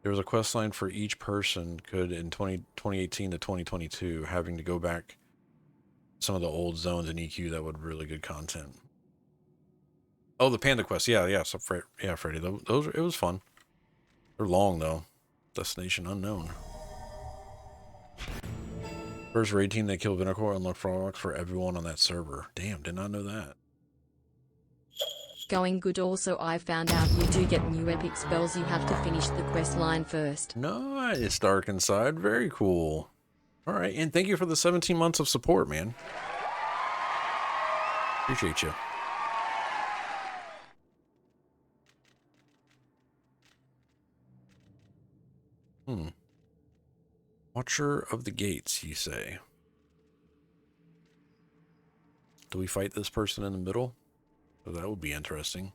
There was a quest line for each person could in 2018 to 2022, having to go back some of the old zones in EQ that would really good content. Oh, the Panda Quest. Yeah. So, yeah, Freddy. Those, it was fun. They're long, though. Destination unknown. First raid team that killed Vinicor unlocked Froglock for everyone on that server. Damn, did not know that. Going good. Also, I found out you do get new epic spells. You have to finish the quest line first. Nice, Dark Inside. Very cool. All right, and thank you for the 17 months of support, man. Appreciate you. Watcher of the Gates, you say? Do we fight this person in the middle? Oh, that would be interesting.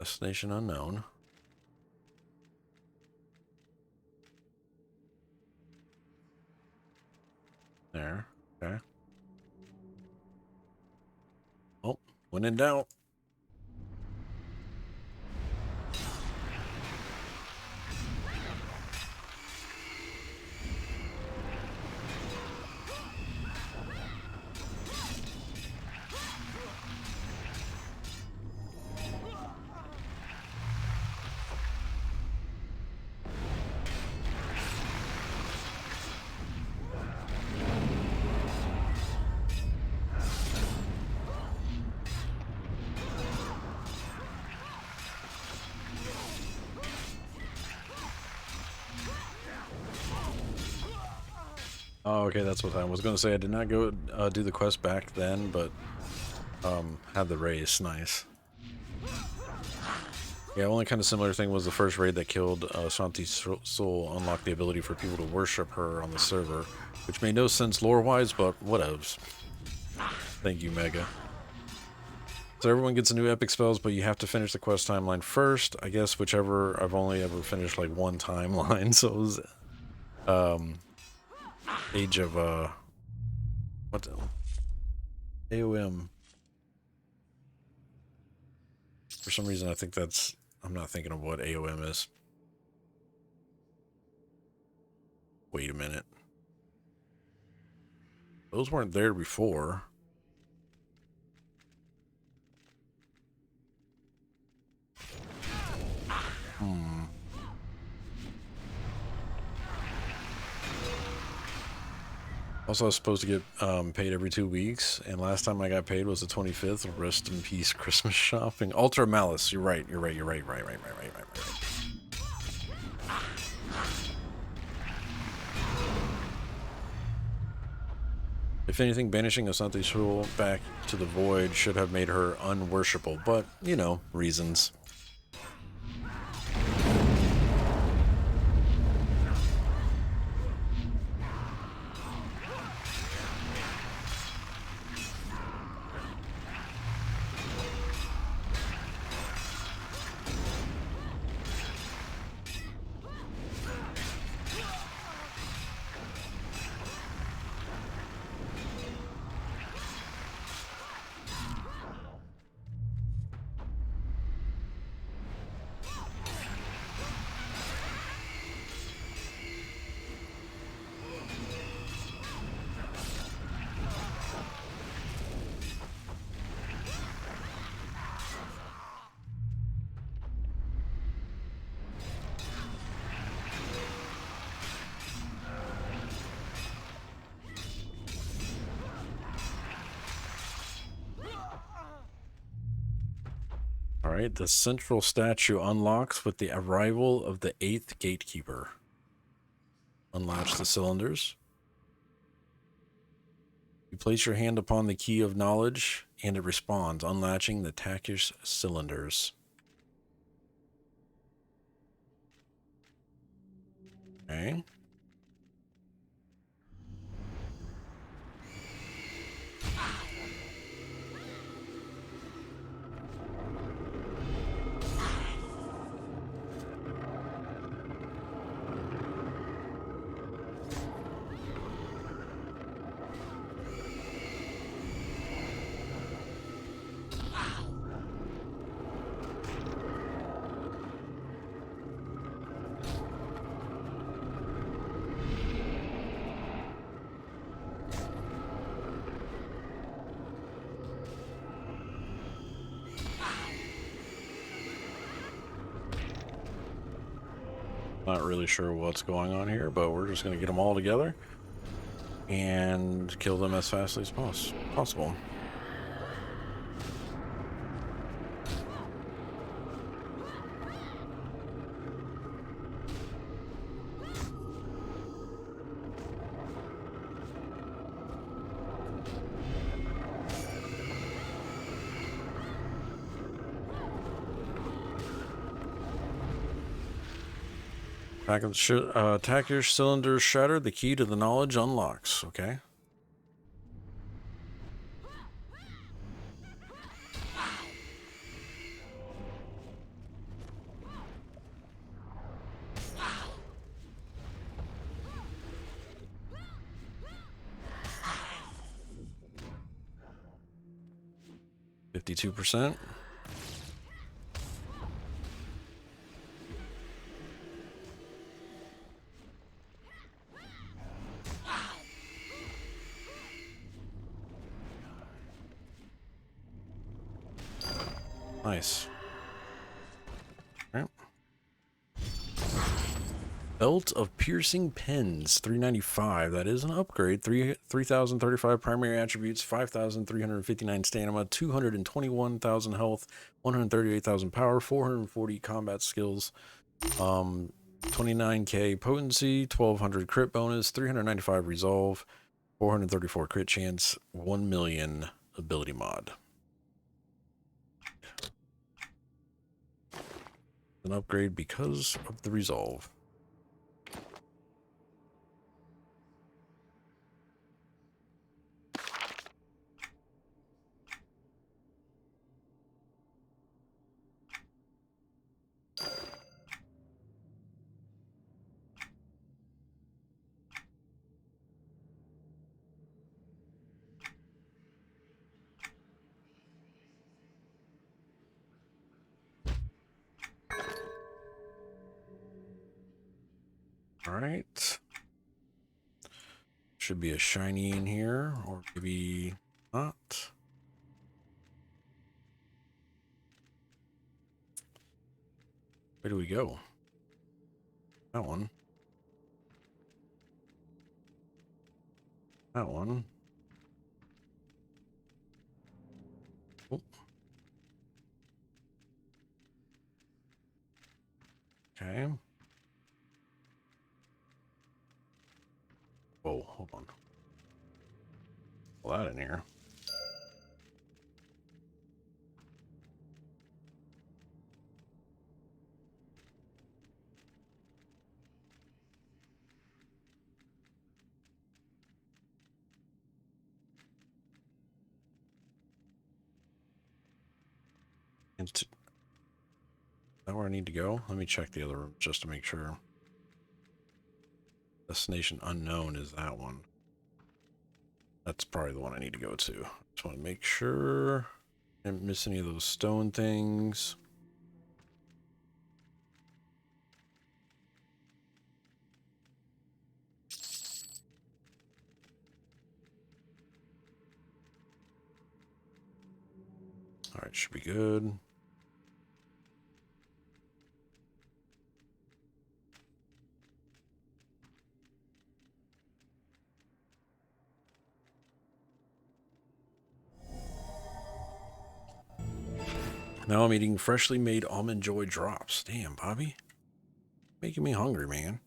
Destination unknown. There. Okay. Oh, when in doubt. Oh, okay, that's what I was going to say. I did not go do the quest back then, but had the race. Nice. Yeah, only kind of similar thing was the first raid that killed Shanti's soul unlocked the ability for people to worship her on the server, which made no sense lore-wise, but whatevs. Thank you, Mega. So everyone gets a new epic spells, but you have to finish the quest timeline first. I guess whichever. I've only ever finished like one timeline, so it was Age of what the AOM. For some reason I think that's, I'm not thinking of what AOM is. Wait a minute. Those weren't there before. Also, I was supposed to get paid every 2 weeks, and last time I got paid was the 25th. Rest in peace, Christmas shopping. Ultra Malice. You're right. Right. If anything, banishing Asante's rule back to the void should have made her unworshipable, but, you know, reasons. Alright, the central statue unlocks with the arrival of the 8th gatekeeper. Unlatch the cylinders. You place your hand upon the key of knowledge, and it responds, unlatching the Takish cylinders. Okay. Not really sure what's going on here, but we're just going to get them all together and kill them as fast as possible. Attack your cylinders shattered. The key to the knowledge unlocks. Okay. 52%. Nice. All right. Belt of Piercing Pens, 395. That is an upgrade. 3,035 primary attributes, 5,359 stamina, 221,000 health, 138,000 power, 440 combat skills, 29k potency, 1,200 crit bonus, 395 resolve, 434 crit chance, 1 million ability mod. An upgrade because of the resolve. All right. Should be a shiny in here, or maybe not. Where do we go? That one. That one. Oh. Okay. Whoa, hold on. Pull that in here. Is that where I need to go? Let me check the other room just to make sure. Destination unknown is that one. That's probably the one I need to go to. Just want to make sure I didn't miss any of those stone things. All right, should be good. Now I'm eating freshly made almond joy drops. Damn, Bobby. Making me hungry, man.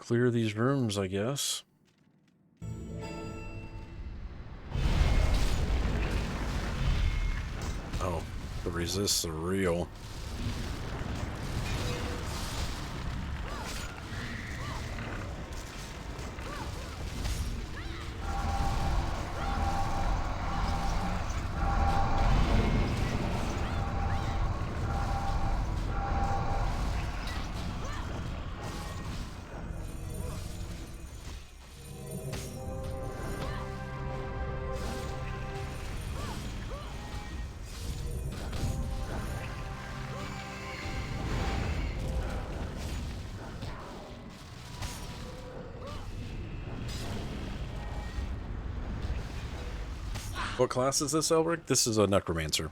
Clear these rooms, I guess. Oh, the resists are real. What class is this, Elric? This is a necromancer.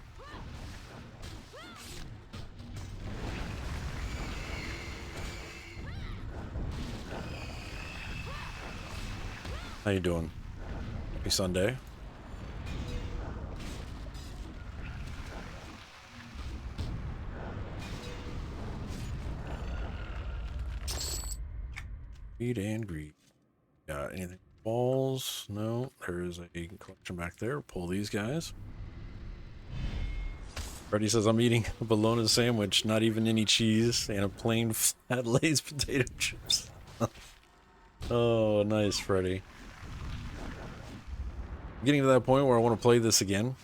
How you doing? Happy Sunday. Greed and greed. Got anything? Balls? No. There is a collection back there. Pull these guys. Freddy says I'm eating a bologna sandwich, not even any cheese, and a plain flat Lay's potato chips. Oh, nice, Freddy. Getting to that point where I want to play this again.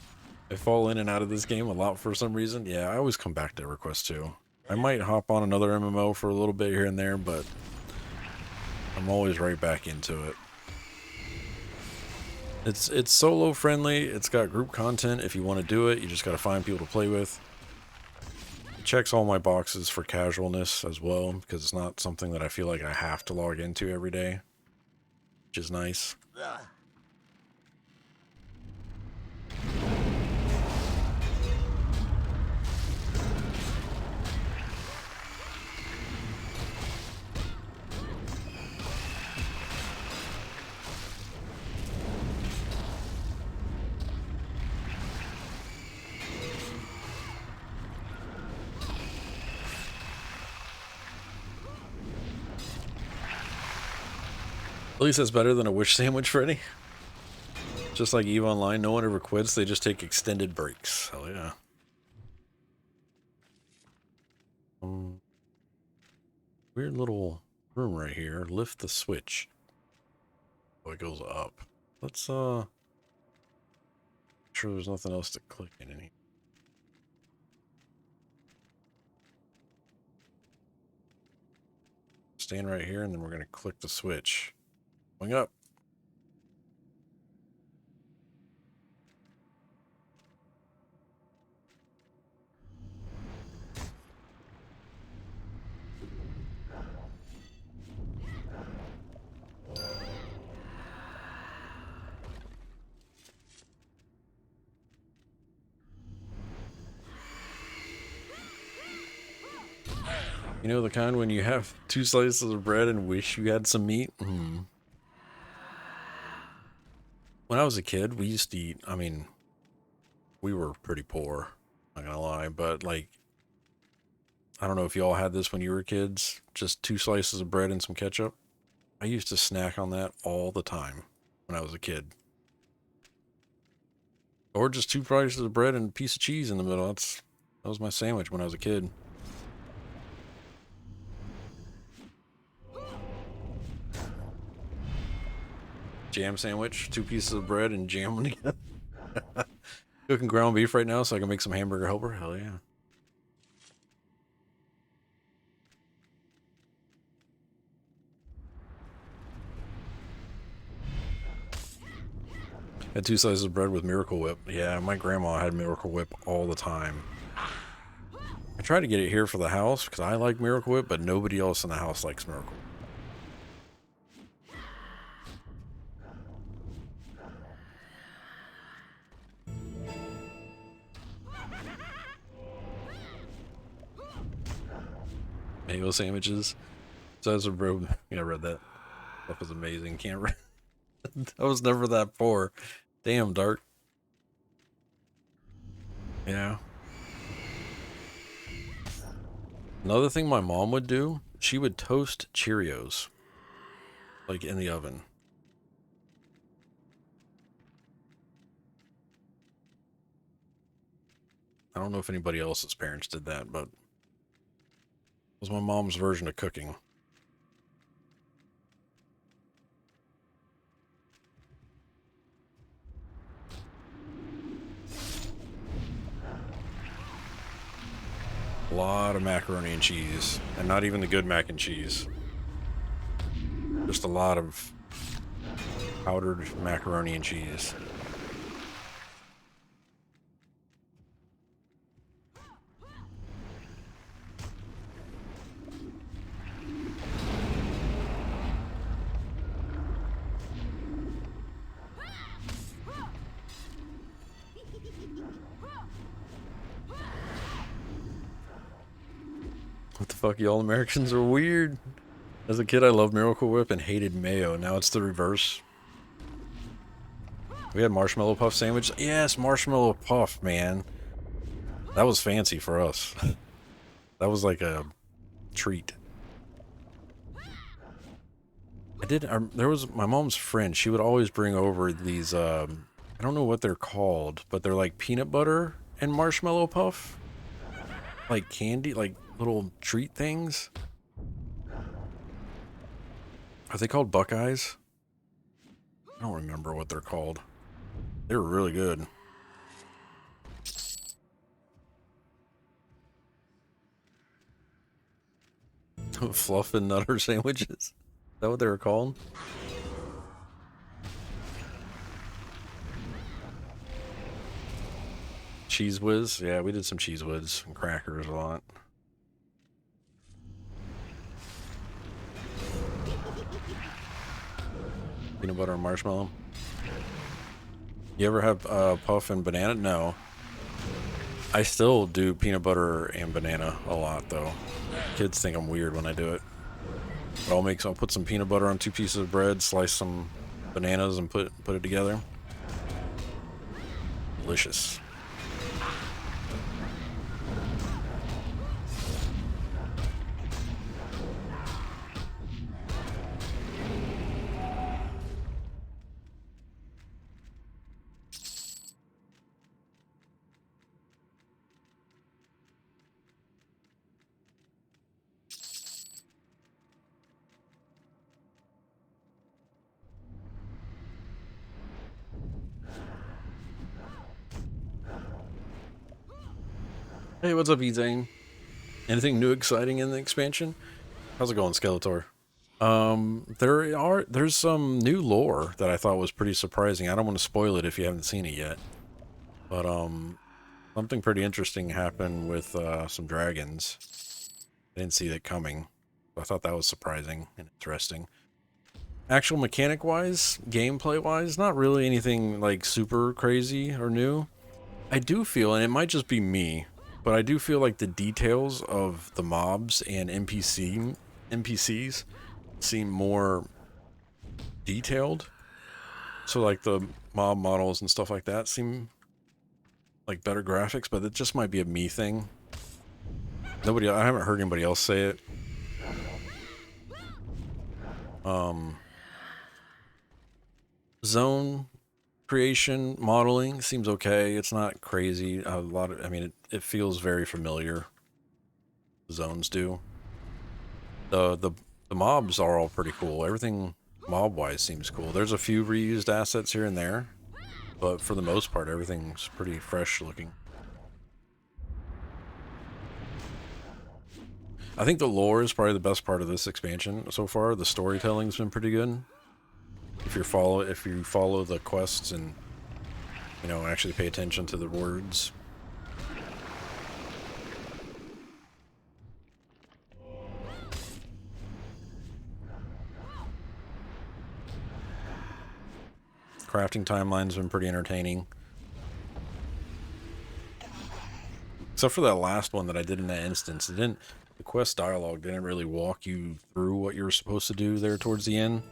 I fall in and out of this game a lot for some reason. Yeah, I always come back to EverQuest too. I might hop on another MMO for a little bit here and there, but I'm always right back into it. It's solo friendly. It's got group content. If you want to do it, you just got to find people to play with. It checks all my boxes for casualness as well, because it's not something that I feel like I have to log into every day, which is nice. At least that's better than a wish sandwich, Freddy. Just like EVE Online, no one ever quits. They just take extended breaks. Hell yeah. Weird little room right here. Lift the switch. Oh, it goes up. Let's make sure there's nothing else to click in here. Stand right here, and then we're gonna click the switch. Going up. You know the kind when you have 2 slices of bread and wish you had some meat? When I was a kid, we used to eat, I mean, we were pretty poor, not gonna lie, but like, I don't know if y'all had this when you were kids, just 2 slices of bread and some ketchup. I used to snack on that all the time when I was a kid. Or just 2 slices of bread and a piece of cheese in the middle. That was my sandwich when I was a kid. Jam sandwich, 2 pieces of bread and jam them together. Cooking ground beef right now so I can make some hamburger helper. Hell yeah. Had 2 slices of bread with Miracle Whip. Yeah, my grandma had Miracle Whip all the time. I tried to get it here for the house because I like Miracle Whip, but nobody else in the house likes Miracle Whip. Mayo sandwiches. Size of bread. Yeah, I read that. That was amazing. Can't read. I was never that poor. Damn, Dark. Yeah. Another thing my mom would do, she would toast Cheerios. Like in the oven. I don't know if anybody else's parents did that, but it was my mom's version of cooking. A lot of macaroni and cheese, and not even the good mac and cheese. Just a lot of powdered macaroni and cheese. What the fuck, y'all Americans are weird. As a kid, I loved Miracle Whip and hated mayo. Now it's the reverse. We had marshmallow puff sandwich. Yes, marshmallow puff, man. That was fancy for us. That was like a treat. There was my mom's friend. She would always bring over these, I don't know what they're called, but they're like peanut butter and marshmallow puff. Like candy, like little treat things. Are they called Buckeyes? I don't remember what they're called. They were really good. Fluff and Nutter sandwiches. Is that what they were called? Cheese Whiz. Yeah, we did some Cheese Whiz and crackers a lot. Peanut butter and marshmallow. You ever have puff and banana? No. I still do peanut butter and banana a lot, though. Kids think I'm weird when I do it. But I'll put some peanut butter on 2 pieces of bread, slice some bananas, and put it together. Delicious. Hey, what's up, Ezane? Anything new exciting in the expansion? How's it going, Skeletor? There's some new lore that I thought was pretty surprising. I don't want to spoil it if you haven't seen it yet. But something pretty interesting happened with some dragons. I didn't see that coming. I thought that was surprising and interesting. Actual mechanic-wise, gameplay-wise, not really anything like super crazy or new. I do feel, and it might just be me, but I do feel like the details of the mobs and NPCs seem more detailed. So like the mob models and stuff like that seem like better graphics, but it just might be a me thing. I haven't heard anybody else say it. Zone creation modeling seems okay. It's not crazy. I mean, it feels very familiar. Zones do. The mobs are all pretty cool. Everything mob-wise seems cool. There's a few reused assets here and there, but for the most part, everything's pretty fresh looking. I think the lore is probably the best part of this expansion so far. The storytelling's been pretty good. If you follow the quests and actually pay attention to the words. Crafting timeline's been pretty entertaining. Except for that last one that I did in that instance. The quest dialogue didn't really walk you through what you were supposed to do there towards the end.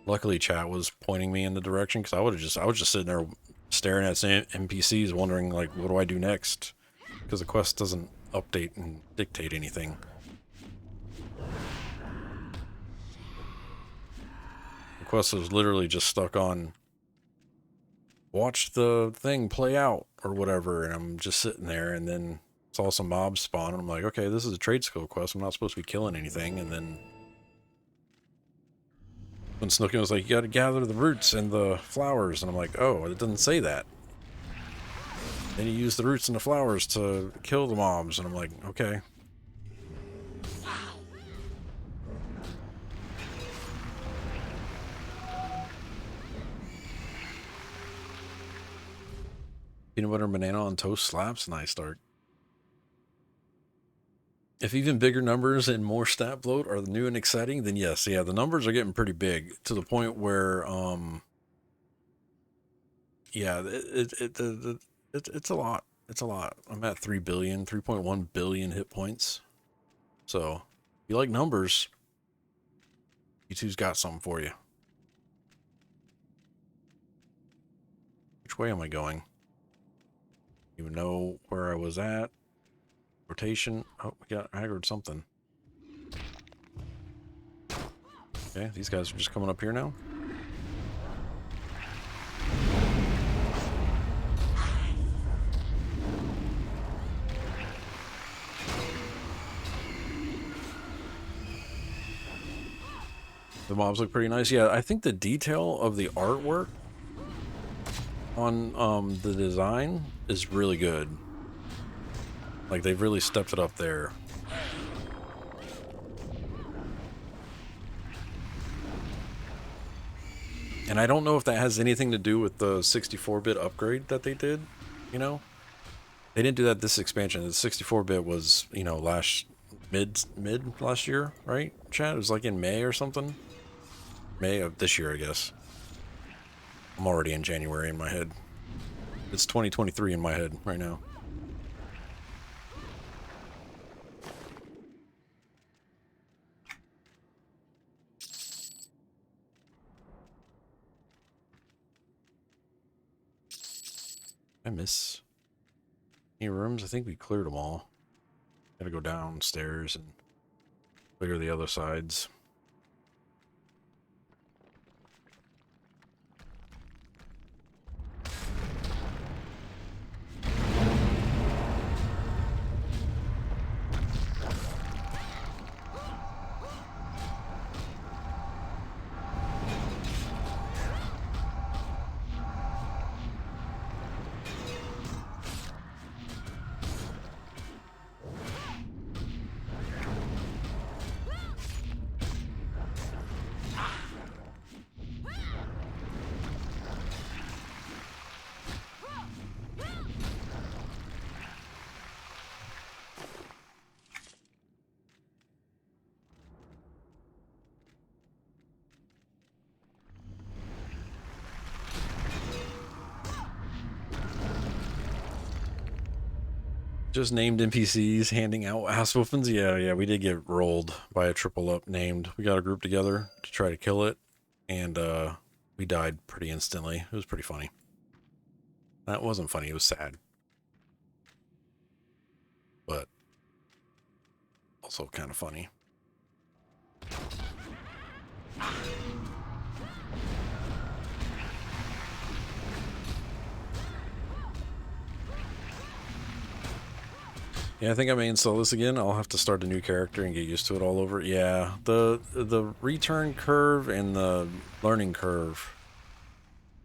Luckily, chat was pointing me in the direction, because I was just sitting there staring at some NPCs wondering, like, what do I do next? Because the quest doesn't update and dictate anything. The quest was literally just stuck on watch the thing play out or whatever, and I'm just sitting there, and then saw some mobs spawn, and I'm like, okay, this is a trade skill quest. I'm not supposed to be killing anything, and then when Snookin was like, you gotta gather the roots and the flowers, and I'm like, oh, it doesn't say that. Then you use the roots and the flowers to kill the mobs, and I'm like, okay. Peanut butter and banana on toast slaps? Nice start. If even bigger numbers and more stat bloat are new and exciting, then yes, yeah, the numbers are getting pretty big to the point where, yeah, it's a lot. It's a lot. I'm at 3.1 billion hit points. So, if you like numbers, U2's got something for you. Which way am I going? Even know where I was at. Rotation. Oh, I heard something. Okay, these guys are just coming up here now. The mobs look pretty nice. Yeah, I think the detail of the artwork on the design is really good. Like, they've really stepped it up there. And I don't know if that has anything to do with the 64-bit upgrade that they did, you know? They didn't do that this expansion. The 64-bit was, you know, mid last year, right, Chad? It was like in May or something. May of this year, I guess. I'm already in January in my head. It's 2023 in my head right now. I miss any rooms? I think we cleared them all. Gotta go downstairs and clear the other sides. Just named NPCs handing out ass whoopings. Yeah, we did get rolled by a triple up named. We got a group together to try to kill it, and we died pretty instantly. It was pretty funny. That wasn't funny, it was sad. But also kind of funny. Yeah, I think I may install this again. I'll have to start a new character and get used to it all over. Yeah, the return curve and the learning curve,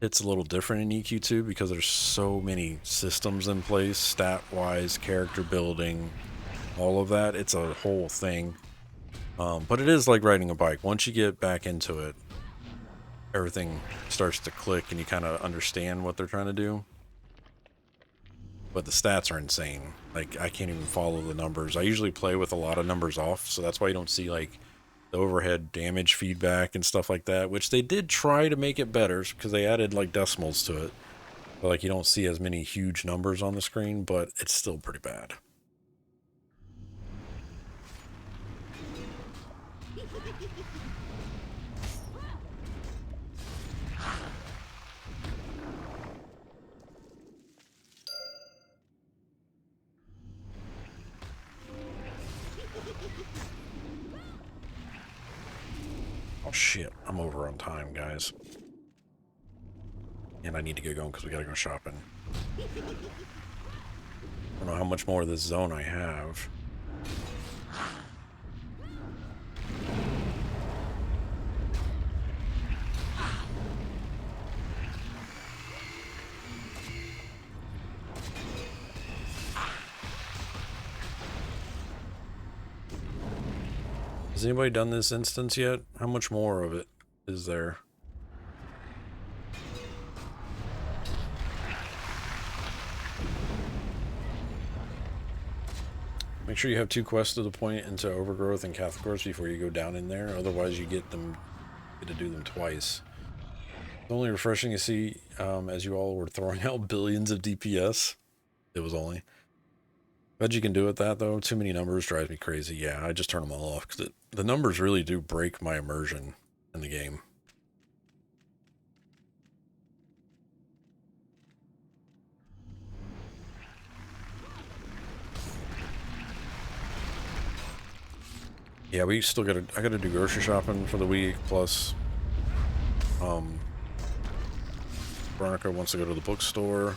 it's a little different in EQ2 because there's so many systems in place, stat-wise, character building, all of that. It's a whole thing. But it is like riding a bike. Once you get back into it, everything starts to click and you kind of understand what they're trying to do. But the stats are insane. Like, I can't even follow the numbers. I usually play with a lot of numbers off, so that's why you don't see, like, the overhead damage feedback and stuff like that, which they did try to make it better because they added, like, decimals to it. But, like, you don't see as many huge numbers on the screen, but it's still pretty bad. Oh shit, I'm over on time, guys. And I need to get going because we gotta go shopping. I don't know how much more of this zone I have. Has anybody done this instance yet? How much more of it is there? Make sure you have 2 quests to the point into Overgrowth and Catholic Course before you go down in there. Otherwise, you get to do them twice. It's only refreshing to see as you all were throwing out billions of DPS. It was only. Bet you can do it that, though. Too many numbers drives me crazy. Yeah, I just turn them all off because the numbers really do break my immersion in the game. Yeah, we still gotta, I gotta do grocery shopping for the week, plus, Veronica wants to go to the bookstore.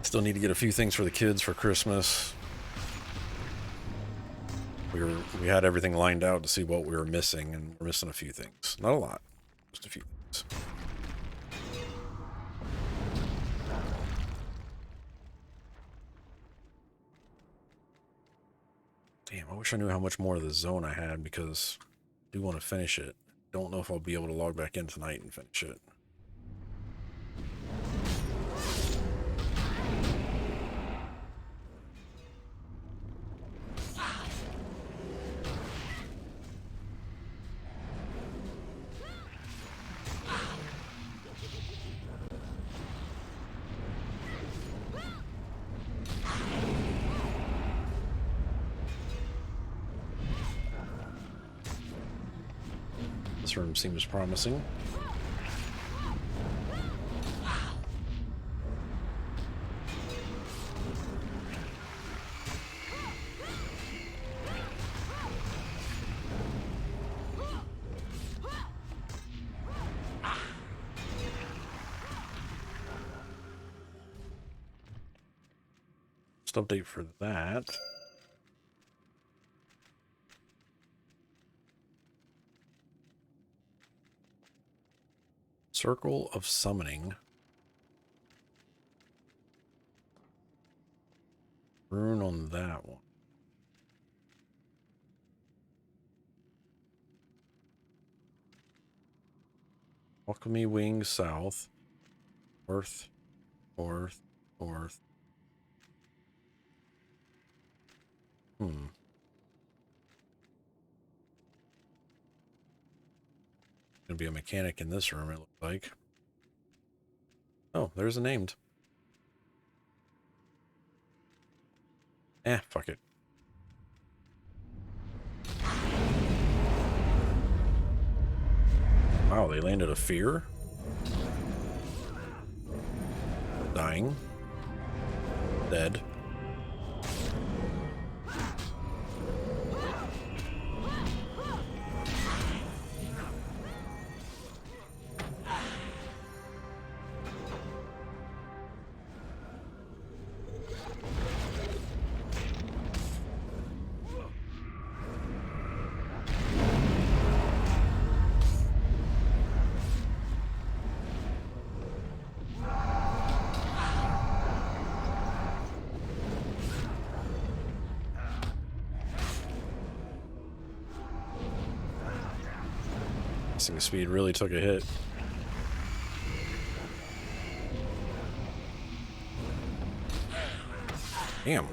Still need to get a few things for the kids for Christmas. We had everything lined out to see what we were missing, and we're missing a few things. Not a lot, just a few things. Damn, I wish I knew how much more of the zone I had, because I do want to finish it. Don't know if I'll be able to log back in tonight and finish it. This room seems promising. Just update for that. Circle of Summoning. Rune on that one. Alchemy Wing South. North. North. North. Gonna be a mechanic in this room, it looks like. Oh, there's a named. Fuck it. Wow, they landed a fear? Dying. Dead. Speed really took a hit. Damn.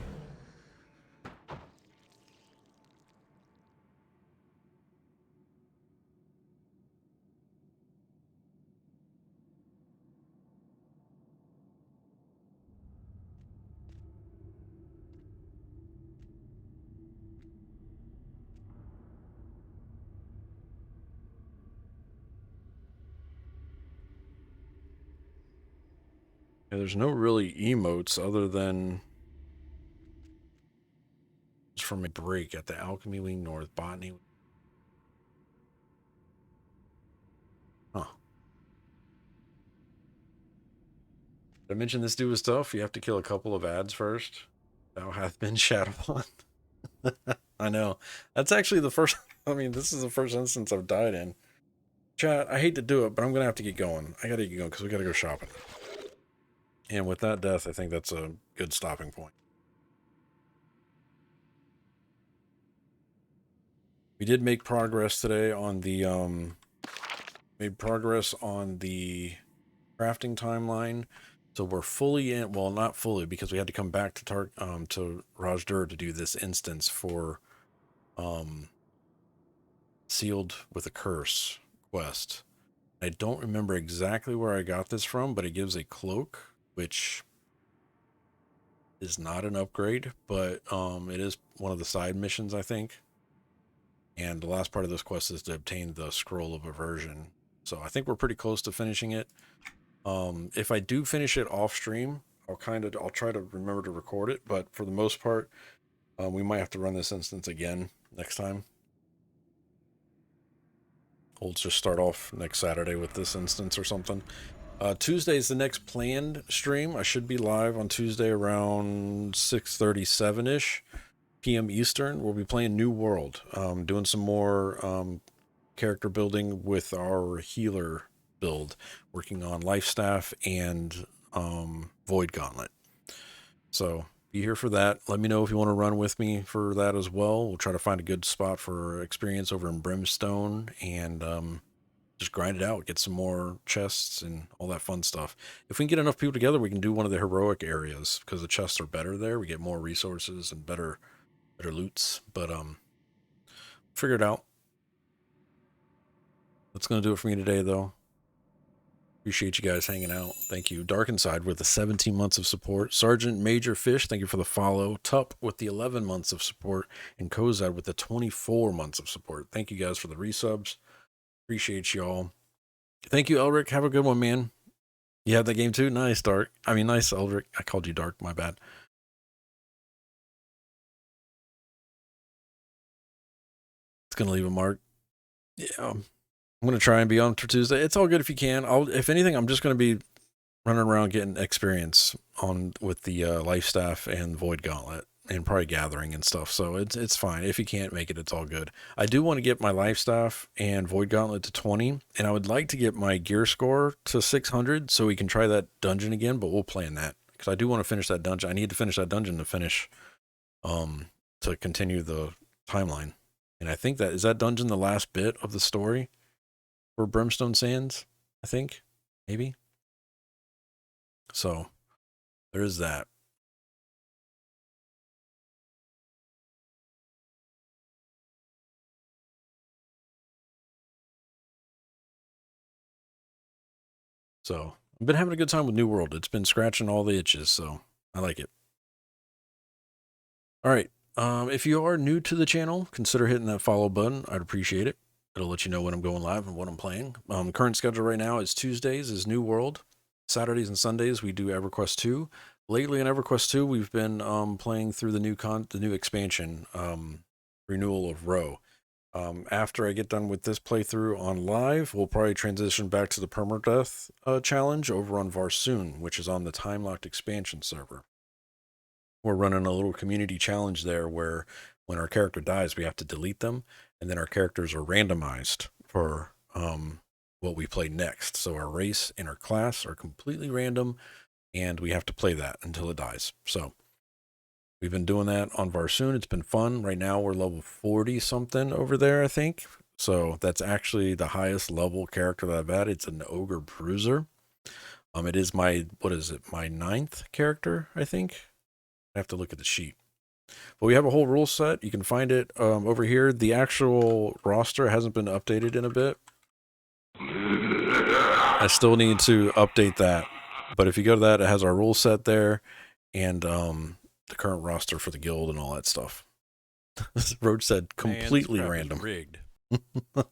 Yeah, there's no really emotes other than just from a break at the Alchemy Wing North Botany. Huh. Did I mention this dude was tough? You have to kill a couple of ads first. Thou hath been Shadowrun. I know. That's actually the first. I mean, this is the first instance I've died in. Chat, I hate to do it, but I'm going to have to get going. I got to get going because we got to go shopping. And with that death, I think that's a good stopping point. We did make progress today on the, made progress on the crafting timeline. So we're fully in, well, not fully, because we had to come back to Rajdur to do this instance for, Sealed with a Curse quest. I don't remember exactly where I got this from, but it gives a cloak, which is not an upgrade, but it is one of the side missions, I think. And the last part of this quest is to obtain the Scroll of Aversion. So I think we're pretty close to finishing it. If I do finish it off stream, I'll try to remember to record it, but for the most part, we might have to run this instance again next time. We'll just start off next Saturday with this instance or something. Tuesday is the next planned stream. I should be live on Tuesday around 6:37-ish p.m. Eastern. We'll be playing New World, doing some more character building with our healer build, working on Life Staff and Void Gauntlet. So be here for that. Let me know if you want to run with me for that as well. We'll try to find a good spot for experience over in Brimstone and just grind it out, get some more chests and all that fun stuff. If we can get enough people together, we can do one of the heroic areas because the chests are better there. We get more resources and better loots. But figure it out. That's gonna do it for me today, though. Appreciate you guys hanging out. Thank you. Dark Inside with the 17 months of support. Sergeant Major Fish, thank you for the follow. Tup with the 11 months of support. And Kozad with the 24 months of support. Thank you guys for the resubs. Appreciate y'all. Thank you, Elric. Have a good one, man. You have that game too? Nice, Dark. I mean, nice, Elric. I called you Dark. My bad. It's going to leave a mark. Yeah. I'm going to try and be on for Tuesday. It's all good if you can. If anything, I'm just going to be running around getting experience on with the Life Staff and Void Gauntlet and probably gathering and stuff. So it's fine. If you can't make it, it's all good. I do want to get my Life Staff and Void Gauntlet to 20, and I would like to get my gear score to 600 so we can try that dungeon again, but we'll plan that because I do want to finish that dungeon. I need to finish that dungeon to finish, to continue the timeline. And I think that, is that dungeon the last bit of the story for Brimstone Sands? I think, maybe. So there is that. So I've been having a good time with New World. It's been scratching all the itches, so I like it. All right. If you are new to the channel, consider hitting that follow button. I'd appreciate it. It'll let you know when I'm going live and what I'm playing. Current schedule right now is Tuesdays is New World. Saturdays and Sundays we do EverQuest 2. Lately in EverQuest 2 we've been playing through the new expansion, Renewal of Row. After I get done with this playthrough on live, we'll probably transition back to the permadeath challenge over on Varsoon, which is on the time-locked expansion server. We're running a little community challenge there where when our character dies, we have to delete them, and then our characters are randomized for what we play next. So our race and our class are completely random, and we have to play that until it dies. So we've been doing that on Varsoon. It's been fun. Right now we're level 40 something over there, I think. So that's actually the highest level character that I've had. It's an Ogre Bruiser. It is my, what is it, my 9th character, I think. I have to look at the sheet. But we have a whole rule set. You can find it over here. The actual roster hasn't been updated in a bit. I still need to update that. But if you go to that, it has our rule set there and the current roster for the guild and all that stuff. Roach said completely random. Rigged. But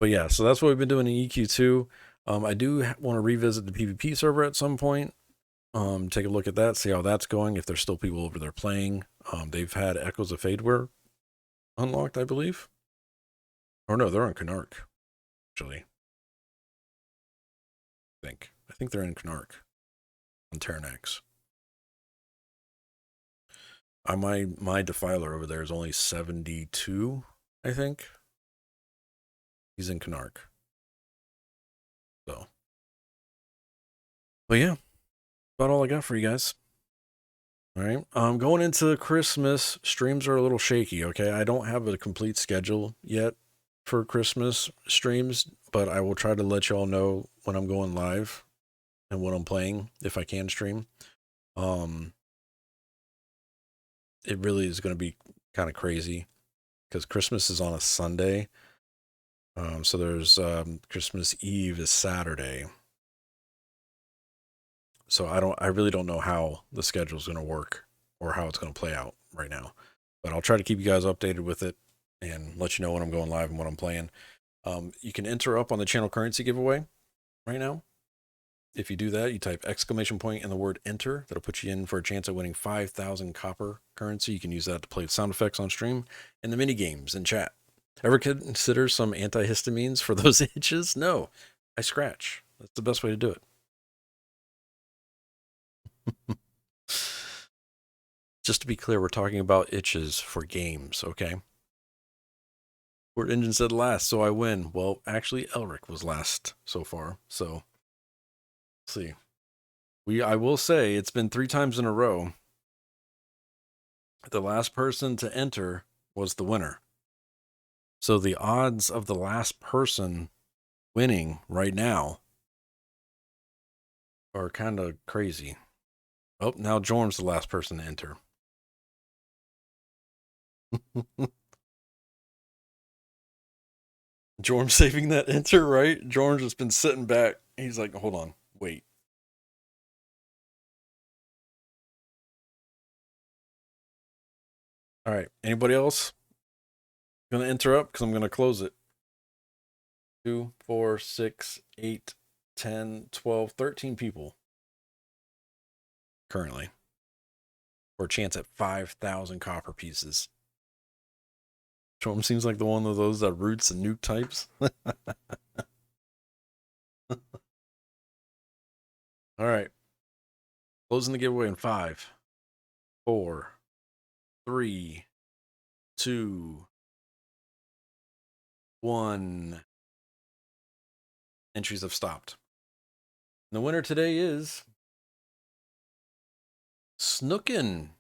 yeah, so that's what we've been doing in EQ2. I do want to revisit the PvP server at some point. Take a look at that, see how that's going, if there's still people over there playing. They've had Echoes of Fadeware unlocked, I believe. Or no, they're on Canark, actually. I think they're in Canark on Terranax. My Defiler over there is only 72, I think. He's in Canark. So. But yeah. About all I got for you guys. All right. Going into Christmas, streams are a little shaky, okay? I don't have a complete schedule yet for Christmas streams, but I will try to let y'all know when I'm going live and what I'm playing, if I can stream. It really is going to be kind of crazy because Christmas is on a Sunday. So there's Christmas Eve is Saturday. So I really don't know how the schedule is going to work or how it's going to play out right now. But I'll try to keep you guys updated with it and let you know when I'm going live and what I'm playing. You can enter up on the channel currency giveaway right now. If you do that, you type exclamation point and the word enter. That'll put you in for a chance at winning 5,000 copper currency. You can use that to play with sound effects on stream and the mini games in chat. Ever consider some antihistamines for those itches? No, I scratch. That's the best way to do it. Just to be clear, we're talking about itches for games, okay? Word Engine said last, so I win. Well, actually, Elric was last so far, so let's see. I will say it's been 3 times in a row. The last person to enter was the winner. So the odds of the last person winning right now are kind of crazy. Oh, now Jorm's the last person to enter. Jorm saving that enter, right? Jorm's just been sitting back. He's like, hold on, wait. All right, anybody else? Gonna interrupt because I'm gonna close it. 2, 4, 6, 8, 10, 12, 13 people currently for a chance at 5,000 copper pieces. Jorm seems like the one of those that roots and nuke types. All right. Closing the giveaway in 5, 4, 3, 2, 1. Entries have stopped. And the winner today is Snookin.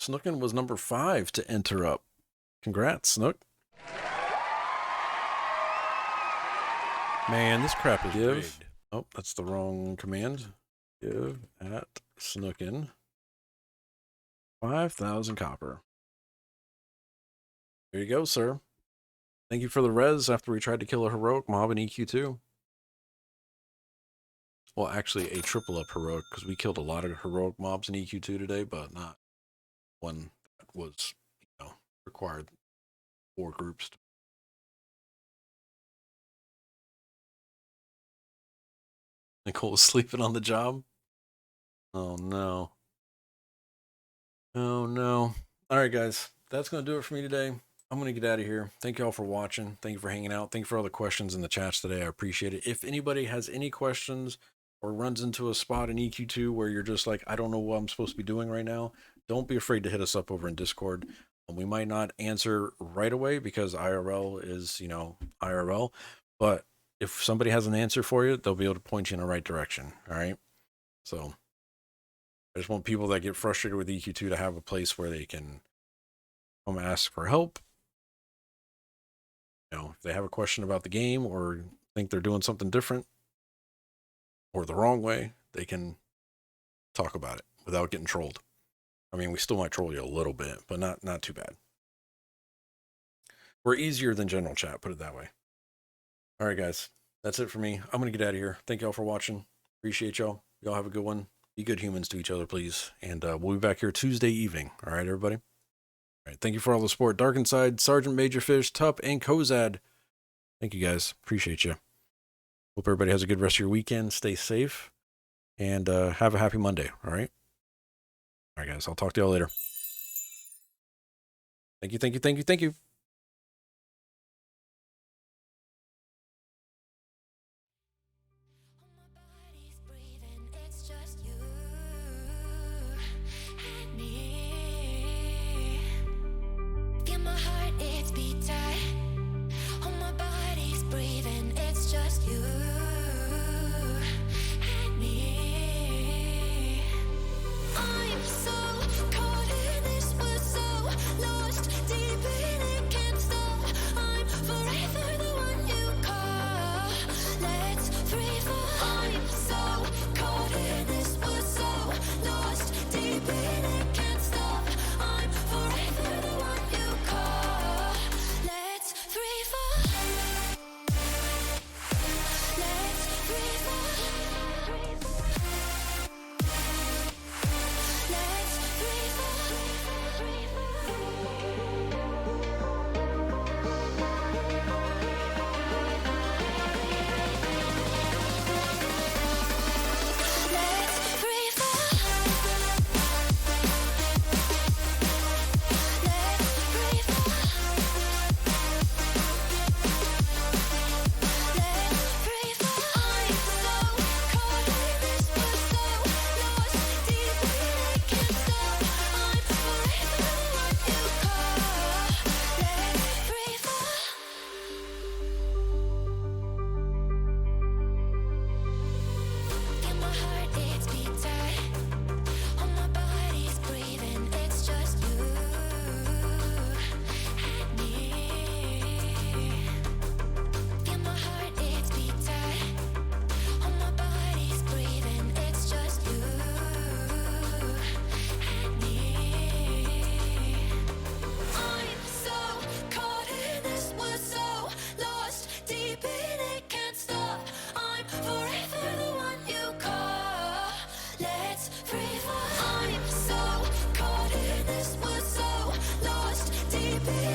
Snookin was number 5 to enter up. Congrats, Snook. Man, this crap is rigged. Oh, that's the wrong command. Give at Snookin 5,000 copper. There you go, sir. Thank you for the res after we tried to kill a heroic mob in EQ2. Well, actually, a triple up heroic, because we killed a lot of heroic mobs in EQ2 today, but not one that was, required 4 groups. Nicole was sleeping on the job. Oh, no. Oh, no. All right, guys. That's going to do it for me today. I'm going to get out of here. Thank you all for watching. Thank you for hanging out. Thank you for all the questions in the chats today. I appreciate it. If anybody has any questions or runs into a spot in EQ2 where you're just like, I don't know what I'm supposed to be doing right now, don't be afraid to hit us up over in Discord. We might not answer right away because IRL is, IRL. But if somebody has an answer for you, they'll be able to point you in the right direction. All right. So I just want people that get frustrated with EQ2 to have a place where they can come ask for help. If they have a question about the game or think they're doing something different or the wrong way, they can talk about it without getting trolled. I mean, we still might troll you a little bit, but not too bad. We're easier than general chat, put it that way. All right, guys. That's it for me. I'm going to get out of here. Thank y'all for watching. Appreciate y'all. Y'all have a good one. Be good humans to each other, please. And we'll be back here Tuesday evening. All right, everybody? All right. Thank you for all the support. Dark Inside, Sergeant Major Fish, Tup, and Kozad. Thank you, guys. Appreciate you. Hope everybody has a good rest of your weekend. Stay safe. And have a happy Monday. All right? All right, guys. I'll talk to y'all later. Thank you, thank you, thank you, thank you. I'm so caught in this, we're so lost deep in it. I'm so caught in this, was so lost deep in